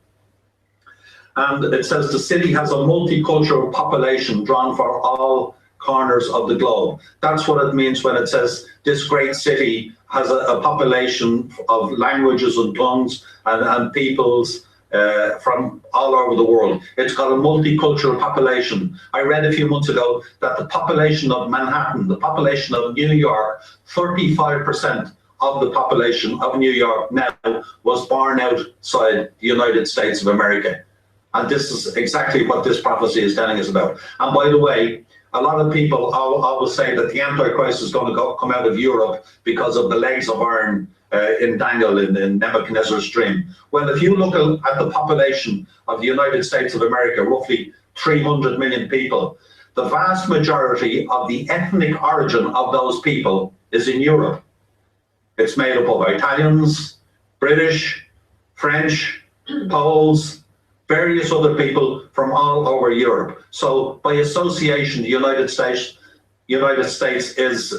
[SPEAKER 4] And it says the city has a multicultural population drawn from all corners of the globe. That's what it means when it says this great city has a population of languages and tongues and peoples from all over the world. It's got a multicultural population. I read a few months ago that the population of Manhattan, the population of New York, 35% of the population of New York now was born outside the United States of America. And this is exactly what this prophecy is telling us about. And by the way, a lot of people always say that the Antichrist is going to come out of Europe because of the legs of iron in Daniel in Nebuchadnezzar's dream. Well, if you look at the population of the United States of America, roughly 300 million people, the vast majority of the ethnic origin of those people is in Europe. It's made up of Italians, British, French, Poles, various other people from all over Europe. So by association, the United States is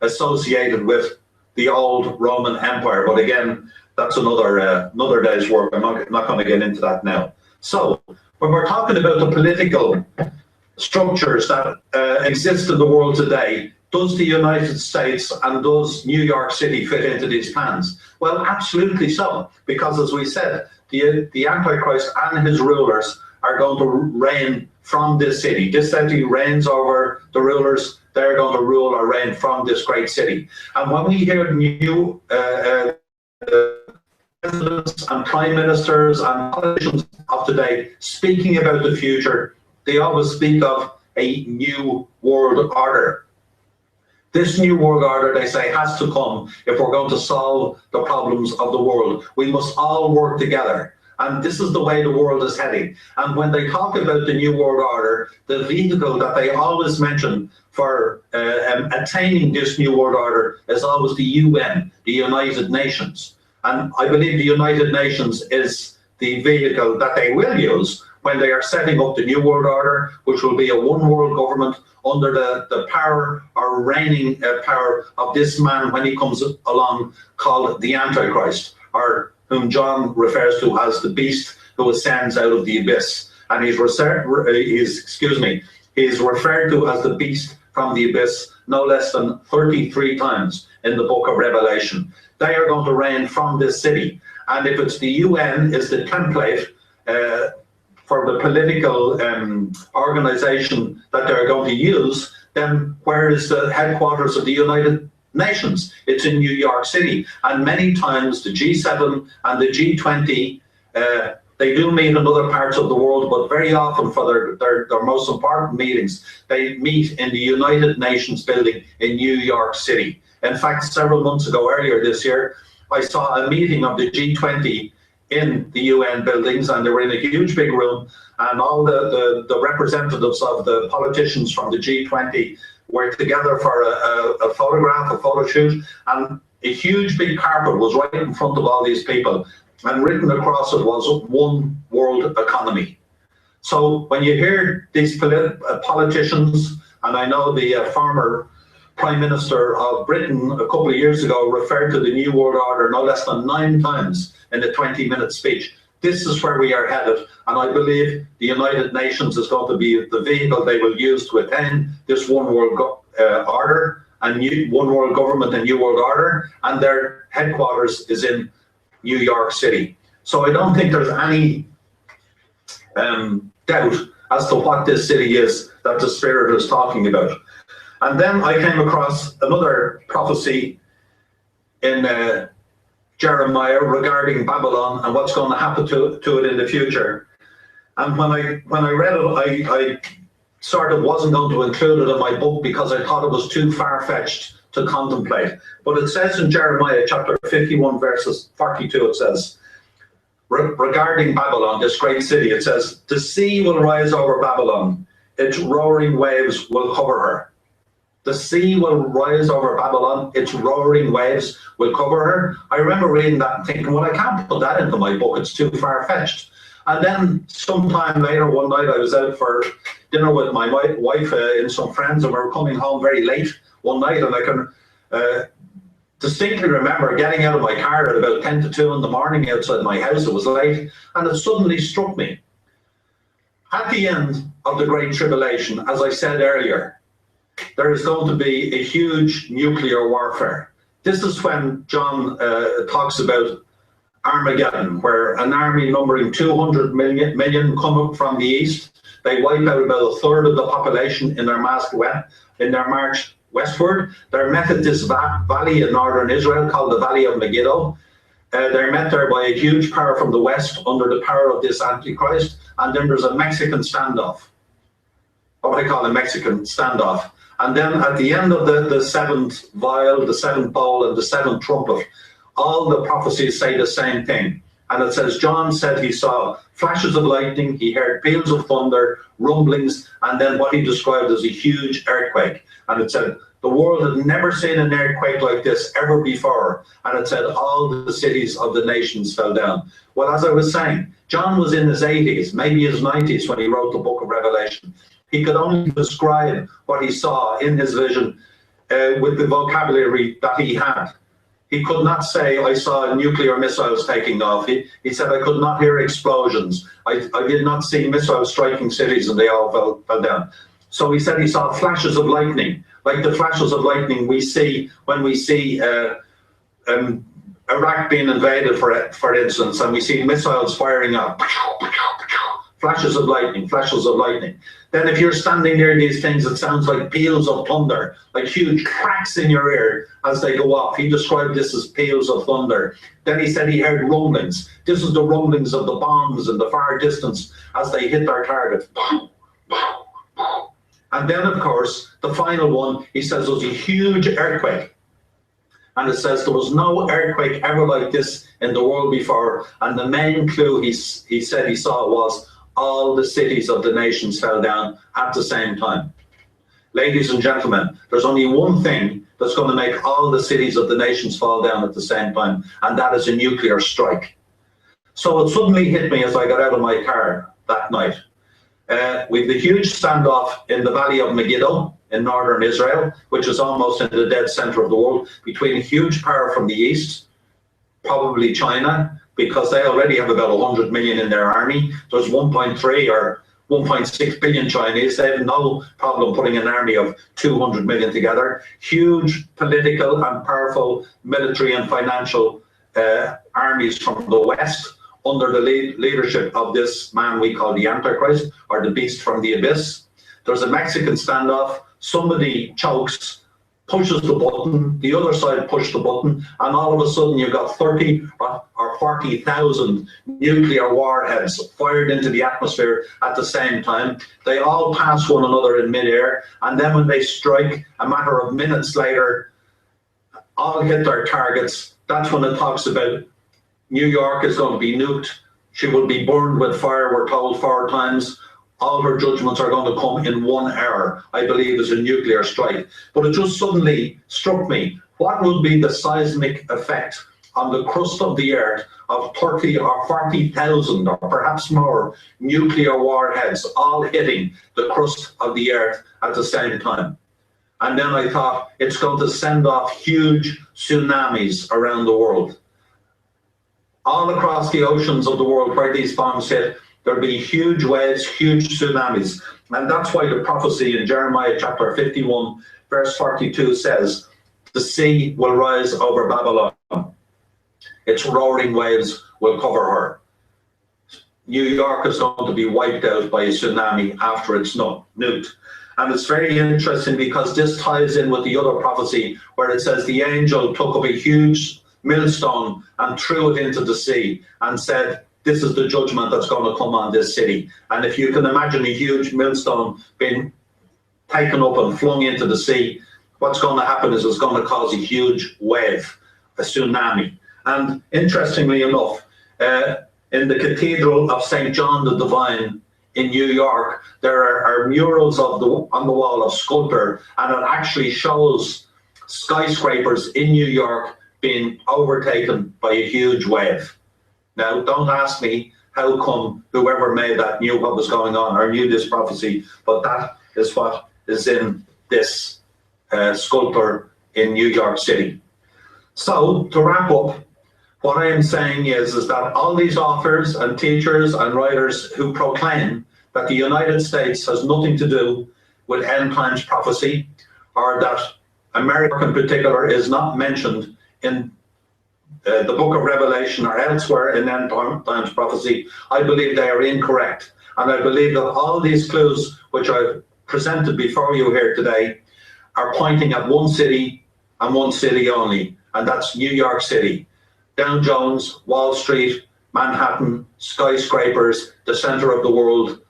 [SPEAKER 4] associated with the old Roman Empire. But again, that's another day's work. I'm not going to get into that now. So when we're talking about the political structures that exist in the world today, does the United States and does New York City fit into these plans? Well, absolutely so, because as we said, the Antichrist and his rulers are going to reign from this city. This city reigns over the rulers. They're going to rule or reign from this great city. And when we hear new presidents and prime ministers and politicians of today speaking about the future, they always speak of a new world order. This new world order, they say, has to come if we're going to solve the problems of the world. We must all work together. And this is the way the world is heading. And when they talk about the new world order, the vehicle that they always mention for attaining this new world order is always the UN, the United Nations. And I believe the United Nations is the vehicle that they will use when they are setting up the new world order, which will be a one world government under the power or reigning power of this man when he comes along, called the Antichrist, or whom John refers to as the beast who ascends out of the abyss. And he's referred to as the beast from the abyss no less than 33 times in the book of Revelation. They are going to reign from this city. And if it's the UN is the template for the political organization that they're going to use, then where is the headquarters of the United Nations? It's in New York City. And many times the G7 and the G20, they do meet in other parts of the world, but very often for their most important meetings, they meet in the United Nations building in New York City. In fact, several months ago, earlier this year, I saw a meeting of the G20 in the UN buildings, and they were in a huge big room, and all the representatives of the politicians from the G20 were together for a photograph, a photo shoot, and a huge big carpet was right in front of all these people, and written across it was one world economy. So when you hear these politicians, and I know the former Prime Minister of Britain a couple of years ago referred to the New World Order no less than 9 times in a 20-minute speech. This is where we are headed, and I believe the United Nations is going to be the vehicle they will use to attain this one world order, and one world government and new world order, and their headquarters is in New York City. So I don't think there's any doubt as to what this city is that the Spirit is talking about. And then I came across another prophecy in Jeremiah regarding Babylon and what's going to happen to it in the future. And when I read it, I sort of wasn't going to include it in my book because I thought it was too far-fetched to contemplate. But it says in Jeremiah chapter 51, verses 42, it says, regarding Babylon, this great city, it says, the sea will rise over Babylon, its roaring waves will cover her. The sea will rise over Babylon, its roaring waves will cover her. I remember reading that and thinking, well, I can't put that into my book, it's too far-fetched. And then sometime later one night I was out for dinner with my wife and some friends, and we were coming home very late one night, and I can distinctly remember getting out of my car at about 10 to 2 in the morning outside my house. It was late, and it suddenly struck me. At the end of the Great Tribulation, as I said earlier, there is going to be a huge nuclear warfare. This is when John talks about Armageddon, where an army numbering 200 million come up from the east. They wipe out about a third of the population in their march westward. They're met at this valley in northern Israel called the Valley of Megiddo. They're met there by a huge power from the west under the power of this Antichrist. And then there's a Mexican standoff, what I call a Mexican standoff. And then at the end of the seventh vial, the seventh bowl, and the seventh trumpet, all the prophecies say the same thing. And it says, John said he saw flashes of lightning, he heard peals of thunder, rumblings, and then what he described as a huge earthquake. And it said, the world had never seen an earthquake like this ever before. And it said, all the cities of the nations fell down. Well, as I was saying, John was in his 80s, maybe his 90s when he wrote the book of Revelation. He could only describe what he saw in his vision with the vocabulary that he had. He could not say, I saw nuclear missiles taking off. He said, I could not hear explosions. I did not see missiles striking cities and they all fell down. So he said he saw flashes of lightning, like the flashes of lightning we see when we see Iraq being invaded, for instance, and we see missiles firing up. Flashes of lightning, flashes of lightning. Then if you're standing near these things, it sounds like peals of thunder, like huge cracks in your ear as they go off. He described this as peals of thunder. Then he said he heard rumblings. This is the rumblings of the bombs in the far distance as they hit their target. And then, of course, the final one, he says, was a huge earthquake. And it says there was no earthquake ever like this in the world before. And the main clue he said he saw was all the cities of the nations fell down at the same time. Ladies and gentlemen, there's only one thing that's going to make all the cities of the nations fall down at the same time, and that is a nuclear strike. So it suddenly hit me as I got out of my car that night. We've the huge standoff in the Valley of Megiddo in northern Israel, which is almost in the dead center of the world, between a huge power from the east, probably China, because they already have about 100 million in their army. There's 1.3 or 1.6 billion Chinese. They have no problem putting an army of 200 million together. Huge political and powerful military and financial armies from the West under the leadership of this man we call the Antichrist, or the beast from the abyss. There's a Mexican standoff. Somebody chokes, pushes the button, the other side pushes the button, and all of a sudden you've got 30 or 40,000 nuclear warheads fired into the atmosphere at the same time. They all pass one another in midair, and then when they strike, a matter of minutes later, all hit their targets. That's when it talks about New York is going to be nuked. She will be burned with fire, we're told 4 times. All her judgments are going to come in 1 hour, I believe, as a nuclear strike. But it just suddenly struck me, what will be the seismic effect on the crust of the earth of 30 or 40,000 or perhaps more nuclear warheads all hitting the crust of the earth at the same time? And then I thought, it's going to send off huge tsunamis around the world. All across the oceans of the world where these bombs hit, there'll be huge waves, huge tsunamis. And that's why the prophecy in Jeremiah chapter 51, verse 42 says, the sea will rise over Babylon. Its roaring waves will cover her. New York is going to be wiped out by a tsunami after it's nuked. And it's very interesting because this ties in with the other prophecy where it says the angel took up a huge millstone and threw it into the sea and said, this is the judgment that's going to come on this city. And if you can imagine a huge millstone being taken up and flung into the sea, what's going to happen is it's going to cause a huge wave, a tsunami. And interestingly enough, in the Cathedral of St. John the Divine in New York, there are murals on the wall of sculpture, and it actually shows skyscrapers in New York being overtaken by a huge wave. Now, don't ask me how come whoever made that knew what was going on or knew this prophecy, but that is what is in this sculpture in New York City. So, to wrap up, what I am saying is that all these authors and teachers and writers who proclaim that the United States has nothing to do with end times prophecy, or that America in particular is not mentioned in the book of Revelation or elsewhere in end times prophecy, I believe they are incorrect. And I believe that all these clues which I've presented before you here today are pointing at one city and one city only, and that's New York City. Dow Jones, Wall Street, Manhattan, skyscrapers, the center of the world,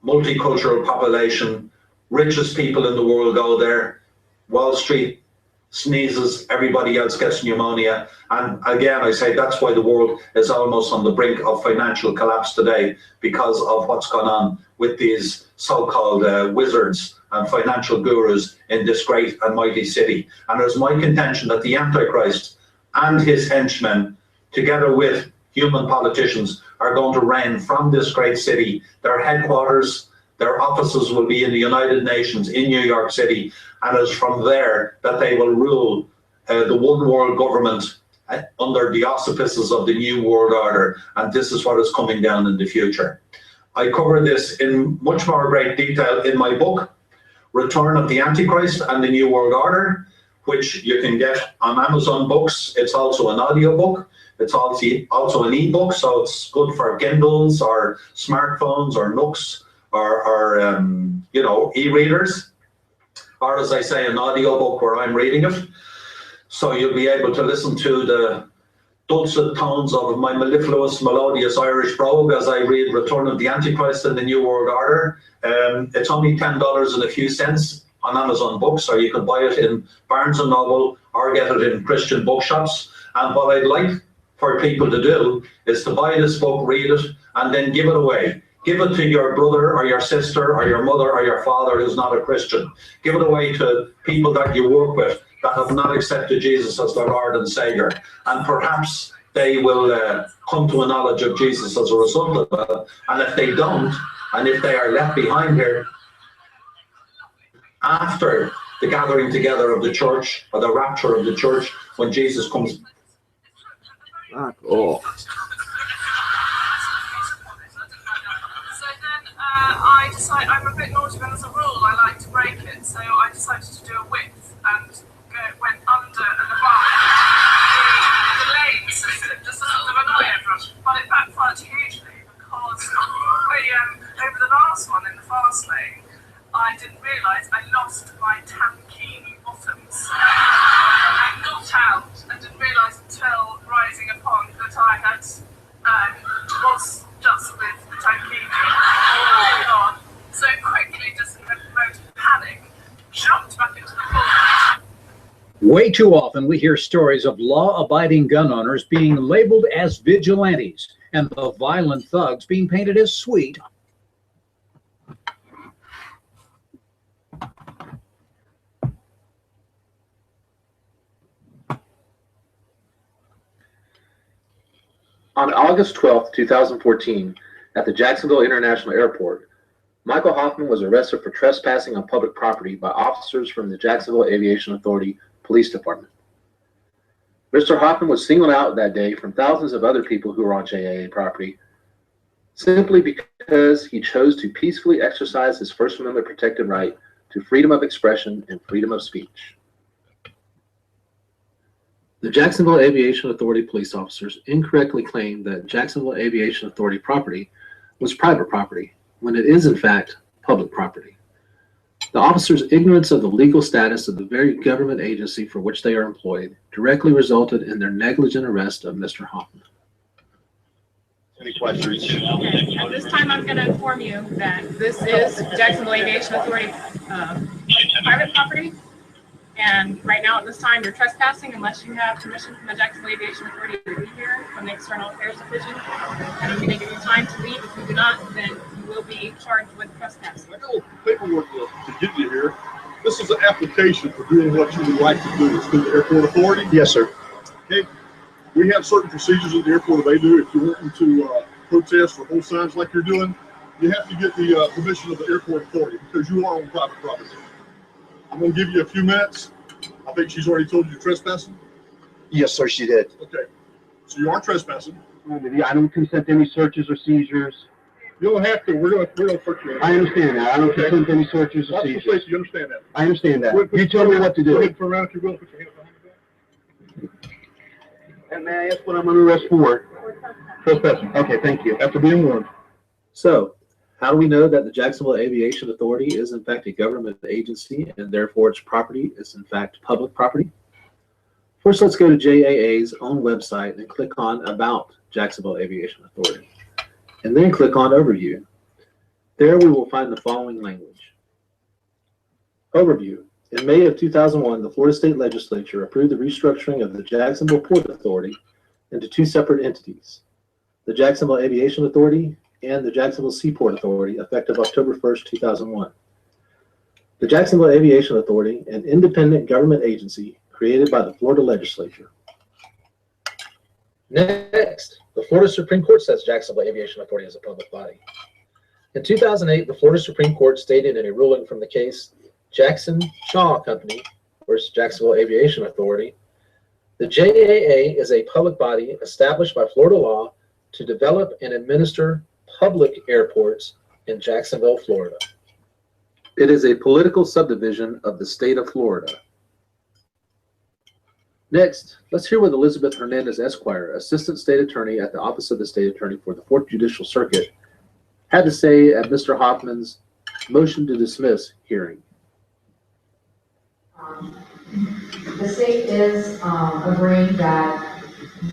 [SPEAKER 4] multicultural population, richest people in the world go there. Wall Street sneezes, everybody else gets pneumonia. And again, I say that's why the world is almost on the brink of financial collapse today, because of what's gone on with these so-called wizards and financial gurus in this great and mighty city. And it's my contention that the Antichrist and his henchmen, together with human politicians, are going to reign from this great city. Their headquarters, their offices will be in the United Nations in New York City, and it's from there that they will rule the one world government under the auspices of the New World Order, and this is what is coming down in the future. I cover this in much more great detail in my book, Return of the Antichrist and the New World Order, which you can get on Amazon Books. It's also an audiobook. It's also an ebook, so it's good for Kindles or smartphones or Nooks or you know, e-readers, or as I say, an audiobook where I'm reading it. So you'll be able to listen to the dulcet tones of my mellifluous, melodious Irish brogue as I read Return of the Antichrist and the New World Order. It's only $10 and a few cents on Amazon Books, or you can buy it in Barnes & Noble or get it in Christian bookshops. And what I'd like for people to do is to buy this book, read it, and then give it away. Give it to your brother or your sister or your mother or your father who's not a Christian. Give it away to people that you work with that have not accepted Jesus as their Lord and Savior. And perhaps they will come to a knowledge of Jesus as a result of that. And if they don't, and if they are left behind here after the gathering together of the church, or the rapture of the church, when Jesus comes back,
[SPEAKER 14] I'm a bit naughty when there's a rule, I like to break it, so I decided to do a width and went under and above the lane system, just to sort of annoy everyone. But it backfired hugely because over the last one in the fast lane, I didn't realise I lost my tankini bottoms. I got out and didn't realise until rising upon that I had was just with the tankini on. So quickly, just in a moment of panic, jumped back into the pool.
[SPEAKER 19] Way too often we hear stories of law-abiding gun owners being labeled as vigilantes and the violent thugs being painted as sweet.
[SPEAKER 21] On August 12, 2014, at the Jacksonville International Airport, Michael Hoffman was arrested for trespassing on public property by officers from the Jacksonville Aviation Authority Police Department. Mr. Hoffman was singled out that day from thousands of other people who were on JAA property simply because he chose to peacefully exercise his First Amendment protected right to freedom of expression and freedom of speech. The Jacksonville Aviation Authority police officers incorrectly claimed that Jacksonville Aviation Authority property was private property, when it is in fact public property. The officers' ignorance of the legal status of the very government agency for which they are employed directly resulted in their negligent arrest of Mr. Hoffman.
[SPEAKER 9] Any questions?
[SPEAKER 22] Okay. At this time, I'm going to inform you that this is Jacksonville Aviation Authority private property. And right now, at this time, you're trespassing unless you have permission from the Jacksonville Aviation Authority to be here from the External Affairs Division. And I'm going to give you time to leave. If you do not, then you will be charged with trespassing.
[SPEAKER 9] I got paperwork to get you here. This is an application for doing what you would like to do. It's through the Airport Authority.
[SPEAKER 18] Yes, sir.
[SPEAKER 9] Okay. We have certain procedures at the airport that they do. If you're wanting to protest or hold signs like you're doing, you have to get the permission of the Airport Authority because you are on private property. I'm going to give you a few minutes. I think she's already told you you're trespassing.
[SPEAKER 18] Yes, sir, she did.
[SPEAKER 9] Okay. So you are trespassing.
[SPEAKER 18] I don't consent to any searches or seizures.
[SPEAKER 9] You don't have to. We're going to search you.
[SPEAKER 18] I understand that. I don't consent to any searches or seizures.
[SPEAKER 9] You understand that?
[SPEAKER 18] I understand that. You tell me what to do.
[SPEAKER 9] Go ahead and turn around if you're going to put your hand behind your back.
[SPEAKER 18] And may I ask what I'm under arrest for?
[SPEAKER 9] Trespassing.
[SPEAKER 18] Okay, thank you.
[SPEAKER 9] After being warned.
[SPEAKER 21] So, how do we know that the Jacksonville Aviation Authority is in fact a government agency and therefore its property is in fact public property? First, let's go to JAA's own website and click on About Jacksonville Aviation Authority, and then click on Overview. There we will find the following language. Overview. In May of 2001, the Florida State Legislature approved the restructuring of the Jacksonville Port Authority into two separate entities, the Jacksonville Aviation Authority and the Jacksonville Seaport Authority, effective October 1st, 2001. The Jacksonville Aviation Authority, an independent government agency created by the Florida Legislature. Next, the Florida Supreme Court says Jacksonville Aviation Authority is a public body. In 2008, the Florida Supreme Court stated in a ruling from the case Jackson Shaw Company versus Jacksonville Aviation Authority, the JAA is a public body established by Florida law to develop and administer public airports in Jacksonville, Florida. It is a political subdivision of the state of Florida. Next, let's hear what Elizabeth Hernandez Esquire, Assistant State Attorney at the Office of the State Attorney for the 4th Judicial Circuit, had to say at Mr. Hoffman's motion to dismiss hearing.
[SPEAKER 23] The state is agreeing that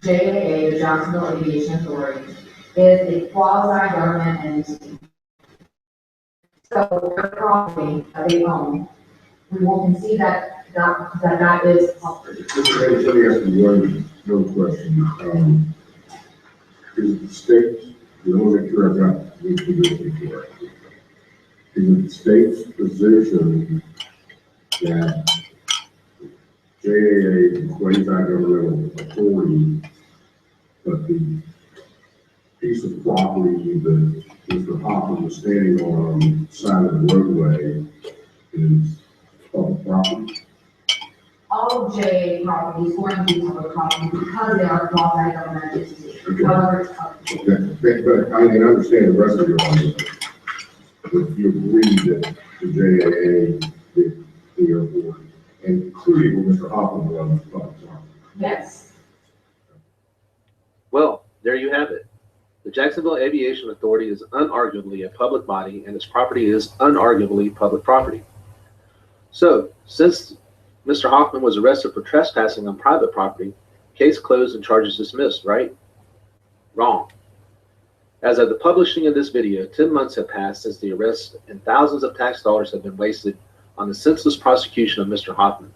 [SPEAKER 23] JAA, the Jacksonville Aviation Authority, is a quasi-government entity. So their property that they own, we will concede that is property.
[SPEAKER 24] Let me ask you one question. Is the state, I want to make sure I got this position correct. Is it the state's position that JAA is a quasi-governmental authority, but the piece of property that Mr. Hoffman was standing on the side of the roadway is public property?
[SPEAKER 23] All of JAA property is going to be public property because they are quasi-government entities. However, it's public.
[SPEAKER 24] Okay, but I can understand the rest of your argument. would you agree that the JAA, the airport, including what Mr. Hoffman runs, funds on?
[SPEAKER 23] Yes.
[SPEAKER 21] Well, there you have it. The Jacksonville Aviation Authority is unarguably a public body, and its property is unarguably public property. So, since Mr. Hoffman was arrested for trespassing on private property, case closed and charges dismissed, right? Wrong. As of the publishing of this video, 10 months have passed since the arrest, and thousands of tax dollars have been wasted on the senseless prosecution of Mr. Hoffman.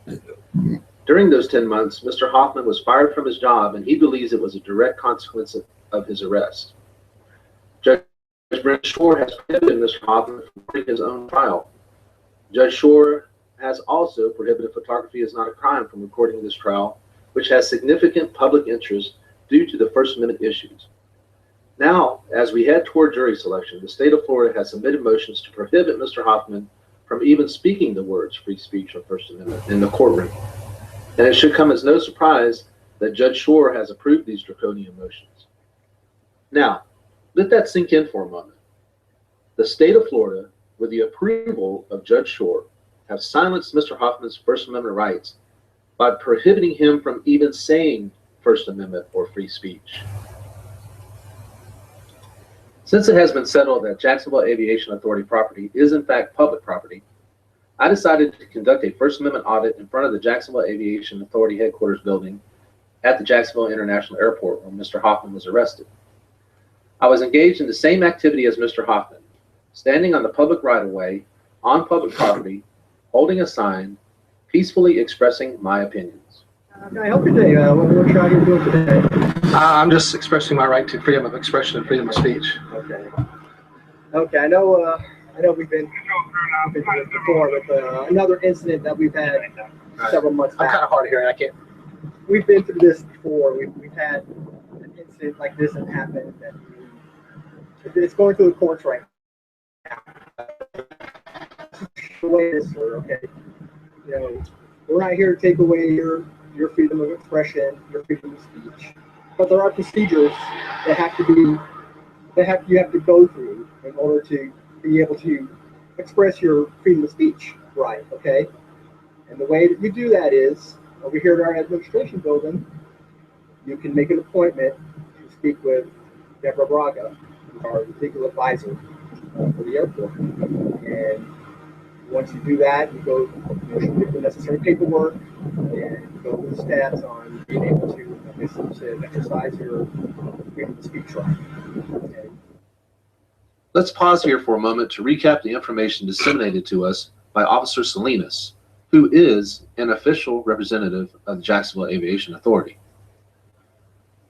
[SPEAKER 21] During those 10 months, Mr. Hoffman was fired from his job, and he believes it was a direct consequence of his arrest. Judge Brent Shore has prohibited Mr. Hoffman from running his own trial. Judge Shore has also prohibited photography is not a crime from recording this trial, which has significant public interest due to the First Amendment issues. Now, as we head toward jury selection, the state of Florida has submitted motions to prohibit Mr. Hoffman from even speaking the words free speech or First Amendment in the courtroom. And it should come as no surprise that Judge Shore has approved these draconian motions. Now, let that sink in for a moment. The state of Florida, with the approval of Judge Shore, have silenced Mr. Hoffman's First Amendment rights by prohibiting him from even saying First Amendment or free speech. Since it has been settled that Jacksonville Aviation Authority property is in fact public property, I decided to conduct a First Amendment audit in front of the Jacksonville Aviation Authority headquarters building at the Jacksonville International Airport where Mr. Hoffman was arrested. I was engaged in the same activity as Mr. Hoffman, standing on the public right-of-way, on public property, holding a sign, peacefully expressing my opinions.
[SPEAKER 2] Can I help you today? What are you doing today?
[SPEAKER 16] I'm just expressing my right to freedom of expression and freedom of speech.
[SPEAKER 2] Okay. Okay, I know we've been through this before with another incident that we've had several months back.
[SPEAKER 16] I'm kind of hard of hearing. I can't.
[SPEAKER 2] We've been through this before. We've had an incident like this that happened. That it's going through the courts right now. The way it is, sir, okay. You know, we're not here to take away your freedom of expression, your freedom of speech, but there are procedures that you have to go through in order to be able to express your freedom of speech right, okay? And the way that you do that is, over here at our administration building, you can make an appointment to speak with Deborah Braga, our legal advisor for the airport. And once you do that, you go, you get the necessary paperwork, and you go through the steps on being able to exercise your freedom of speech right. Okay.
[SPEAKER 21] Let's pause here for a moment to recap the information disseminated to us by Officer Salinas, who is an official representative of the Jacksonville Aviation Authority.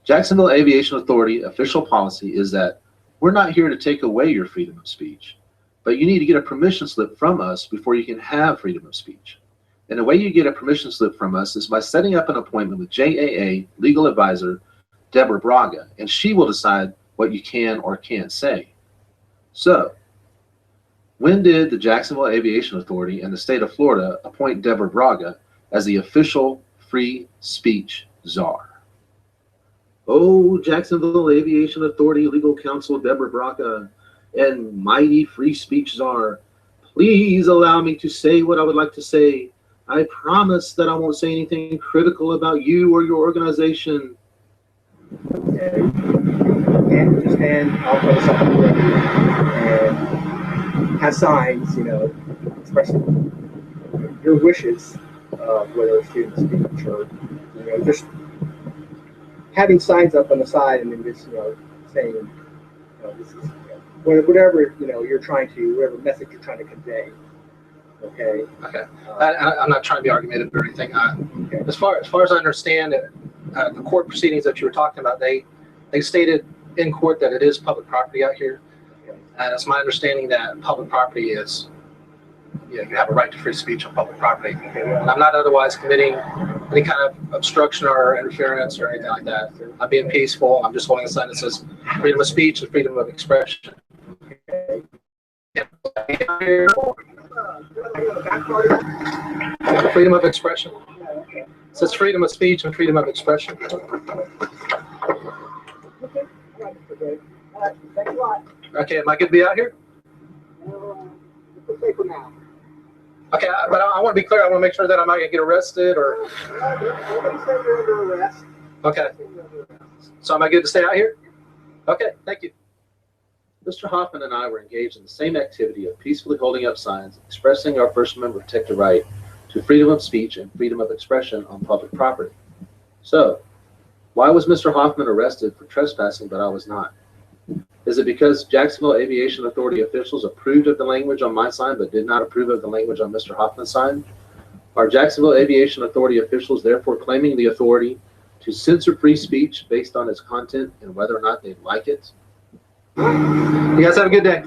[SPEAKER 21] Jacksonville Aviation Authority official policy is that we're not here to take away your freedom of speech, but you need to get a permission slip from us before you can have freedom of speech. And the way you get a permission slip from us is by setting up an appointment with JAA legal advisor Deborah Braga, and she will decide what you can or can't say. So, when did the Jacksonville Aviation Authority and the state of Florida appoint Deborah Braga as the official free speech czar? Oh, Jacksonville Aviation Authority legal counsel Deborah Braga and mighty free speech czar, please allow me to say what I would like to say. I promise that I won't say anything critical about you or your organization.
[SPEAKER 2] Okay. And just stand off on the side of the road and have signs, you know, expressing your wishes, whether it's freedom of speech or, you know, just having signs up on the side and then just, you know, saying, you know, this is, you know, whatever, you know, you're trying to, whatever message you're trying to convey. Okay.
[SPEAKER 16] Okay. I'm not trying to be argumentative or anything. Okay. As far as I understand it, the court proceedings that you were talking about, they stated in court that it is public property out here. And it's my understanding that public property is, you know, you have a right to free speech on public property. And I'm not otherwise committing any kind of obstruction or interference or anything like that. I'm being peaceful. I'm just holding a sign that says freedom of speech and freedom of expression. Freedom of expression. It says freedom of speech and freedom of expression.
[SPEAKER 2] Okay,
[SPEAKER 16] Okay, am I good to be out here?
[SPEAKER 2] for now.
[SPEAKER 16] Okay, but I want to be clear. I want to make sure that I'm not going to get arrested or.
[SPEAKER 2] Nobody said you're under arrest.
[SPEAKER 16] Okay. So am I good to stay out here? Okay, thank you.
[SPEAKER 21] Mr. Hoffman and I were engaged in the same activity of peacefully holding up signs expressing our First Amendment protected right to freedom of speech and freedom of expression on public property. So, why was Mr. Hoffman arrested for trespassing but I was not? Is it because Jacksonville Aviation Authority officials approved of the language on my sign but did not approve of the language on Mr. Hoffman's sign? Are Jacksonville Aviation Authority officials therefore claiming the authority to censor free speech based on its content and whether or not they like it?
[SPEAKER 16] You guys have a good day.